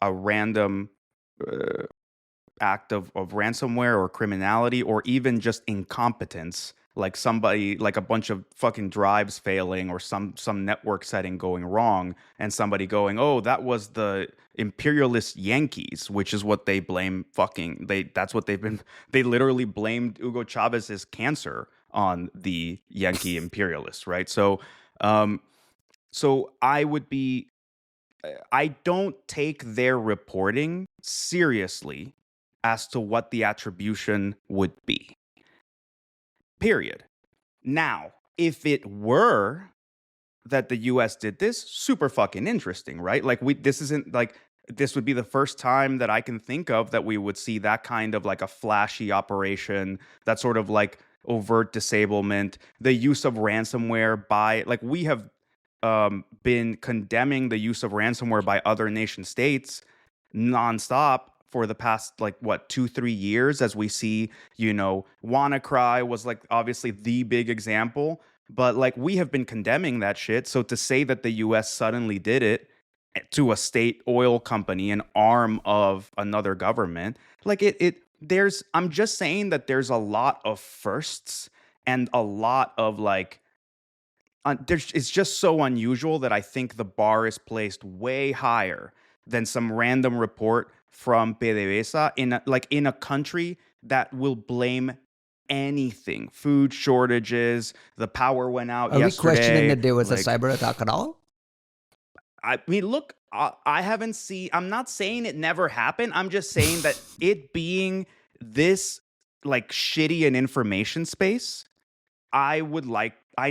a random act of ransomware or criminality or even just incompetence, like somebody, like a bunch of fucking drives failing or some network setting going wrong, and somebody going, oh, that was the imperialist Yankees, which is what they blame that's what they literally blamed Hugo Chavez's cancer on the Yankee imperialists, right? So I don't take their reporting seriously as to what the attribution would be. Period. Now, if it were that the US did this, super fucking interesting, right? Like this would be the first time that I can think of that we would see that kind of like a flashy operation, that sort of like overt disablement, the use of ransomware by, like, we have been condemning the use of ransomware by other nation states nonstop for the past, like, what, 2-3 years, as we see, WannaCry was like obviously the big example, but like we have been condemning that shit. So to say that the US suddenly did it to a state oil company, an arm of another government, like I'm just saying that there's a lot of firsts and a lot of like, it's just so unusual that I think the bar is placed way higher than some random report from PVDSA in a country that will blame anything. Food shortages, the power went out yesterday. Are we questioning that there was like, a cyber attack at all? I mean, look, I haven't seen, I'm not saying it never happened. I'm just saying that it being this like shitty an information space, I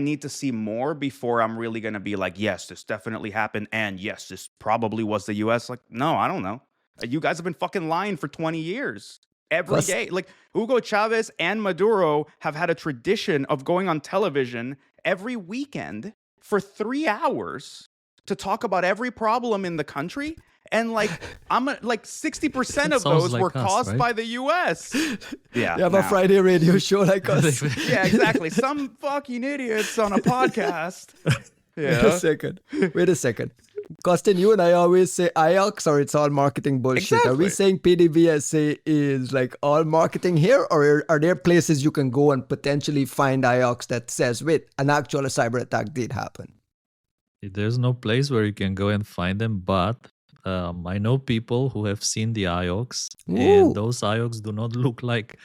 need to see more before I'm really going to be like, yes, this definitely happened. And yes, this probably was the US. Like, no, I don't know. You guys have been fucking lying for 20 years. Every day. Like, Hugo Chavez and Maduro have had a tradition of going on television every weekend for 3 hours to talk about every problem in the country. And like, 60% of those like were us, caused right? by the US. Yeah. You have a Friday radio show like us. Yeah, exactly. Some fucking idiots on a podcast. Yeah. Wait a second. Costin, you and I always say IOX or it's all marketing bullshit. Exactly. Are we saying PVDSA is like all marketing here, or are there places you can go and potentially find IOX that says, wait, an actual cyber attack did happen? There's no place where you can go and find them, but I know people who have seen the IOX, and those IOX do not look like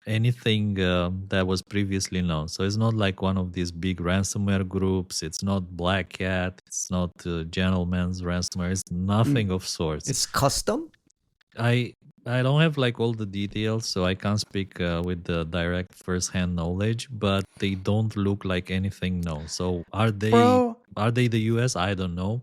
anything that was previously known. So it's not like one of these big ransomware groups. It's not Black Cat. It's not Gentleman's Ransomware. It's nothing of sorts. It's custom? I don't have like all the details, so I can't speak with the direct first-hand knowledge, but they don't look like anything known. So are they the US? I don't know.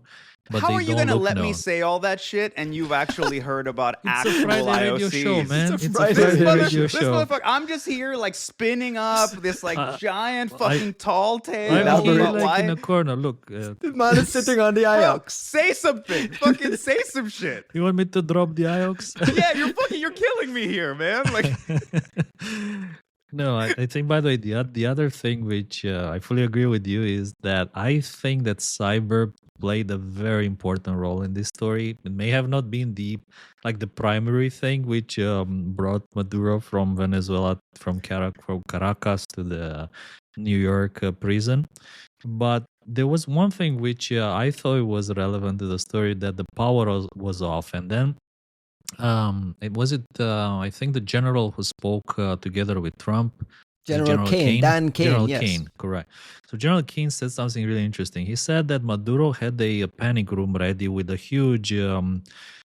But how are you going to let me known. say all that shit and you've actually heard about actual It's a Friday IOCs? radio show, man. It's a Friday Friday radio This show. motherfucker, I'm just here like spinning up this like giant fucking tall tale I'm about here like why. in a corner. Look, The man is sitting on the Bro, IOX. say something. Fucking say some shit. you want me to drop the IOX? Yeah, you're killing me here, man. Like, No, I think, by the way, the other thing which I fully agree with you is that I think that cyber played a very important role in this story. It may have not been the primary thing which brought Maduro from Venezuela, from Caracas to the New York prison, but there was one thing which I thought was relevant to the story, that the power was off, and then I think the general who spoke together with Trump, General Kane, Dan Kane, General yes. Kane, correct. So General Kane said something really interesting. He said that Maduro had a panic room ready with a huge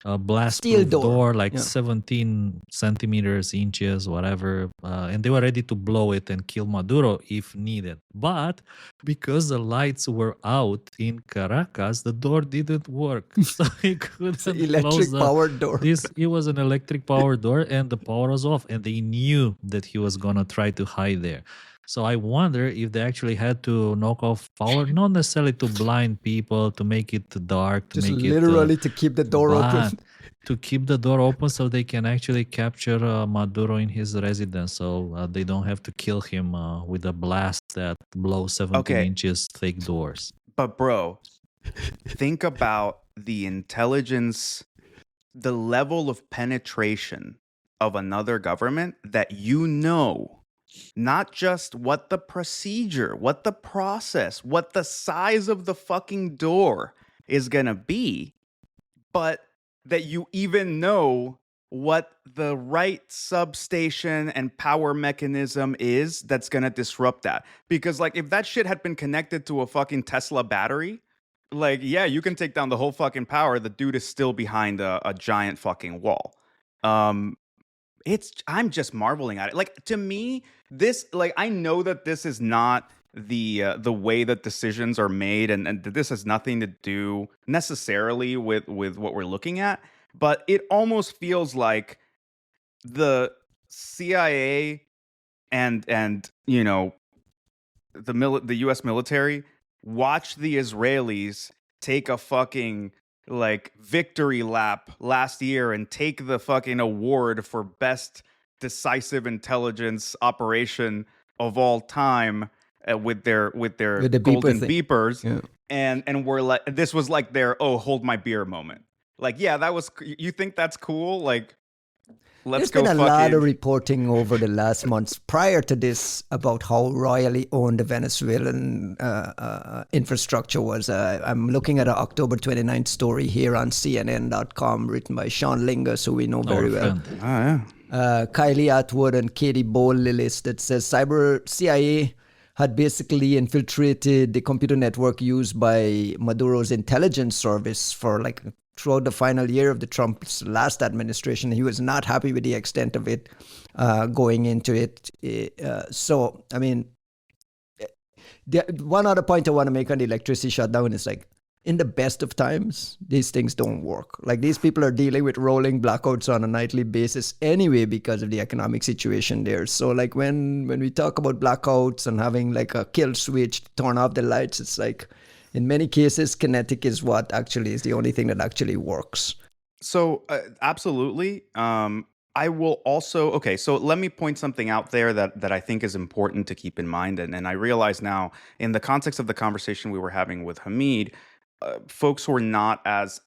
blast-proof Steel door. like Yeah. 17 centimeters, inches, whatever, and they were ready to blow it and kill Maduro if needed. But because the lights were out in Caracas, the door didn't work, so he couldn't close Electric the powered door. It was an electric power door, and the power was off, and they knew that he was gonna try to hide there. So I wonder if they actually had to knock off power, not necessarily to blind people, to make it dark, to Just make literally it to keep the door open. to keep the door open so they can actually capture Maduro in his residence, so they don't have to kill him with a blast that blows 17 inches thick doors. but bro, think about the intelligence, the level of penetration of another government that you know not just what the procedure, what the process, what the size of the fucking door is going to be, but that you even know what the right substation and power mechanism is that's going to disrupt that. Because like if that shit had been connected to a fucking Tesla battery, like yeah, you can take down the whole fucking power. The dude is still behind a giant fucking wall. I'm just marveling at it. Like to me, this like I know that this is not the way that decisions are made, and this has nothing to do necessarily with what we're looking at, but it almost feels like the CIA and you know the US military watched the Israelis take a fucking like victory lap last year and take the fucking award for best decisive intelligence operation of all time with their With the beeper golden thing. beepers. Yeah. And we're like, this was like their hold my beer moment. Like, yeah, that was, you think that's cool? Like, let's There's go been a lot of fucking reporting over the last months prior to this about how royally owned the Venezuelan infrastructure was. I'm looking at an October 29th story here on CNN.com written by Sean Lingus, who we know very well. friend. Oh, yeah. Kylie Atwood and Katie Bowl-Lillis that says CIA had basically infiltrated the computer network used by Maduro's intelligence service for like throughout the final year of the Trump's last administration. He was not happy with the extent of it going into it. So, I mean, one other point I want to make on the electricity shutdown is like, in the best of times, these things don't work. Like these people are dealing with rolling blackouts on a nightly basis anyway because of the economic situation there. So like when we talk about blackouts and having like a kill switch to turn off the lights, it's like in many cases, kinetic is what actually is the only thing that actually works. So absolutely. I will also, okay, so let me point something out there that I think is important to keep in mind. And I realize now in the context of the conversation we were having with Hamid, folks who are not as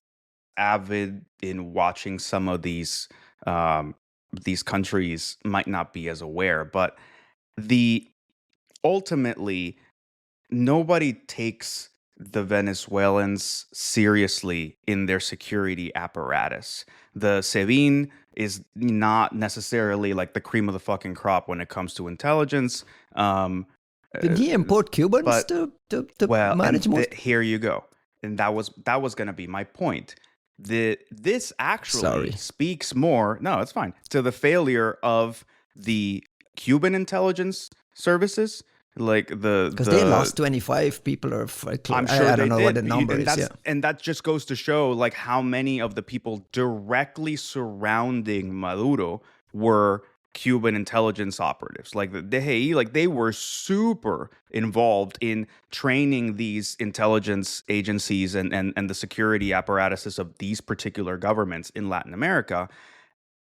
avid in watching some of these countries might not be as aware, but ultimately nobody takes the Venezuelans seriously in their security apparatus. The SEBIN is not necessarily like the cream of the fucking crop when it comes to intelligence. Did he import Cubans but- to Well, manage and most? here you go. And that was going to be my point. This actually Sorry. speaks more. No, it's fine. To the failure of the Cuban intelligence services, like Because they lost 25 people, or I'm sure I they don't know did. what the number and is. that's, Yeah. and that just goes to show like how many of the people directly surrounding Maduro were Cuban intelligence operatives. Like they were super involved in training these intelligence agencies and the security apparatuses of these particular governments in Latin America.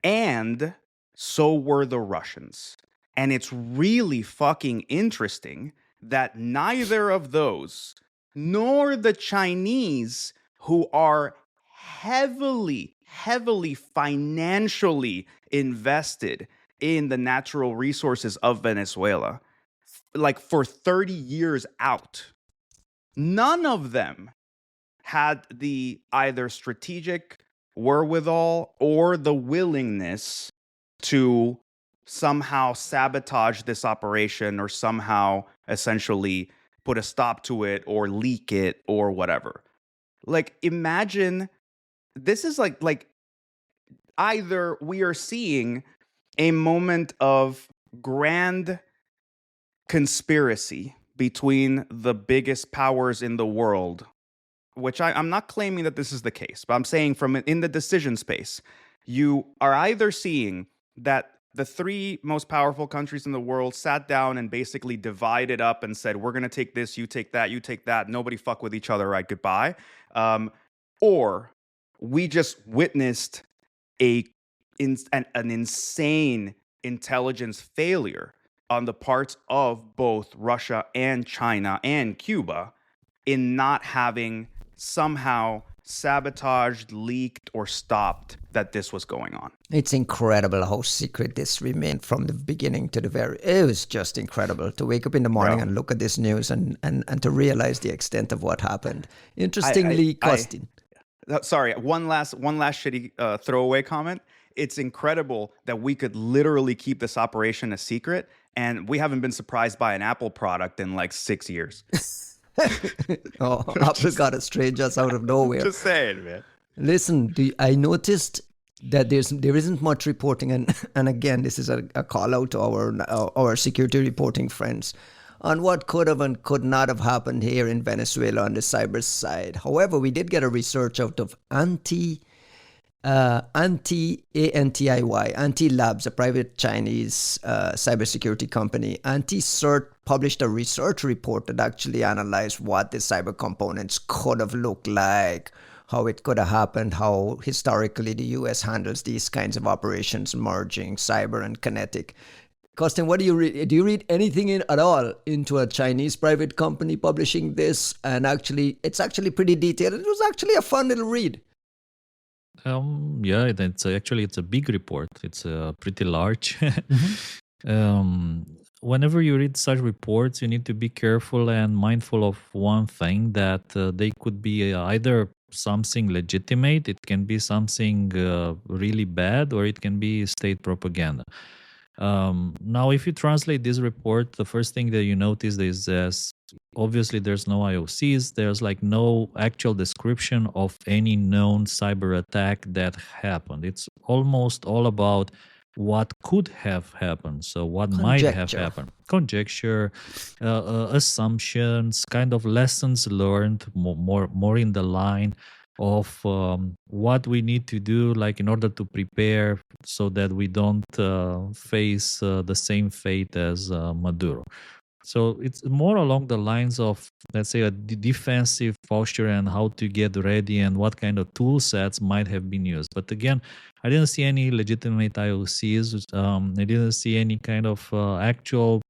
And so were the Russians. And it's really fucking interesting that neither of those, nor the Chinese, who are heavily financially invested in the natural resources of Venezuela, like for 30 years out, none of them had the either strategic wherewithal or the willingness to somehow sabotage this operation or somehow essentially put a stop to it or leak it or whatever. Like imagine this is like either we are seeing a moment of grand conspiracy between the biggest powers in the world, which I'm not claiming that this is the case, but I'm saying from in the decision space, you are either seeing that the three most powerful countries in the world sat down and basically divided up and said, we're going to take this, you take that, nobody fuck with each other, right, goodbye. Or we just witnessed an insane intelligence failure on the parts of both Russia and China and Cuba in not having somehow sabotaged, leaked, or stopped that this was going on. It's incredible how secret this remained from the beginning to the very. It was just incredible to wake up in the morning and look at this news and to realize the extent of what happened. Interestingly, Costin. Sorry, one last shitty throwaway comment. It's incredible that we could literally keep this operation a secret, and we haven't been surprised by an Apple product in like 6 years. Apple got a stray just out of nowhere. Just saying, man. Listen, I noticed that there isn't much reporting, and again, this is a call out to our security reporting friends on what could have and could not have happened here in Venezuela on the cyber side. However, we did get a research out of Anti Labs, a private Chinese cybersecurity company. Anti-Cert published a research report that actually analyzed what the cyber components could have looked like, how it could have happened, how historically the US handles these kinds of operations, merging cyber and kinetic. Costin, what do you read? Do you read anything at all into a Chinese private company publishing this? And actually, it's actually pretty detailed. It was actually a fun little read. Yeah, it's a big report. It's pretty large. Whenever you read such reports, you need to be careful and mindful of one thing, that they could be either something legitimate, it can be something really bad, or it can be state propaganda. Now, if you translate this report, the first thing that you notice is obviously there's no IOCs, there's like no actual description of any known cyber attack that happened. It's almost all about what could have happened, so what might have happened, conjecture, assumptions, kind of lessons learned, more in the line of what we need to do, like in order to prepare so that we don't face the same fate as Maduro. So it's more along the lines of, let's say, a defensive posture and how to get ready and what kind of tool sets might have been used. But again, I didn't see any legitimate IOCs. I didn't see any kind of actual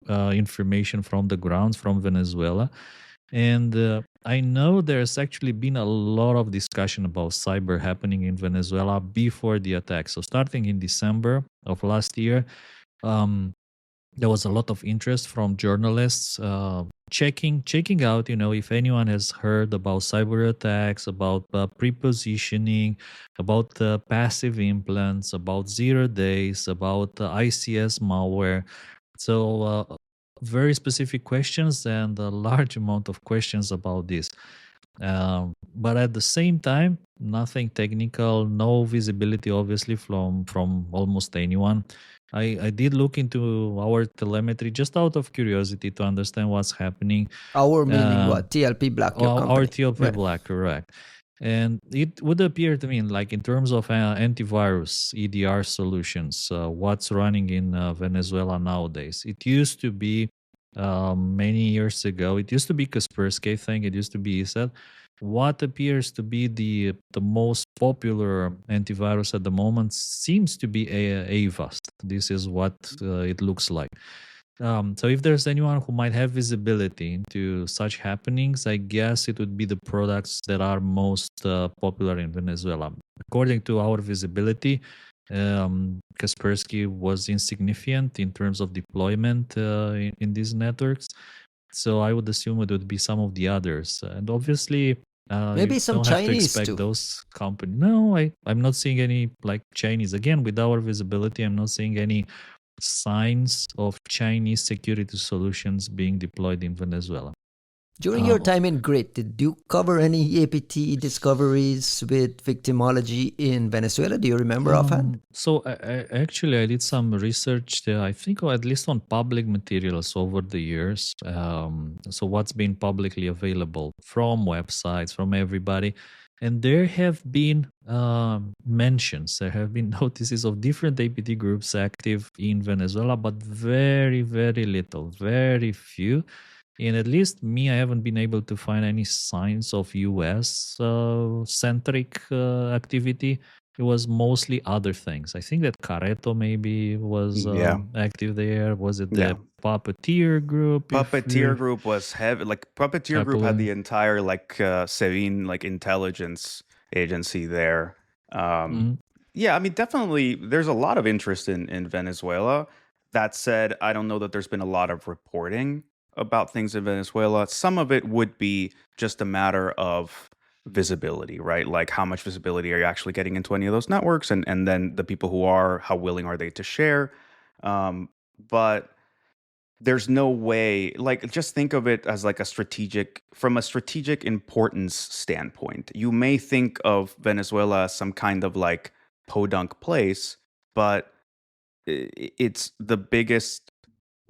information from the grounds from Venezuela. And I know there's actually been a lot of discussion about cyber happening in Venezuela before the attack. So starting in December of last year, there was a lot of interest from journalists checking out, if anyone has heard about cyber attacks, about pre-positioning, about passive implants, about 0 days, about ICS malware. So very specific questions and a large amount of questions about this. But at the same time, nothing technical, no visibility, obviously, from almost anyone. I did look into our telemetry just out of curiosity to understand what's happening. Our meaning what? TLP Black, your company. Our TLP Black, correct. And it would appear to me, like in terms of antivirus EDR solutions, what's running in Venezuela nowadays. It used to be many years ago, it used to be Kaspersky thing, it used to be ESET. What appears to be the most popular antivirus at the moment seems to be Avast. This is what it looks like. So if there's anyone who might have visibility into such happenings, I guess it would be the products that are most popular in Venezuela. According to our visibility, Kaspersky was insignificant in terms of deployment in these networks. So I would assume it would be some of the others. And obviously, maybe some Chinese have to expect too. Those companies. No, I'm not seeing any like Chinese. Again, with our visibility, I'm not seeing any signs of Chinese security solutions being deployed in Venezuela. During your time in GRIT, did you cover any APT discoveries with victimology in Venezuela? Do you remember offhand? So I did some research there, I think, or at least on public materials over the years. So what's been publicly available from websites, from everybody. And there have been mentions, there have been notices of different APT groups active in Venezuela, but very, very little, very few. And at least me, I haven't been able to find any signs of US-centric activity. it was mostly other things. I think that Careto maybe was Yeah. active there. Was it the Yeah. Puppeteer group? Puppeteer Group was heavy. Like Puppeteer Group had Chaplin. the entire like Sevin like intelligence agency there. Mhm. Yeah, I mean, definitely there's a lot of interest in Venezuela. That said, I don't know that there's been a lot of reporting about things in Venezuela. Some of it would be just a matter of visibility, right? Like how much visibility are you actually getting into any of those networks? And then the people who are, how willing are they to share? But there's no way, like, just think of it as like a strategic, from a strategic importance standpoint. You may think of Venezuela as some kind of like podunk place, but it's the biggest,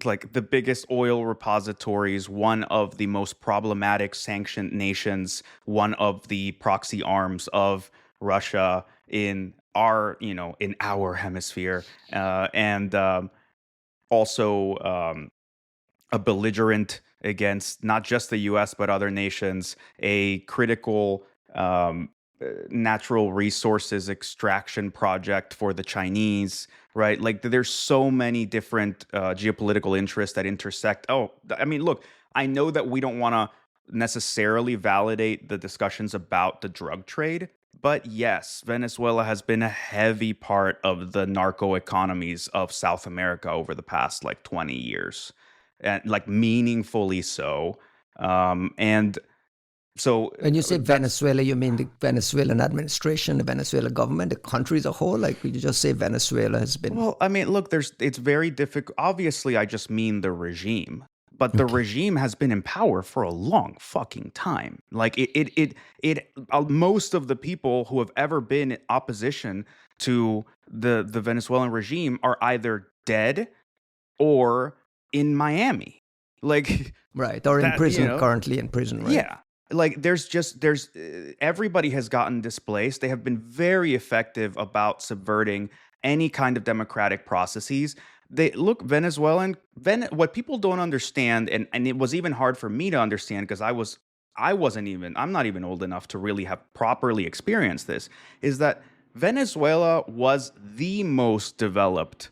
like the biggest oil repositories, one of the most problematic sanctioned nations, one of the proxy arms of Russia in our, in our hemisphere, and also a belligerent against not just the US, but other nations, a critical natural resources extraction project for the Chinese, right? Like there's so many different geopolitical interests that intersect. Oh, I mean, look, I know that we don't want to necessarily validate the discussions about the drug trade, but yes, Venezuela has been a heavy part of the narco economies of South America over the past like 20 years, and like meaningfully so. And so When you say that's Venezuela, you mean the Venezuelan administration, the Venezuelan government, the country as a whole? Like, you just say Venezuela has been. well, I mean, look, it's very difficult. Obviously, I just mean the regime, but the Okay. regime has been in power for a long fucking time. Like most of the people who have ever been in opposition to the Venezuelan regime are either dead or in Miami. Like Right. Or in that, prison, currently in prison, right? yeah. Like there's everybody has gotten displaced. They have been very effective about subverting any kind of democratic processes. They look what people don't understand, and it was even hard for me to understand because I'm not even old enough to really have properly experienced this, is that Venezuela was the most developed,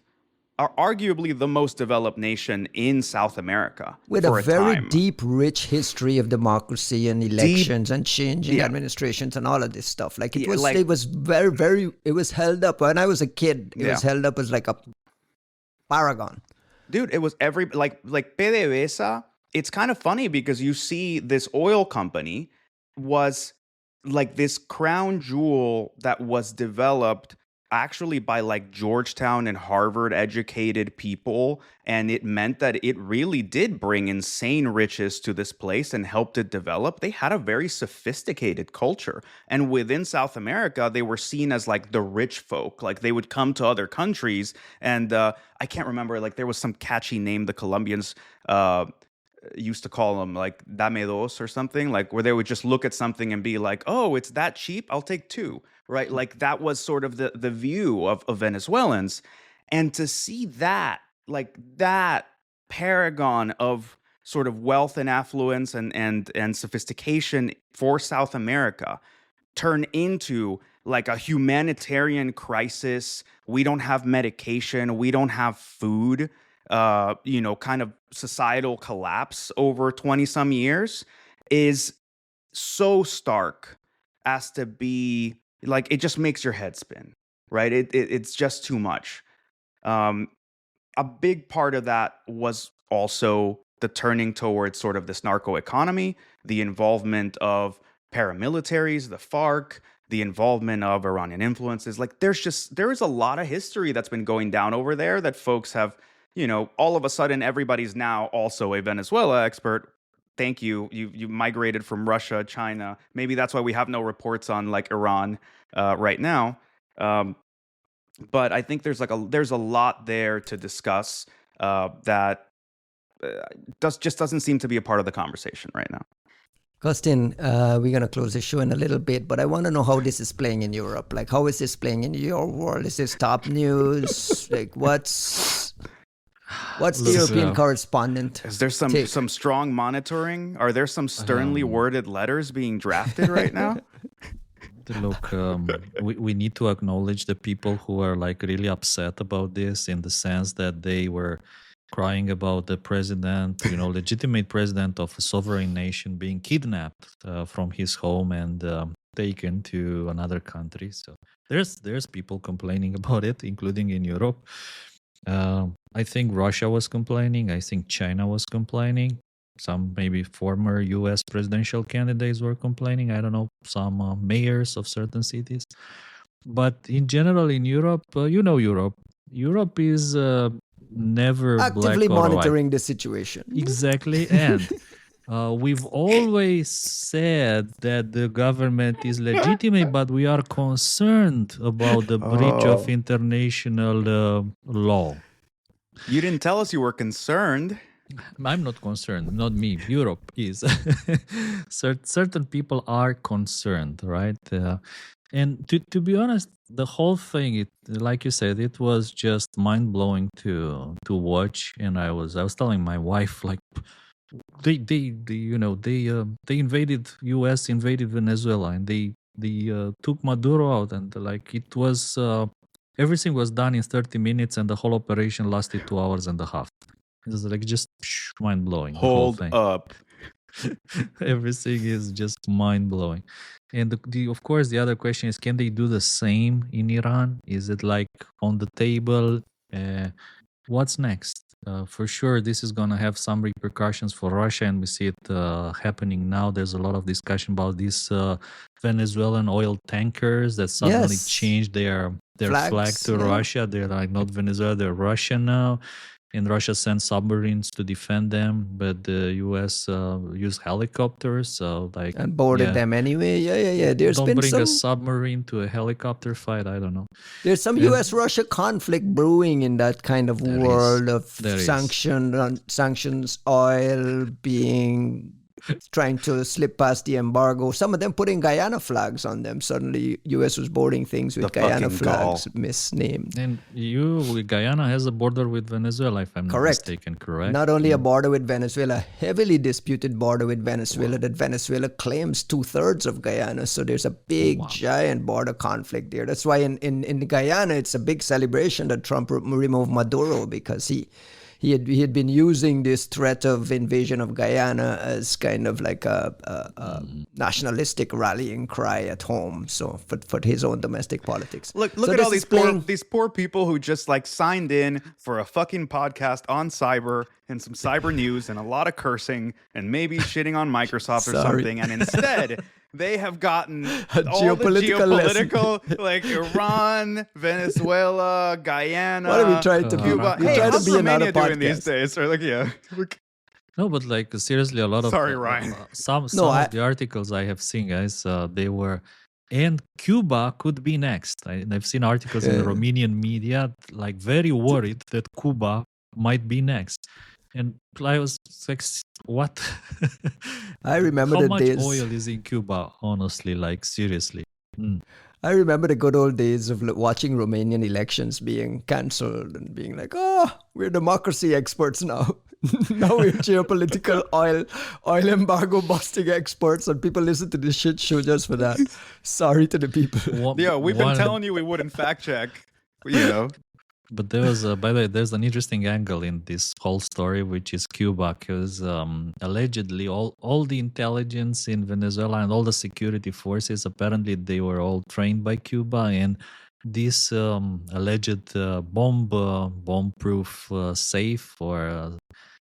are arguably the most developed nation in South America With for a a very time. deep, rich history of democracy and elections and changing Yeah. administrations and all of this stuff. Like it Yeah, was, like- it was very, very. It was held up when I was a kid. It was Yeah. held up as like a paragon. Dude, it was like PDVSA. It's kind of funny because you see this oil company was like this crown jewel that was developed actually by like Georgetown and Harvard educated people, and it meant that it really did bring insane riches to this place and helped it develop. They had a very sophisticated culture, and within South America they were seen as like the rich folk. Like they would come to other countries, and I can't remember, like there was some catchy name the Colombians used to call them, like dame dos or something, like where they would just look at something and be like, oh, it's that cheap, I'll take two, right? Like that was sort of the view of Venezuelans. And to see that, like that paragon of sort of wealth and affluence and sophistication for South America turn into like a humanitarian crisis. We don't have medication, we don't have food, kind of societal collapse over 20 some years is so stark as to be like, it just makes your head spin, right? It's just too much. A big part of that was also the turning towards sort of this narco economy, the involvement of paramilitaries, the FARC, the involvement of Iranian influences. Like there is a lot of history that's been going down over there that folks have, all of a sudden everybody's now also a Venezuela expert. Thank you. You migrated from Russia, China. Maybe that's why we have no reports on like Iran right now. But I think there's a lot there to discuss that just doesn't seem to be a part of the conversation right now. Costin, we're going to close the show in a little bit, but I want to know how this is playing in Europe. Like, how is this playing in your world? Is this top news? Like, what's the European correspondent? Is there some strong monitoring? Are there some sternly worded letters being drafted right now? Look, we need to acknowledge the people who are like really upset about this, in the sense that they were crying about the president, legitimate president of a sovereign nation being kidnapped from his home and taken to another country. So there's people complaining about it, including in Europe. I think Russia was complaining. I think China was complaining. Some maybe former U.S. presidential candidates were complaining. I don't know, some mayors of certain cities. But in general, in Europe, Europe. Europe is never Actively black or white. monitoring the situation. Exactly, and we've always said that the government is legitimate, but we are concerned about the breach of international law. You didn't tell us you were concerned. I'm not concerned, not me. Europe is. Certain people are concerned, right? And to be honest, the whole thing, like you said, it was just mind blowing to watch. And I was telling my wife, like, they invaded U.S. invaded Venezuela, and they took Maduro out, and like it was everything was done in 30 minutes, and the whole operation lasted 2 hours and a half. It was like just mind blowing. Hold up. Everything is just mind blowing. And of course, the other question is, can they do the same in Iran? Is it like on the table? What's next? For sure, this is going to have some repercussions for Russia, and we see it happening now. There's a lot of discussion about these Venezuelan oil tankers that suddenly changed their flag to Russia. They're like not Venezuela, they're Russia now. And Russia sent submarines to defend them, but the U.S. used helicopters, so like and boarded them anyway. Yeah. There's been bring a submarine to a helicopter fight. I don't know. There's some U.S.-Russia conflict brewing in that kind of world of sanctions, oil being trying to slip past the embargo. Some of them putting Guyana flags on them. Suddenly, U.S. was boarding things with Guyana flags misnamed. And Guyana has a border with Venezuela, if I'm not mistaken, correct? Not only a border with Venezuela, heavily disputed border with Venezuela that Venezuela claims 2/3 of Guyana. So there's a big, giant border conflict there. That's why in Guyana, it's a big celebration that Trump removed Maduro, because he had been using this threat of invasion of Guyana as kind of like a nationalistic rallying cry at home. So for his own domestic politics. Look at all these poor people who just like signed in for a fucking podcast on cyber and some cyber news and a lot of cursing and maybe shitting on Microsoft or something, and instead they have gotten all geopolitical like Iran, Venezuela, Guyana. What are we trying to do? Cuba. We try to be another podcast doing these days, or like No, but like seriously, a lot of Ryan. Some of the articles I have seen, guys, they were, and Cuba could be next. I've seen articles in the Romanian media like very worried that Cuba might be next. And I was like, what? I remember How much oil is in Cuba, honestly, like seriously. I remember the good old days of watching Romanian elections being cancelled and being like, we're democracy experts now. Now we're geopolitical oil embargo busting experts, and people listen to this shit show just for that. Sorry to the people. We've been telling you we wouldn't fact check, But there was, by the way, there's an interesting angle in this whole story, which is Cuba, because allegedly all the intelligence in Venezuela and all the security forces, apparently they were all trained by Cuba, and this alleged bomb-proof safe or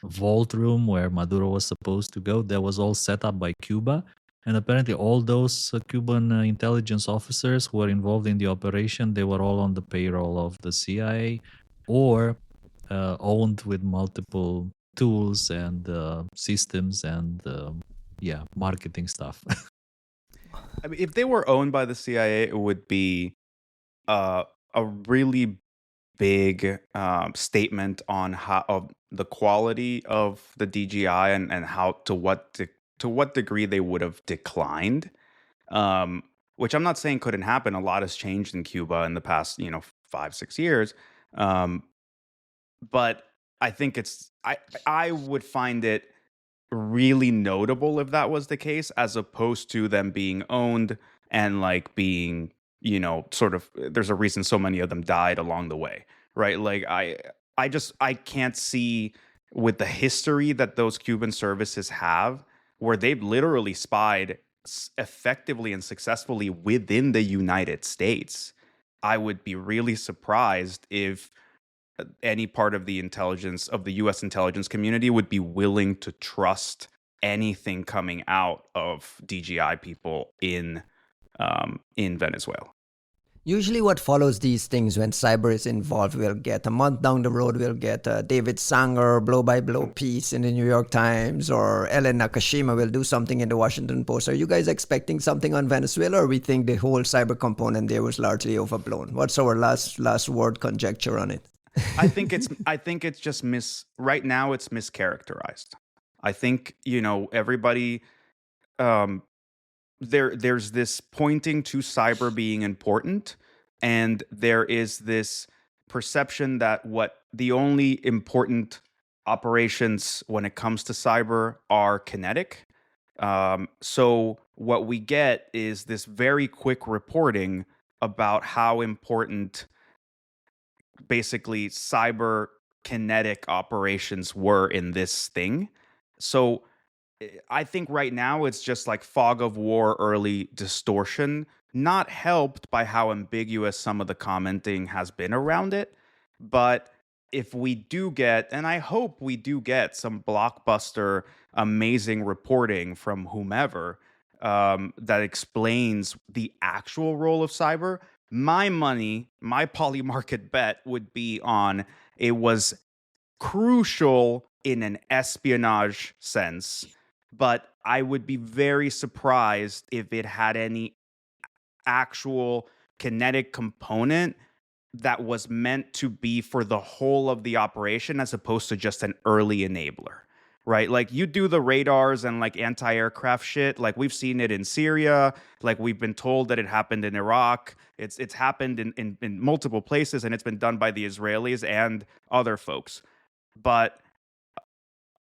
vault room where Maduro was supposed to go, that was all set up by Cuba. And apparently all those Cuban intelligence officers who were involved in the operation, they were all on the payroll of the CIA or owned with multiple tools and systems and, marketing stuff. I mean, if they were owned by the CIA, it would be a really big statement on how the quality of the DGI and how to what degree they would have declined, which I'm not saying couldn't happen. A lot has changed in Cuba in the past, 5-6 years. But I think I would find it really notable if that was the case, as opposed to them being owned and like being, sort of, there's a reason so many of them died along the way, right? Like I can't see with the history that those Cuban services have, where they've literally spied effectively and successfully within the United States. I would be really surprised if any part of the intelligence of the U.S. intelligence community would be willing to trust anything coming out of DGI people in Venezuela. Usually what follows these things when cyber is involved, we'll get a month down the road, we'll get a David Sanger blow-by-blow piece in the New York Times, or Ellen Nakashima will do something in the Washington Post. Are you guys expecting something on Venezuela, or we think the whole cyber component there was largely overblown? What's our last word conjecture on it? I think it's just right now it's mischaracterized. I think, everybody, there's this pointing to cyber being important, and there is this perception that what the only important operations when it comes to cyber are kinetic. So what we get is this very quick reporting about how important basically cyber kinetic operations were in this thing. So I think right now it's just like fog of war, early distortion, not helped by how ambiguous some of the commenting has been around it. But if we do get, and I hope we do get, some blockbuster, amazing reporting from whomever that explains the actual role of cyber, my money, my polymarket bet would be on it was crucial in an espionage sense, but I would be very surprised if it had any actual kinetic component that was meant to be for the whole of the operation as opposed to just an early enabler, right? Like you do the radars and like anti-aircraft shit, like we've seen it in Syria, like we've been told that it happened in Iraq. It's happened in multiple places, and it's been done by the Israelis and other folks. But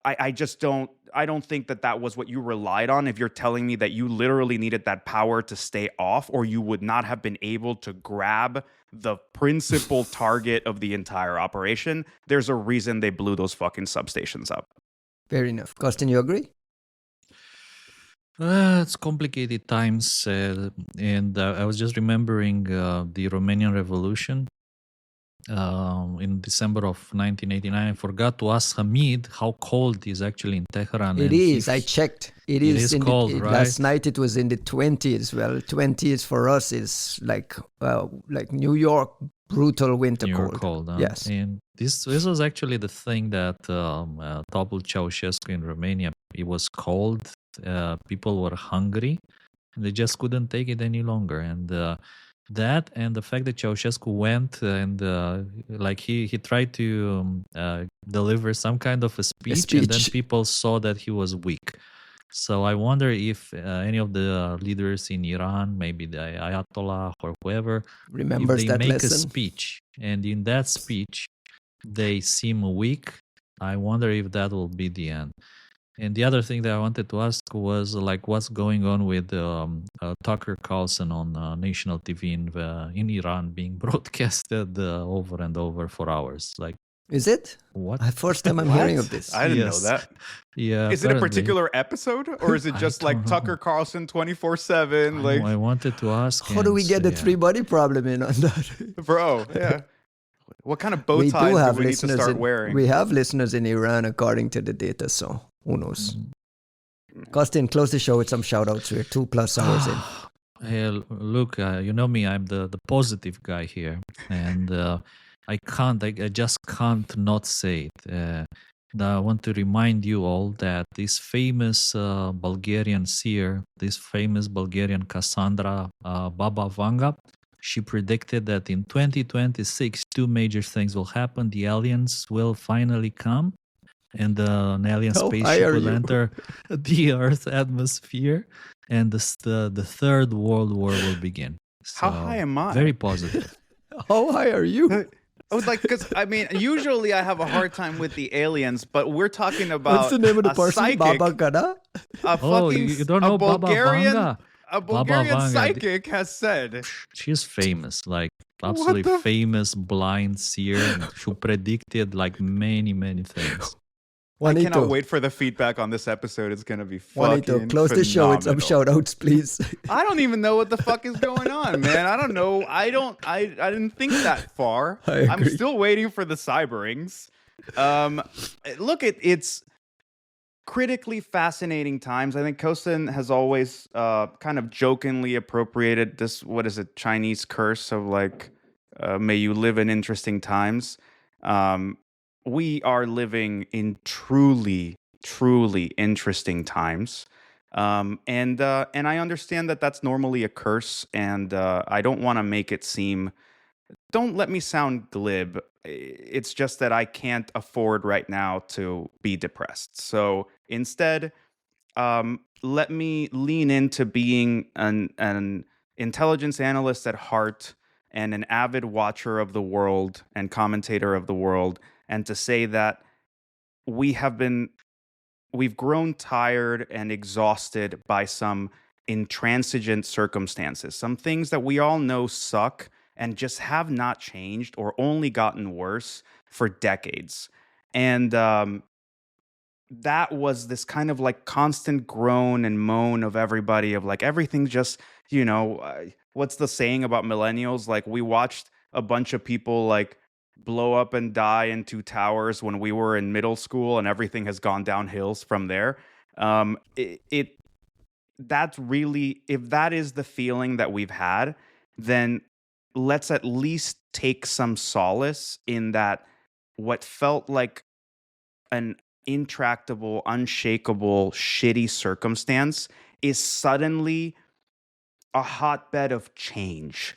I don't think that was what you relied on if you're telling me that you literally needed that power to stay off, or you would not have been able to grab the principal target of the entire operation. There's a reason they blew those fucking substations up. Fair enough. Kostin, you agree? It's complicated times, and I was just remembering the Romanian Revolution in December of 1989. I forgot to ask Hamid how cold it is actually in Tehran. It is. I checked. It is cold, right? Last night it was in the 20s. Well, 20s for us is like New York, brutal winter New York cold. Huh? Yes. And this was actually the thing that toppled Ceausescu in Romania. It was cold. People were hungry. And they just couldn't take it any longer. And that and the fact that Ceausescu went and he tried to deliver some kind of a speech, and then people saw that he was weak. So I wonder if any of the leaders in Iran, maybe the Ayatollah or whoever, remembers if they that make lesson. a speech, and in that speech they seem weak, I wonder if that will be the end. And the other thing that I wanted to ask was like what's going on with Tucker Carlson on national TV in Iran being broadcasted over and over for hours. Like, is it? What? First time I'm hearing of this. I didn't know that. Yeah. Is it a particular episode, or is it just like Tucker Carlson 24/7? Like, I wanted to ask. How do we get the three-body problem in on that? Bro, yeah. What kind of bow ties do we need to start wearing? We have listeners in Iran according to the data, so who knows? Kostin, close the show with some shout-outs. We're 2+ hours in. Hey, look, you know me, I'm the positive guy here. And I just can't not say it. I want to remind you all that this famous Bulgarian seer, this famous Bulgarian Cassandra Baba Vanga, she predicted that in 2026, two major things will happen. The aliens will finally come, and an alien spaceship will enter the Earth's atmosphere, and the Third World War will begin. So, how high am I? Very positive. How high are you? I was like, because I mean, usually I have a hard time with the aliens, but we're talking about what's the name of the person? Psychic, Baba Gada? You don't know Baba Vanga? A Bulgarian psychic has said she's famous, like What absolutely the- famous blind seer who predicted like many things. I cannot Juanito, wait for the feedback on this episode. It's gonna be Juanito, fucking close the show with some phenomenal. shout outs, please. I don't even know what the fuck is going on, man. I don't know. I didn't think that far. I I'm agree. still waiting for the cyberings. Look, it's critically fascinating times. I think Kostin has always kind of jokingly appropriated this, what is it, Chinese curse of like, may you live in interesting times. We are living in truly interesting times. And I understand that that's normally a curse, and I don't want to make it seem. Don't let me sound glib. It's just that I can't afford right now to be depressed. So instead, let me lean into being an intelligence analyst at heart and an avid watcher of the world and commentator of the world, and to say that we've grown tired and exhausted by some intransigent circumstances, some things that we all know suck and just have not changed or only gotten worse for decades. And that was this kind of like constant groan and moan of everybody of like everything just, what's the saying about millennials? Like we watched a bunch of people like blow up and die in two towers when we were in middle school, and everything has gone downhill from there. That's really, if that is the feeling that we've had, then let's at least take some solace in that what felt like an intractable, unshakable, shitty circumstance is suddenly a hotbed of change.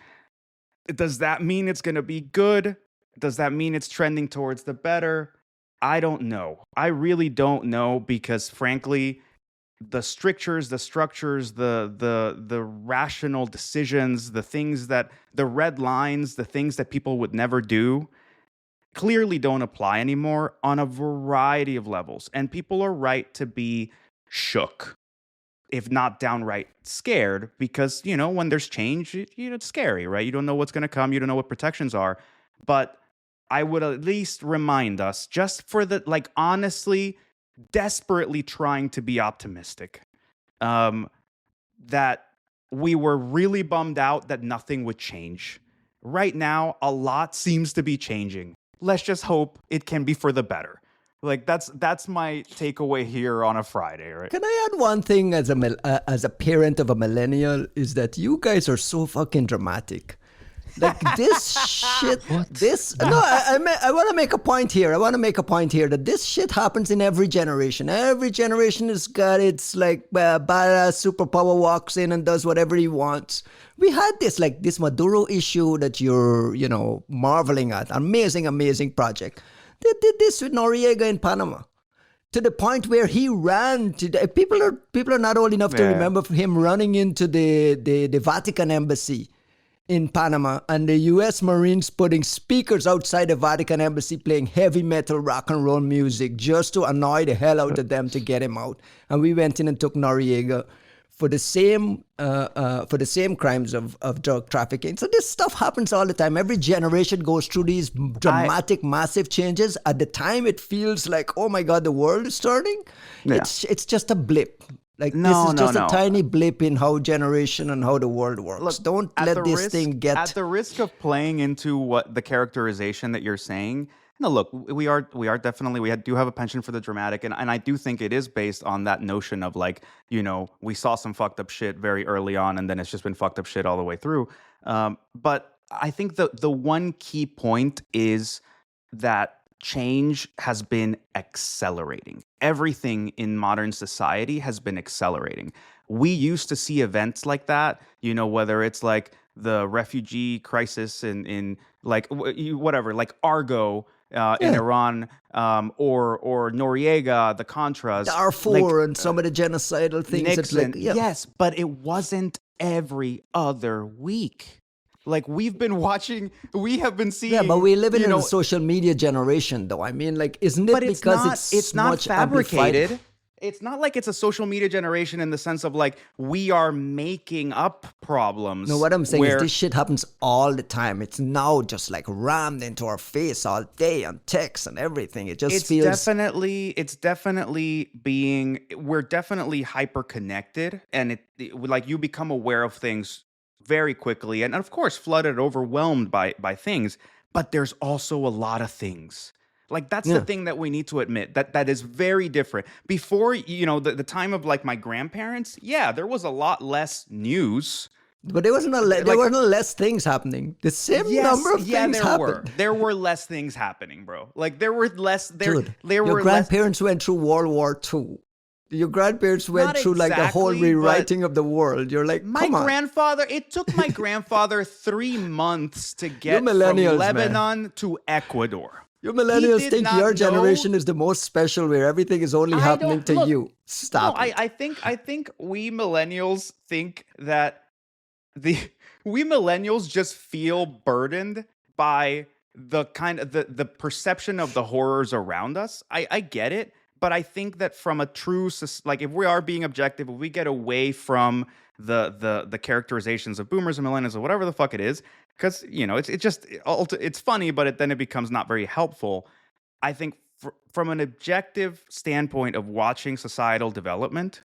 Does that mean it's going to be good? Does that mean it's trending towards the better? I don't know. I really don't know, because frankly, the strictures, the structures, the rational decisions, the red lines, the things that people would never do clearly don't apply anymore on a variety of levels. And people are right to be shook, if not downright scared, because, when there's change, it's scary, right? You don't know what's going to come. You don't know what protections are. But I would at least remind us, just for the, like, honestly, desperately trying to be optimistic, that we were really bummed out that nothing would change. Right now, a lot seems to be changing. Let's just hope it can be for the better. Like that's my takeaway here on a Friday, right? Can I add one thing as a parent of a millennial, is that you guys are so fucking dramatic. Like this shit, I want to make a point here. That this shit happens in every generation. Every generation has got its like badass superpower, walks in and does whatever he wants. We had this Maduro issue that you're, marveling at. Amazing project. They did this with Noriega in Panama, to the point where he ran to people are not old enough to remember him running into the Vatican embassy in Panama, and the U.S. Marines putting speakers outside the Vatican embassy playing heavy metal rock and roll music just to annoy the hell out of them to get him out. And we went in and took Noriega for the same crimes of drug trafficking. So this stuff happens all the time. Every generation goes through these dramatic, massive changes. At the time, it feels like, oh my God, the world is turning. Yeah. It's just a blip. This is just a tiny blip in how generation and how the world works. Look, don't let this thing get... At the risk of playing into what the characterization that you're saying, no, look, we are definitely, we do have a penchant for the dramatic, and I do think it is based on that notion of like, we saw some fucked up shit very early on, and then it's just been fucked up shit all the way through. But I think the one key point is that change has been accelerating. Everything in modern society has been accelerating. We used to see events like that, whether it's like the refugee crisis in like whatever, like Argo in Iran, or Noriega, the Contras, Darfur, and some of the genocidal things. Nixon, yes, but it wasn't every other week. Like we have been seeing. Yeah, but we live in a social media generation, though. I mean, isn't it because it's not much fabricated? amplified? it's not like it's a social media generation in the sense of like we are making up problems. No, what I'm saying is where this shit happens all the time. It's now just like rammed into our face all day on text and everything. It just feels it's definitely being, we're definitely hyper connected, and like you become aware of things very quickly, and of course flooded, overwhelmed by things. But there's also a lot of things. Like that's the thing that we need to admit, that is very different. Before, you know, the time of like my grandparents, yeah, there was a lot less news. But there wasn't there weren't less things happening. The same number of things happened. There were less things happening, bro. Like there were less. Dude, there your were grandparents went through World War II. Your grandparents went through like the whole rewriting of the world. You're like, my come on. grandfather. It took my grandfather 3 months to get from millennials, Lebanon to Ecuador. You millennials think your generation is the most special, where everything is only happening to you. Stop. No, I think we millennials think that we millennials just feel burdened by the kind of the perception of the horrors around us. I get it, but I think that from a true, like, if we are being objective, if we get away from the characterizations of boomers and millennials or whatever the fuck it is, because, you know, it's funny, but then it becomes not very helpful. I think from an objective standpoint of watching societal development,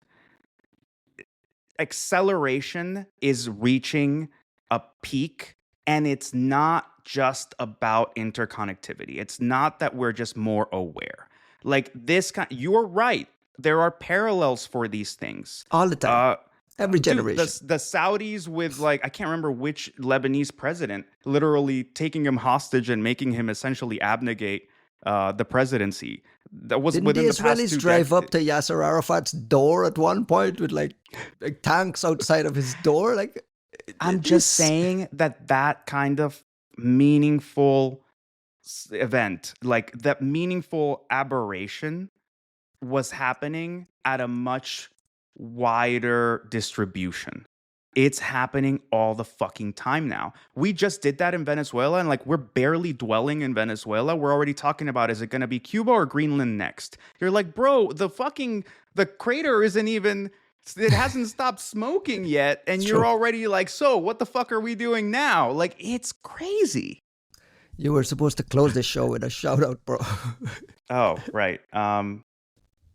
acceleration is reaching a peak, and it's not just about interconnectivity. It's not that we're just more aware. Like this you're right. There are parallels for these things all the time. Every generation. Dude, the Saudis with, like, I can't remember which Lebanese president, literally taking him hostage and making him essentially abnegate the presidency. That was Didn't within the the past Israelis 2 drive up to Yasser Arafat's door at one point with like tanks outside of his door? Like, I'm just saying that kind of meaningful event, like that meaningful aberration, was happening at a much wider distribution. It's happening all the fucking time now. We just did that in Venezuela, and like we're barely dwelling in Venezuela. We're already talking about, is it going to be Cuba or Greenland next? You're like, bro, the crater isn't even, it hasn't stopped smoking yet, and you're already like, so what the fuck are we doing now? Like, it's crazy. You were supposed to close the show with a shout out, bro. Oh, right.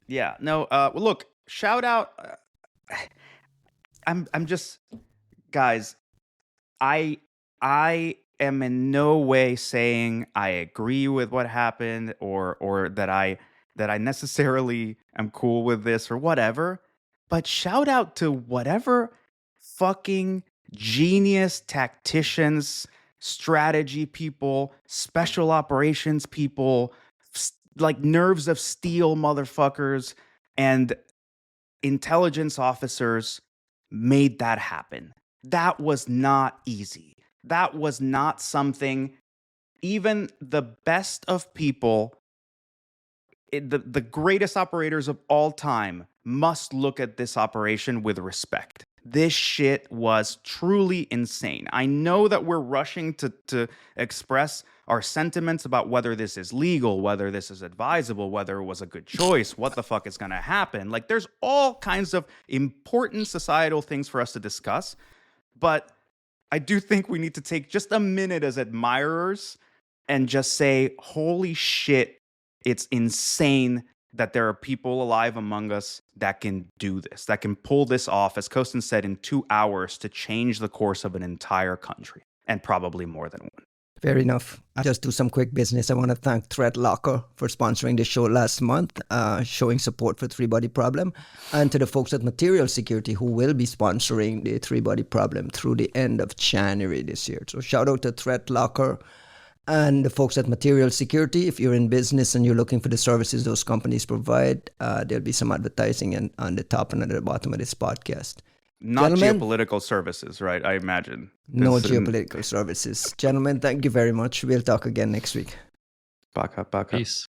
Yeah. No. Well, look. Shout out. I'm just, guys. I am in no way saying I agree with what happened, or that I necessarily am cool with this or whatever. But shout out to whatever fucking genius tacticians, strategy people, special operations people, like nerves of steel motherfuckers, and intelligence officers made that happen. That was not easy. That was not something even the best of people, the greatest operators of all time, must look at this operation with respect. This shit was truly insane. I know that we're rushing to express our sentiments about whether this is legal, whether this is advisable, whether it was a good choice, what the fuck is going to happen. Like, there's all kinds of important societal things for us to discuss. But I do think we need to take just a minute as admirers and just say, holy shit, it's insane that there are people alive among us that can do this, that can pull this off, as Kostin said, in 2 hours to change the course of an entire country, and probably more than one. Fair enough. I'll just do some quick business. I want to thank ThreatLocker for sponsoring the show last month, showing support for Three Body Problem, and to the folks at Material Security who will be sponsoring the Three Body Problem through the end of January this year. So shout out to ThreatLocker and the folks at Material Security. If you're in business and you're looking for the services those companies provide, there'll be some advertising on the top and at the bottom of this podcast. Not geopolitical services, right? I imagine. No geopolitical services. Gentlemen, thank you very much. We'll talk again next week. Baka. Peace.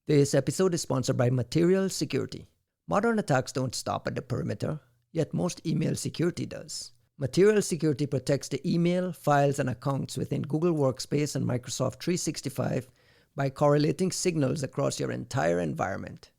This episode is sponsored by Material Security. Modern attacks don't stop at the perimeter, yet most email security does. Material Security protects the email, files, and accounts within Google Workspace and Microsoft 365 by correlating signals across your entire environment.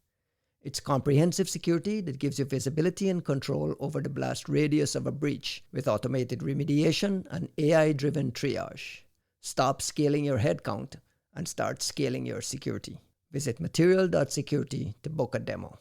It's comprehensive security that gives you visibility and control over the blast radius of a breach with automated remediation and AI-driven triage. Stop scaling your headcount and start scaling your security. Visit material.security to book a demo.